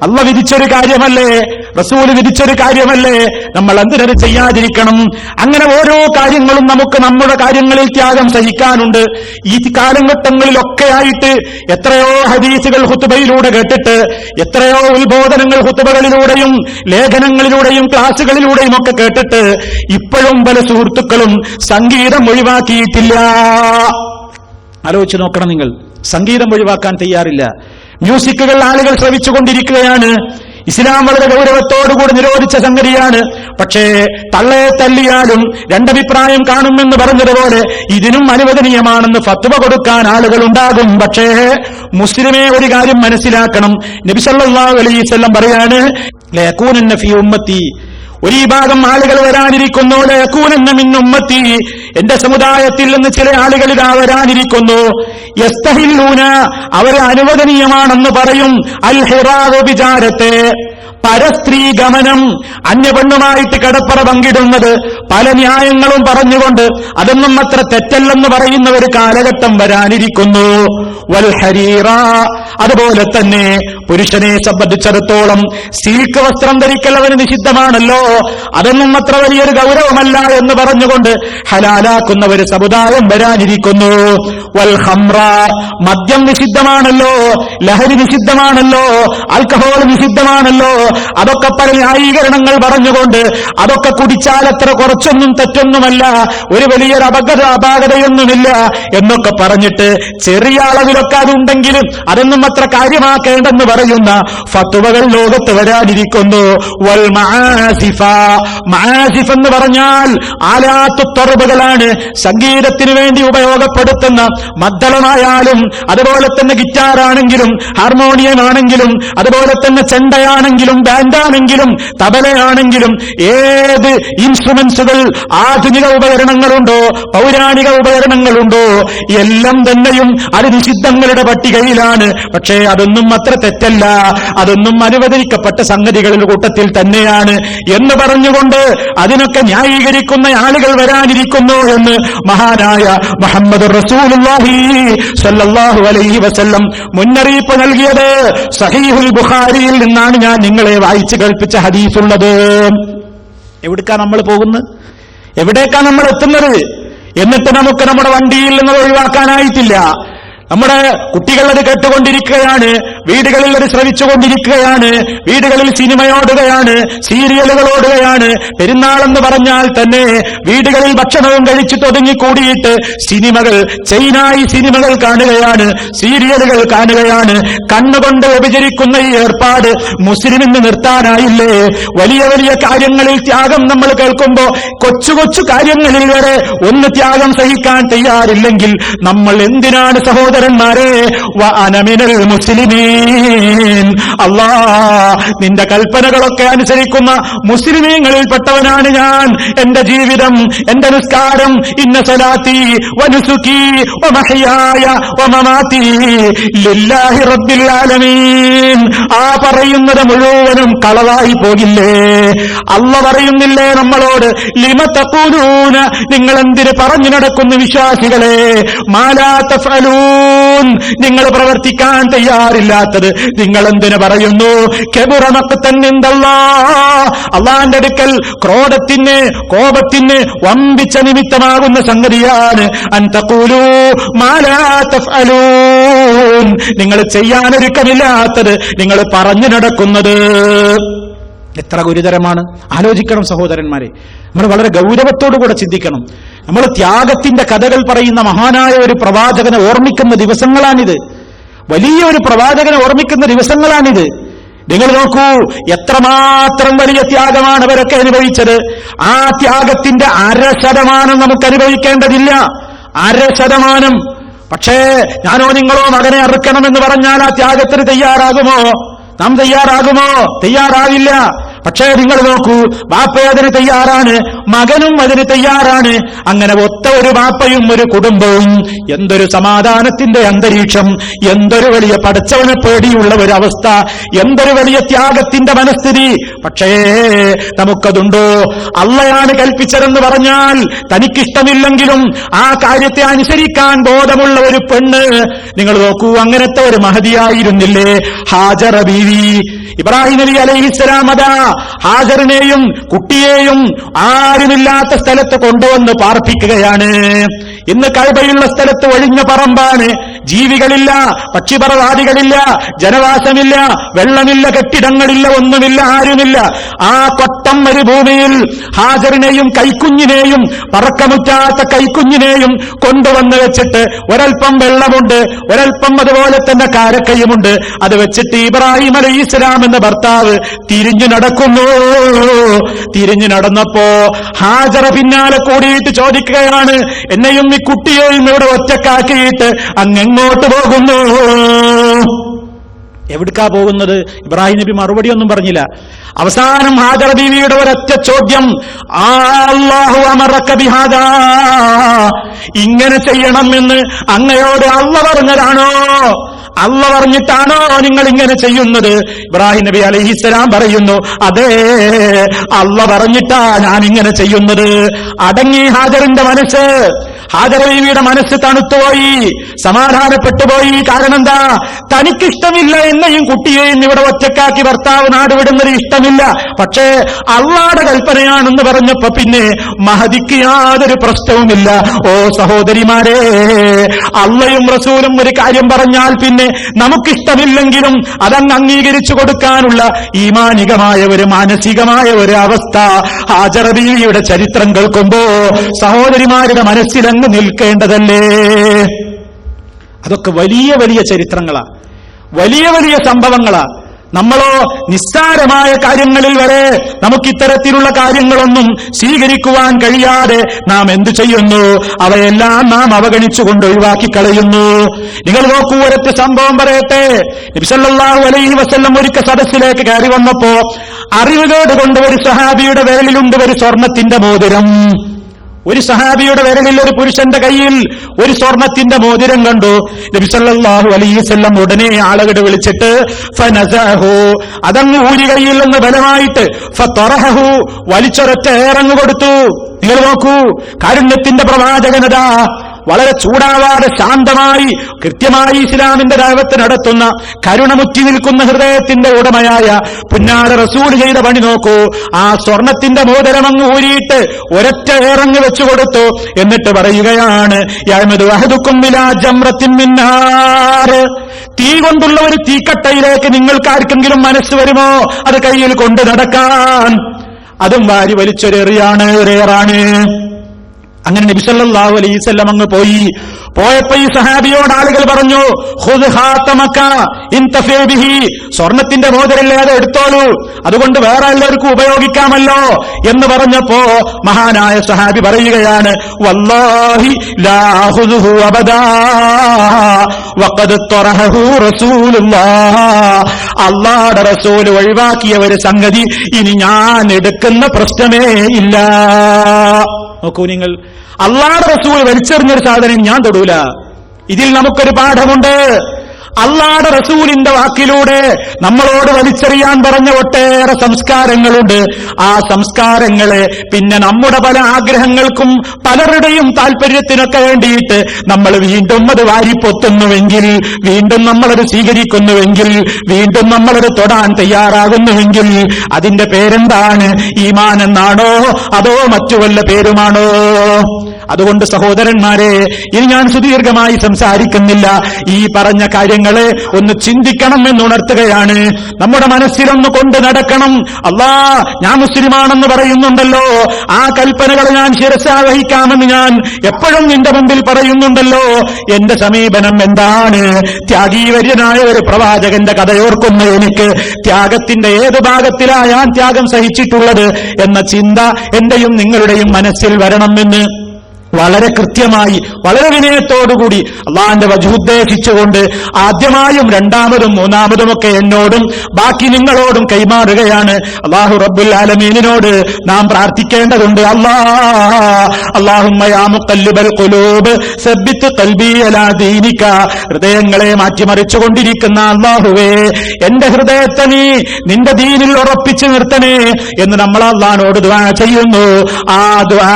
അല്ലാഹു വിധിച്ചൊരു കാര്യമല്ലേ, റസൂൽ വിധിച്ചൊരു കാര്യമല്ലേ, നമ്മൾ എന്തിനത് ചെയ്യാതിരിക്കണം? അങ്ങനെ ഓരോ കാര്യങ്ങളും നമുക്ക് നമ്മുടെ കാര്യങ്ങളിൽ ത്യാഗം സഹിക്കാനുണ്ട്. ഈ കാലഘട്ടങ്ങളിലൊക്കെ ആയിട്ട് എത്രയോ ഹദീസുകൾ ഖുതുബയിലൂടെ കേട്ടിട്ട്, എത്രയോ ഉത്ബോധനങ്ങൾ ഖുതുബകളിലൂടെയും ലേഖനങ്ങളിലൂടെയും ക്ലാസുകളിലൂടെയും ഒക്കെ കേട്ടിട്ട് ഇപ്പോഴും പല സുഹൃത്തുക്കളും സംഗീതം ഒഴിവാക്കിയിട്ടില്ല. ആലോചിച്ച് നോക്കണം നിങ്ങൾ. സംഗീതം ഒഴിവാക്കാൻ തയ്യാറില്ല. മ്യൂസിക്കുകൾ ആളുകൾ ശ്രവിച്ചുകൊണ്ടിരിക്കുകയാണ്. ഇസ്ലാം വളരെ ഗൗരവത്തോടുകൂടി നിരോധിച്ച സംഗതിയാണ്. പക്ഷേ തള്ളയെ തല്ലിയാലും രണ്ടഭിപ്രായം കാണുമെന്ന് പറഞ്ഞതുപോലെ ഇതിനും അനുവദനീയമാണെന്ന് ഫത്വ കൊടുക്കാൻ ആളുകൾ ഉണ്ടാകും. പക്ഷേ മുസ്ലിമേ ഒരു കാര്യം മനസ്സിലാക്കണം. നബി സല്ലല്ലാഹു അലൈഹി വസല്ലം പറയാണ്, ലയകൂനന്ന ഫീ ഉമ്മത്തി, ഒരു വിഭാഗം ആളുകൾ വരാനിരിക്കുന്നു, ലയകൂനന്ന മിൻ ഉമ്മത്തി, എന്റെ സമുദായത്തിൽ നിന്ന് ചില ആളുകൾ ഇതാ വരാനിരിക്കുന്നു, യസ്തഹില്ലൂന, അവരെ അനുവദനീയമാണെന്ന് പറയും, അൽ ഹിറാദു വിചാരത്തെ, പരസ്ത്രീ ഗമനം, അന്യപെണ്ണുമായിട്ട് കിടപ്പറ പങ്കിടുന്നത്, പല ന്യായങ്ങളും പറഞ്ഞുകൊണ്ട് അതൊന്നും അത്ര തെറ്റല്ലെന്ന് പറയുന്ന ഒരു കാലഘട്ടം വരാനിരിക്കുന്നു. വൽ ഹരീറ, അതുപോലെ തന്നെ പുരുഷനെ സംബന്ധിച്ചിടത്തോളം സിൽക്ക് വസ്ത്രം ധരിക്കൽ അവന് നിഷിദ്ധമാണല്ലോ, അതൊന്നും അത്ര വലിയൊരു ഗൗരവമല്ല എന്ന് പറഞ്ഞുകൊണ്ട് ഹലാലാക്കുന്ന ഒരു സമുദായം വരാനിരിക്കുന്നു. വൽ ഖംറ, മദ്യം നിഷിദ്ധമാണല്ലോ, ലഹരി നിഷിദ്ധമാണല്ലോ, ആൽക്കഹോൾ നിഷിദ്ധമാണല്ലോ, അതൊക്കെ പല ന്യായീകരണങ്ങൾ പറഞ്ഞുകൊണ്ട് അതൊക്കെ കുടിച്ചാൽ അത്ര കുറച്ചൊന്നും തെറ്റൊന്നുമല്ല, ഒരു വലിയൊരു അപാകതയൊന്നുമില്ല എന്നൊക്കെ പറഞ്ഞിട്ട് ചെറിയ അളവിലൊക്കെ അതുണ്ടെങ്കിലും അതൊന്നും അത്ര കാര്യമാക്കേണ്ടെന്ന് പറയുന്ന ഫത്വകൾ ലോകത്ത് വരാനിരിക്കുന്നു. വൽ മആസിഫ, മആസിഫ് എന്ന് പറഞ്ഞാൽ ആലാത്തു തർബുകളാണ്, സംഗീതത്തിന് വേണ്ടി ഉപയോഗപ്പെടുത്തുന്ന മദ്ദളമായാലും അതുപോലെ തന്നെ ഗിറ്റാറാണെങ്കിലും ഹാർമോണിയം ആണെങ്കിലും അതുപോലെ തന്നെ ചെണ്ടയാണെങ്കിലും ബാൻഡാണെങ്കിലും തബലയാണെങ്കിലും ഏത് ഇൻസ്ട്രുമെന്റ്സുകൾ, ആധുനിക ഉപകരണങ്ങളുണ്ടോ പൗരാണിക ഉപകരണങ്ങളുണ്ടോ എല്ലാം തന്നെയും അത് നിഷിദ്ധങ്ങളുടെ പട്ടികയിലാണ്. പക്ഷേ അതൊന്നും അത്ര തെറ്റല്ല, അതൊന്നും അനുവദിക്കപ്പെട്ട സംഗതികളുടെ കൂട്ടത്തിൽ തന്നെയാണ് എന്ന് പറഞ്ഞുകൊണ്ട് അതിനൊക്കെ ന്യായീകരിക്കുന്ന ആളുകൾ വരാനിരിക്കുന്നു എന്ന് മഹാനായ മുഹമ്മദ് റസൂലുള്ളാഹി സ്വല്ലല്ലാഹു അലൈഹി വസല്ലം മുന്നറിയിപ്പ് നൽകിയത് സഹീഹുൽ ബുഖാരിയിൽ നിന്നാണ് ഞാൻ നിങ്ങളെ വായിച്ചു കേൾപ്പിച്ച ഹദീസുള്ളത്. എവിടേക്കാ നമ്മൾ പോകുന്നത്? എവിടേക്കാ നമ്മൾ എത്തുന്നത്? എന്നിട്ട് നമുക്ക് നമ്മുടെ വണ്ടിയിൽ നിന്ന് ഒഴിവാക്കാനായിട്ടില്ല. നമ്മുടെ കുട്ടികൾ അത് കേട്ടുകൊണ്ടിരിക്കുകയാണ്, വീടുകളിൽ അത് ശ്രവിച്ചുകൊണ്ടിരിക്കുകയാണ്, വീടുകളിൽ സിനിമയോടുകയാണ്, സീരിയലുകൾ ഓടുകയാണ്. പെരുന്നാളെന്ന് പറഞ്ഞാൽ തന്നെ വീടുകളിൽ ഭക്ഷണവും കഴിച്ചിട്ട് ഒതുങ്ങിക്കൂടിയിട്ട് സിനിമകൾ, ചൈനായി സിനിമകൾ കാണുകയാണ്, സീരിയലുകൾ കാണുകയാണ്. കണ്ണുകൊണ്ട് വ്യഭിചരിക്കുന്ന ഈ ഏർപ്പാട് മുസ്ലിമിന് നിർത്താനായില്ലേ? വലിയ വലിയ കാര്യങ്ങളിൽ ത്യാഗം നമ്മൾ കേൾക്കുമ്പോ കൊച്ചു കൊച്ചു കാര്യങ്ങളിൽ വരെ ഒന്ന് ത്യാഗം സഹിക്കാൻ തയ്യാറില്ലെങ്കിൽ നമ്മൾ എന്തിനാണ് സഹോദരന്മാരെ വഅനമിനൽ മുസ്ലിമീൻ, അല്ലാ നിന്റെ കൽപ്പനകളൊക്കെ അനുസരിക്കുന്ന മുസ്ലിമീങ്ങളിൽപ്പെട്ടവനാണ് ഞാൻ. എന്റെ ജീവിതം, എന്റെ നിസ്കാരം, ഇന്ന സലാത്തി വനുസുകി വമഹ്യായ വമമാതി ലില്ലാഹി റബ്ബിൽ ആലമീൻ, ആ പറയുന്നത് മുഴുവനും കളവായി പോകില്ലേ? അല്ല പറയുന്നില്ലേ നമ്മളോട്, ലിമ തഖൂലൂന, നിങ്ങൾ എന്തിന് പറഞ്ഞു നടക്കുന്നു വിശ്വാസികളെ, മാലാ തഫ്അലൂൻ, നിങ്ങൾ പ്രവർത്തിക്കാൻ തയ്യാറില്ലാത്തത് നിങ്ങൾ എന്തിനു പറയുന്നു? കെബുറ മഖ്തൻ ഇൻദല്ലാഹ്, അല്ലാഹുവിന്റെ അടുക്കൽ ക്രോധത്തിന്, കോപത്തിന് വമ്പിച്ച നിമിത്തമാകുന്ന സംഗതിയാണ് അൻ തഖൂലൂ മാ ലാ തഫ്അലൂൻ, നിങ്ങൾ ചെയ്യാനൊരുക്കമില്ലാത്തത് നിങ്ങൾ പറഞ്ഞു നടക്കുന്നത്. എത്ര ഗുരുതരമാണ്! ആലോചിക്കണം സഹോദരന്മാരെ. നമ്മൾ വളരെ ഗൗരവത്തോടുകൂടെ ചിന്തിക്കണം. നമ്മൾ ത്യാഗത്തിന്റെ കഥകൾ പറയുന്ന മഹാനായ ഒരു പ്രവാചകനെ ഓർമ്മിക്കുന്ന ദിവസങ്ങളാണിത്. വലിയൊരു പ്രവാചകനെ ഓർമ്മിക്കുന്ന ദിവസങ്ങളാണിത്. നിങ്ങൾ നോക്കൂ, എത്രമാത്രം വലിയ ത്യാഗമാണ് അവരൊക്കെ അനുഭവിച്ചത്. ആ ത്യാഗത്തിന്റെ 0.5% നമുക്ക് അനുഭവിക്കേണ്ടതില്ല. 0.5%. പക്ഷേ ഞാനോ നിങ്ങളോ മകനെ അറുക്കണമെന്ന് പറഞ്ഞാൽ ആ ത്യാഗത്തിന് തയ്യാറാകുമോ? നാം തയ്യാറാകുമോ? തയ്യാറാവില്ല. പക്ഷേ നിങ്ങൾ നോക്കൂ, ബാപ്പ അതിന് തയ്യാറാണ്, മകനും അതിന് തയ്യാറാണ്. അങ്ങനെ ഒത്ത ഒരു ബാപ്പയും ഒരു കുടുംബവും. എന്തൊരു സമാധാനത്തിന്റെ അന്തരീക്ഷം, എന്തൊരു വലിയ പടച്ചവനെ പേടിയുള്ള ഒരു അവസ്ഥ, എന്തൊരു വലിയ ത്യാഗത്തിന്റെ മനസ്ഥിതി. പക്ഷേ നമുക്കതുണ്ടോ? അള്ളയാണ് കൽപ്പിച്ചതെന്ന് പറഞ്ഞാൽ തനിക്കിഷ്ടമില്ലെങ്കിലും ആ കാര്യത്തെ അനുസരിക്കാൻ ബോധമുള്ള ഒരു പെണ്ണ്. നിങ്ങൾ നോക്കൂ, അങ്ങനത്തെ ഒരു മഹതിയായിരുന്നില്ലേ ഹാജറ ബീവി. ഇബ്രാഹിം നബി അലൈഹിസ്സലാം അതാ ഹാജറിനെയും കുട്ടിയെയും ആരുമില്ലാത്ത സ്ഥലത്ത് കൊണ്ടുവന്ന് പാർപ്പിക്കുകയാണ്. ഇന്ന് കഅബയുള്ള സ്ഥലത്ത് ഒഴിഞ്ഞ പറമ്പാണ്, ജീവികളില്ല, പക്ഷിപറവാദികളില്ല, ജനവാസമില്ല, വെള്ളമില്ല, കെട്ടിടങ്ങളില്ല, ഒന്നുമില്ല, ആരുമില്ല. ആ കൊട്ടം മരുഭൂമിയിൽ ഹാജറിനെയും കൈക്കുഞ്ഞിനെയും, പറക്കമുറ്റാത്ത കൈക്കുഞ്ഞിനെയും കൊണ്ടുവന്ന് വെച്ചിട്ട് ഒരൽപ്പം വെള്ളമുണ്ട്, ഒരൽപ്പം അതുപോലെ തന്നെ കാരക്കയുമുണ്ട്. അത് വെച്ചിട്ട് ഇബ്രാഹിം അലൈഹിസ്സലാം എന്ന ഭർത്താവ് തിരിഞ്ഞു നടക്കുന്നു. തിരിഞ്ഞു നടന്നപ്പോ ഹാജറ പിന്നാലെ കൂടിയിട്ട് ചോദിക്കുകയാണ്, എന്നെയും ഈ കുട്ടിയെയും ഇവിടെ ഒറ്റക്കാക്കിയിട്ട് അങ്ങെങ്ങോട്ട് പോകുന്നു? എവിടേക്കാ പോകുന്നത്? ഇബ്രാഹിം നബി മറുപടി ഒന്നും പറഞ്ഞില്ല. അവസാനം ഹാജറ ബീവിയുടെ ഒരൊറ്റ ചോദ്യം, അല്ലാഹു അമറക ബിഹാദാ, ഇങ്ങനെ ചെയ്യണമെന്ന് അങ്ങയോട് അള്ള പറഞ്ഞതാണോ? അള്ള പറഞ്ഞിട്ടാണോ നിങ്ങൾ ഇങ്ങനെ ചെയ്യുന്നത്? ഇബ്രാഹിം നബി അലൈഹിസ്സലാം പറയുന്നു, അതെ, അള്ള പറഞ്ഞിട്ടാ ഞാൻ ഇങ്ങനെ ചെയ്യുന്നത്. അടങ്ങി ഹാജറിന്റെ മനസ്സ്. ഹാജറ ബീവിയുടെ മനസ്സ് തണുത്തുപോയി, സമാധാനപ്പെട്ടുപോയി. കാരണം എന്താ? തനിക്കിഷ്ടമില്ല എന്നെയും കുട്ടിയെയും ഇവിടെ ഒറ്റക്കാക്കി ഭർത്താവ് നാടുവിടുന്നത് ഇഷ്ടമില്ല. പക്ഷേ അള്ളാടെ കൽപ്പനയാണെന്ന് പറഞ്ഞപ്പോ പിന്നെ മഹദിക്ക് യാതൊരു പ്രശ്നവുമില്ല. ഓ സഹോദരിമാരെ, അള്ളയും റസൂലും ഒരു കാര്യം പറഞ്ഞാൽ പിന്നെ നമുക്കിഷ്ടമില്ലെങ്കിലും അതങ്ങ് അംഗീകരിച്ചു കൊടുക്കാനുള്ള ഈമാനികമായ ഒരു മാനസികമായ ഒരു അവസ്ഥ ഹാജറ ബീവിയുടെ ചരിത്രം കേൾക്കുമ്പോ സഹോദരിമാരുടെ മനസ്സിലങ്ങ് നിൽക്കേണ്ടതല്ലേ? അതൊക്കെ വലിയ വലിയ ചരിത്രങ്ങളാ, വലിയ വലിയ സംഭവങ്ങളാ. നമ്മളോ നിസ്സാരമായ കാര്യങ്ങളിൽ വരെ നമുക്കിത്തരത്തിലുള്ള കാര്യങ്ങളൊന്നും സ്വീകരിക്കുവാൻ കഴിയാതെ നാം എന്തു ചെയ്യുന്നു? അവയെല്ലാം നാം അവഗണിച്ചുകൊണ്ട് ഒഴിവാക്കി കളയുന്നു. നിങ്ങൾ നോക്കൂ, ഒരൊറ്റ സംഭവം പറയട്ടെ. നബി സല്ലല്ലാഹു അലൈഹി വസല്ലം ഒരിക്കൽ സദസ്സിലേക്ക് കയറി വന്നപ്പോ അറിവുകേട് കൊണ്ട് ഒരു സഹാബിയുടെ വിരലിലുണ്ട് ഒരു സ്വർണത്തിന്റെ മോതിരം. ഒരു സഹാബിയുടെ വിരലിൽ ഒരു പുരുഷന്റെ കയ്യിൽ ഒരു സ്വർണത്തിന്റെ മോതിരം കണ്ടു. നബി സല്ലല്ലാഹു അലൈഹി വസല്ലം ഉടനെ ആളുകളെ വിളിച്ചിട്ട് ഫനസഹു, അതങ്ങ് ഊരി കയ്യിൽ നിന്ന് ബലമായിട്ട് ഫതറഹു, വലിച്ചൊരൊറ്റ ഏറങ്ങ് കൊടുത്തു. നിങ്ങൾ നോക്കൂ, കാരുണ്യത്തിന്റെ പ്രവാചകനതാ വളരെ ചൂടാവാതെ ശാന്തമായി കൃത്യമായി ഇസ്ലാമിന്റെ ദഅവത്ത് നടത്തുന്ന കരുണമുറ്റി നിൽക്കുന്ന ഹൃദയത്തിന്റെ ഉടമയായ പുന്നാര റസൂൽ ചെയ്ത പണി നോക്കൂ. ആ സ്വർണത്തിന്റെ മോതിരമങ്ങ് ഊരിയിട്ട് ഒരൊറ്റ ഏറങ്ങ് വെച്ചു കൊടുത്തു. എന്നിട്ട് പറയുകയാണ്, യഅ്മദു അഹദുക്കും ഇലാ ജംറത്തിൻ മിൻ നാർ, തീ കൊണ്ടുള്ള ഒരു തീക്കട്ടയിലേക്ക് നിങ്ങൾക്കാർക്കെങ്കിലും മനസ്സ് വരുമോ അത് കയ്യിൽ കൊണ്ട് നടക്കാൻ? അതും വാരി വലിച്ചൊരേറിയാണ്, ഒരേറാണ്. അങ്ങനെ നബി സല്ലല്ലാഹു അലൈഹി വസല്ലം അങ്ങ് പോയപ്പോ ഈ സഹാബിയോട് ആളുകൾ പറഞ്ഞു, ഖുദ് ഖാതമക ഇൻതഫി ബിഹി, സ്വർണത്തിന്റെ മോതിരല്ലേ, അത് എടുത്തോളൂ, അതുകൊണ്ട് വേറെ എല്ലാവർക്കും ഉപയോഗിക്കാമല്ലോ എന്ന് പറഞ്ഞപ്പോ മഹാനായ സഹാബി പറയുകയാണ്, വല്ലാഹി ലാ അഖുദുഹു അബദാ വഖദ് തറഹു റസൂലുള്ളാഹ്, അല്ലാഹുവിന്റെ റസൂൽ ഒഴിവാക്കിയ ഒരു സംഗതി ഇനി ഞാൻ എടുക്കുന്ന പ്രശ്നമേ ഇല്ല. നോക്കൂ നിങ്ങൾ, അല്ലാഹുവിന്റെ റസൂൽ വലിച്ചെറിഞ്ഞൊരു സാധനം ഞാൻ തൊടൂല. ഇതിൽ നമുക്കൊരു പാഠമുണ്ട്. അല്ലാഹുവിന്റെ റസൂലിന്റെ വാക്കിലൂടെ നമ്മളോട് വലിച്ചെറിയാൻ പറഞ്ഞ ഒട്ടേറെ സംസ്കാരങ്ങളുണ്ട്. ആ സംസ്കാരങ്ങളെ പിന്നെ നമ്മുടെ പല ആഗ്രഹങ്ങൾക്കും പലരുടെയും താല്പര്യത്തിനൊക്കെ വേണ്ടിയിട്ട് നമ്മൾ വീണ്ടും അത് വാരിപ്പൊത്തുന്നുവെങ്കിൽ, വീണ്ടും നമ്മളത് സ്വീകരിക്കുന്നുവെങ്കിൽ, വീണ്ടും നമ്മളത് തൊടാൻ തയ്യാറാകുന്നുവെങ്കിൽ അതിന്റെ പേരെന്താണ്? ഈമാൻ എന്നാണോ അതോ മറ്റു വല്ല പേരുമാണോ? അതുകൊണ്ട് സഹോദരന്മാരെ, ഇനി ഞാൻ സുദീർഘമായി സംസാരിക്കുന്നില്ല. ഈ പറഞ്ഞ കാര്യങ്ങളെ ഒന്ന് ചിന്തിക്കണം എന്നുണർത്തുകയാണ്. നമ്മുടെ മനസ്സിലൊന്ന് കൊണ്ട് നടക്കണം. അല്ലാ, ഞാൻ മുസ്ലിമാണെന്ന് പറയുന്നുണ്ടല്ലോ, ആ കൽപ്പനകളെ ഞാൻ ശിരസാവഹിക്കാമെന്ന് ഞാൻ എപ്പോഴും നിന്റെ മുമ്പിൽ പറയുന്നുണ്ടല്ലോ. എന്റെ സമീപനം എന്താണ്? ത്യാഗീവര്യനായ ഒരു പ്രവാചകന്റെ കഥയോർക്കുന്ന എനിക്ക് ത്യാഗത്തിന്റെ ഏത് ഭാഗത്തിലാ ഞാൻ ത്യാഗം സഹിച്ചിട്ടുള്ളത് എന്ന ചിന്ത എന്റെയും നിങ്ങളുടെയും മനസ്സിൽ വരണമെന്ന് വളരെ കൃത്യമായി വളരെ വിനയത്തോടുകൂടി അള്ളാന്റെ വജ്ഹ് ഉദ്ദേശിച്ചുകൊണ്ട് ആദ്യമായും രണ്ടാമതും മൂന്നാമതുമൊക്കെ എന്നോടും ബാക്കി നിങ്ങളോടും കൈമാറുകയാണ്. അല്ലാഹു റബ്ബുൽ ആലമീനിനോട് നാം പ്രാർത്ഥിക്കേണ്ടതുണ്ട്. അല്ലാഹുമ്മ യാ മുഖല്ലിബൽ ഖുലൂബ് സബ്ബിത് ഖൽബി അലാ ദീനിക. ഹൃദയങ്ങളെ മാറ്റിമറിച്ചുകൊണ്ടിരിക്കുന്ന അല്ലാഹുവേ, എന്റെ ഹൃദയത്തെ നീ നിന്റെ ദീനിൽ ഉറപ്പിച്ചു നിർത്തണേ എന്ന് നമ്മൾ അല്ലാഹുവോട് ദുആ ചെയ്യുന്നു. ആ ദുആ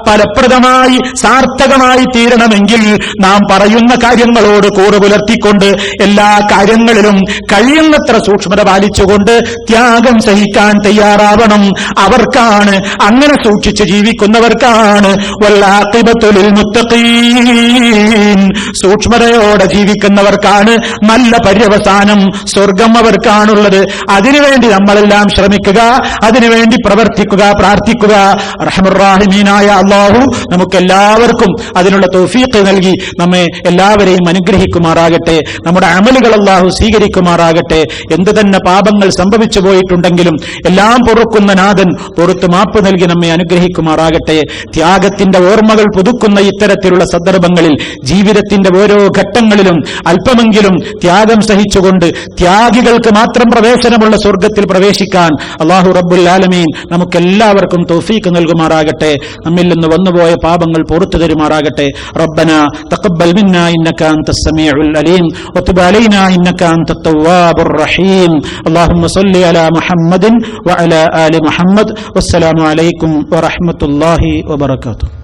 ഫലപ്രദമായി സാർത്ഥകമായി തീരണമെങ്കിൽ നാം പറയുന്ന കാര്യങ്ങളോട് കൂറ് പുലർത്തിക്കൊണ്ട് എല്ലാ കാര്യങ്ങളിലും കഴിയുന്നത്ര സൂക്ഷ്മത പാലിച്ചുകൊണ്ട് ത്യാഗം സഹിക്കാൻ തയ്യാറാവണം. അവർക്കാണ്, അങ്ങനെ സൂക്ഷിച്ച് ജീവിക്കുന്നവർക്കാണ് വൽആഖിബത്തു ലിൽ മുത്തഖീൻ, സൂക്ഷ്മതയോടെ ജീവിക്കുന്നവർക്കാണ് നല്ല പര്യവസാനം, സ്വർഗം അവർക്കാണുള്ളത്. അതിനുവേണ്ടി നമ്മളെല്ലാം ശ്രമിക്കുക, അതിനുവേണ്ടി പ്രവർത്തിക്കുക, പ്രാർത്ഥിക്കുക. റഹ്മാനുർ റഹീമായ അല്ലാഹു നമുക്കെല്ലാവർക്കും അതിനുള്ള തൗഫീഖ് നൽകി നമ്മെ എല്ലാവരെയും അനുഗ്രഹിക്കുമാറാകട്ടെ. നമ്മുടെ അമലുകൾ അല്ലാഹു സ്വീകരിക്കുമാറാകട്ടെ. എന്തു തന്നെ പാപങ്ങൾ സംഭവിച്ചു പോയിട്ടുണ്ടെങ്കിലും എല്ലാം പൊറുക്കുന്ന നാഥൻ പൊറുത്തു മാപ്പ് നൽകി നമ്മെ അനുഗ്രഹിക്കുമാറാകട്ടെ. ത്യാഗത്തിന്റെ ഓർമ്മകൾ പുതുക്കുന്ന ഇത്തരത്തിലുള്ള സന്ദർഭങ്ങളിൽ ജീവിതത്തിന്റെ ഓരോ ഘട്ടങ്ങളിലും അല്പമെങ്കിലും ത്യാഗം സഹിച്ചുകൊണ്ട് ത്യാഗികൾക്ക് മാത്രം പ്രവേശനമുള്ള സ്വർഗത്തിൽ പ്രവേശിക്കാൻ അല്ലാഹു റബ്ബുൽ ആലമീൻ നമുക്കെല്ലാവർക്കും തൗഫീഖ് നൽകുമാറാകട്ടെ. നമ്മിൽ നിന്ന് വന്നുപോയ പാപങ്ങൾ പുറത്തു തരുമാറാകട്ടെ. റബ്ബനാ തഖബ്ബൽ മിന്നാ ഇന്നക അൻതസ് സമീഉൽ അലീം വതുബ് അലൈനാ ഇന്നക അൻതത് തവ്വാബുർ റഹീം. അല്ലാഹുമ്മ സ്വല്ലി അലാ മുഹമ്മദിൻ വഅലാ ആലി മുഹമ്മദ്. വസ്സലാമു അലൈക്കും വറഹ്മത്തുള്ളാഹി വബറകാതുഹു.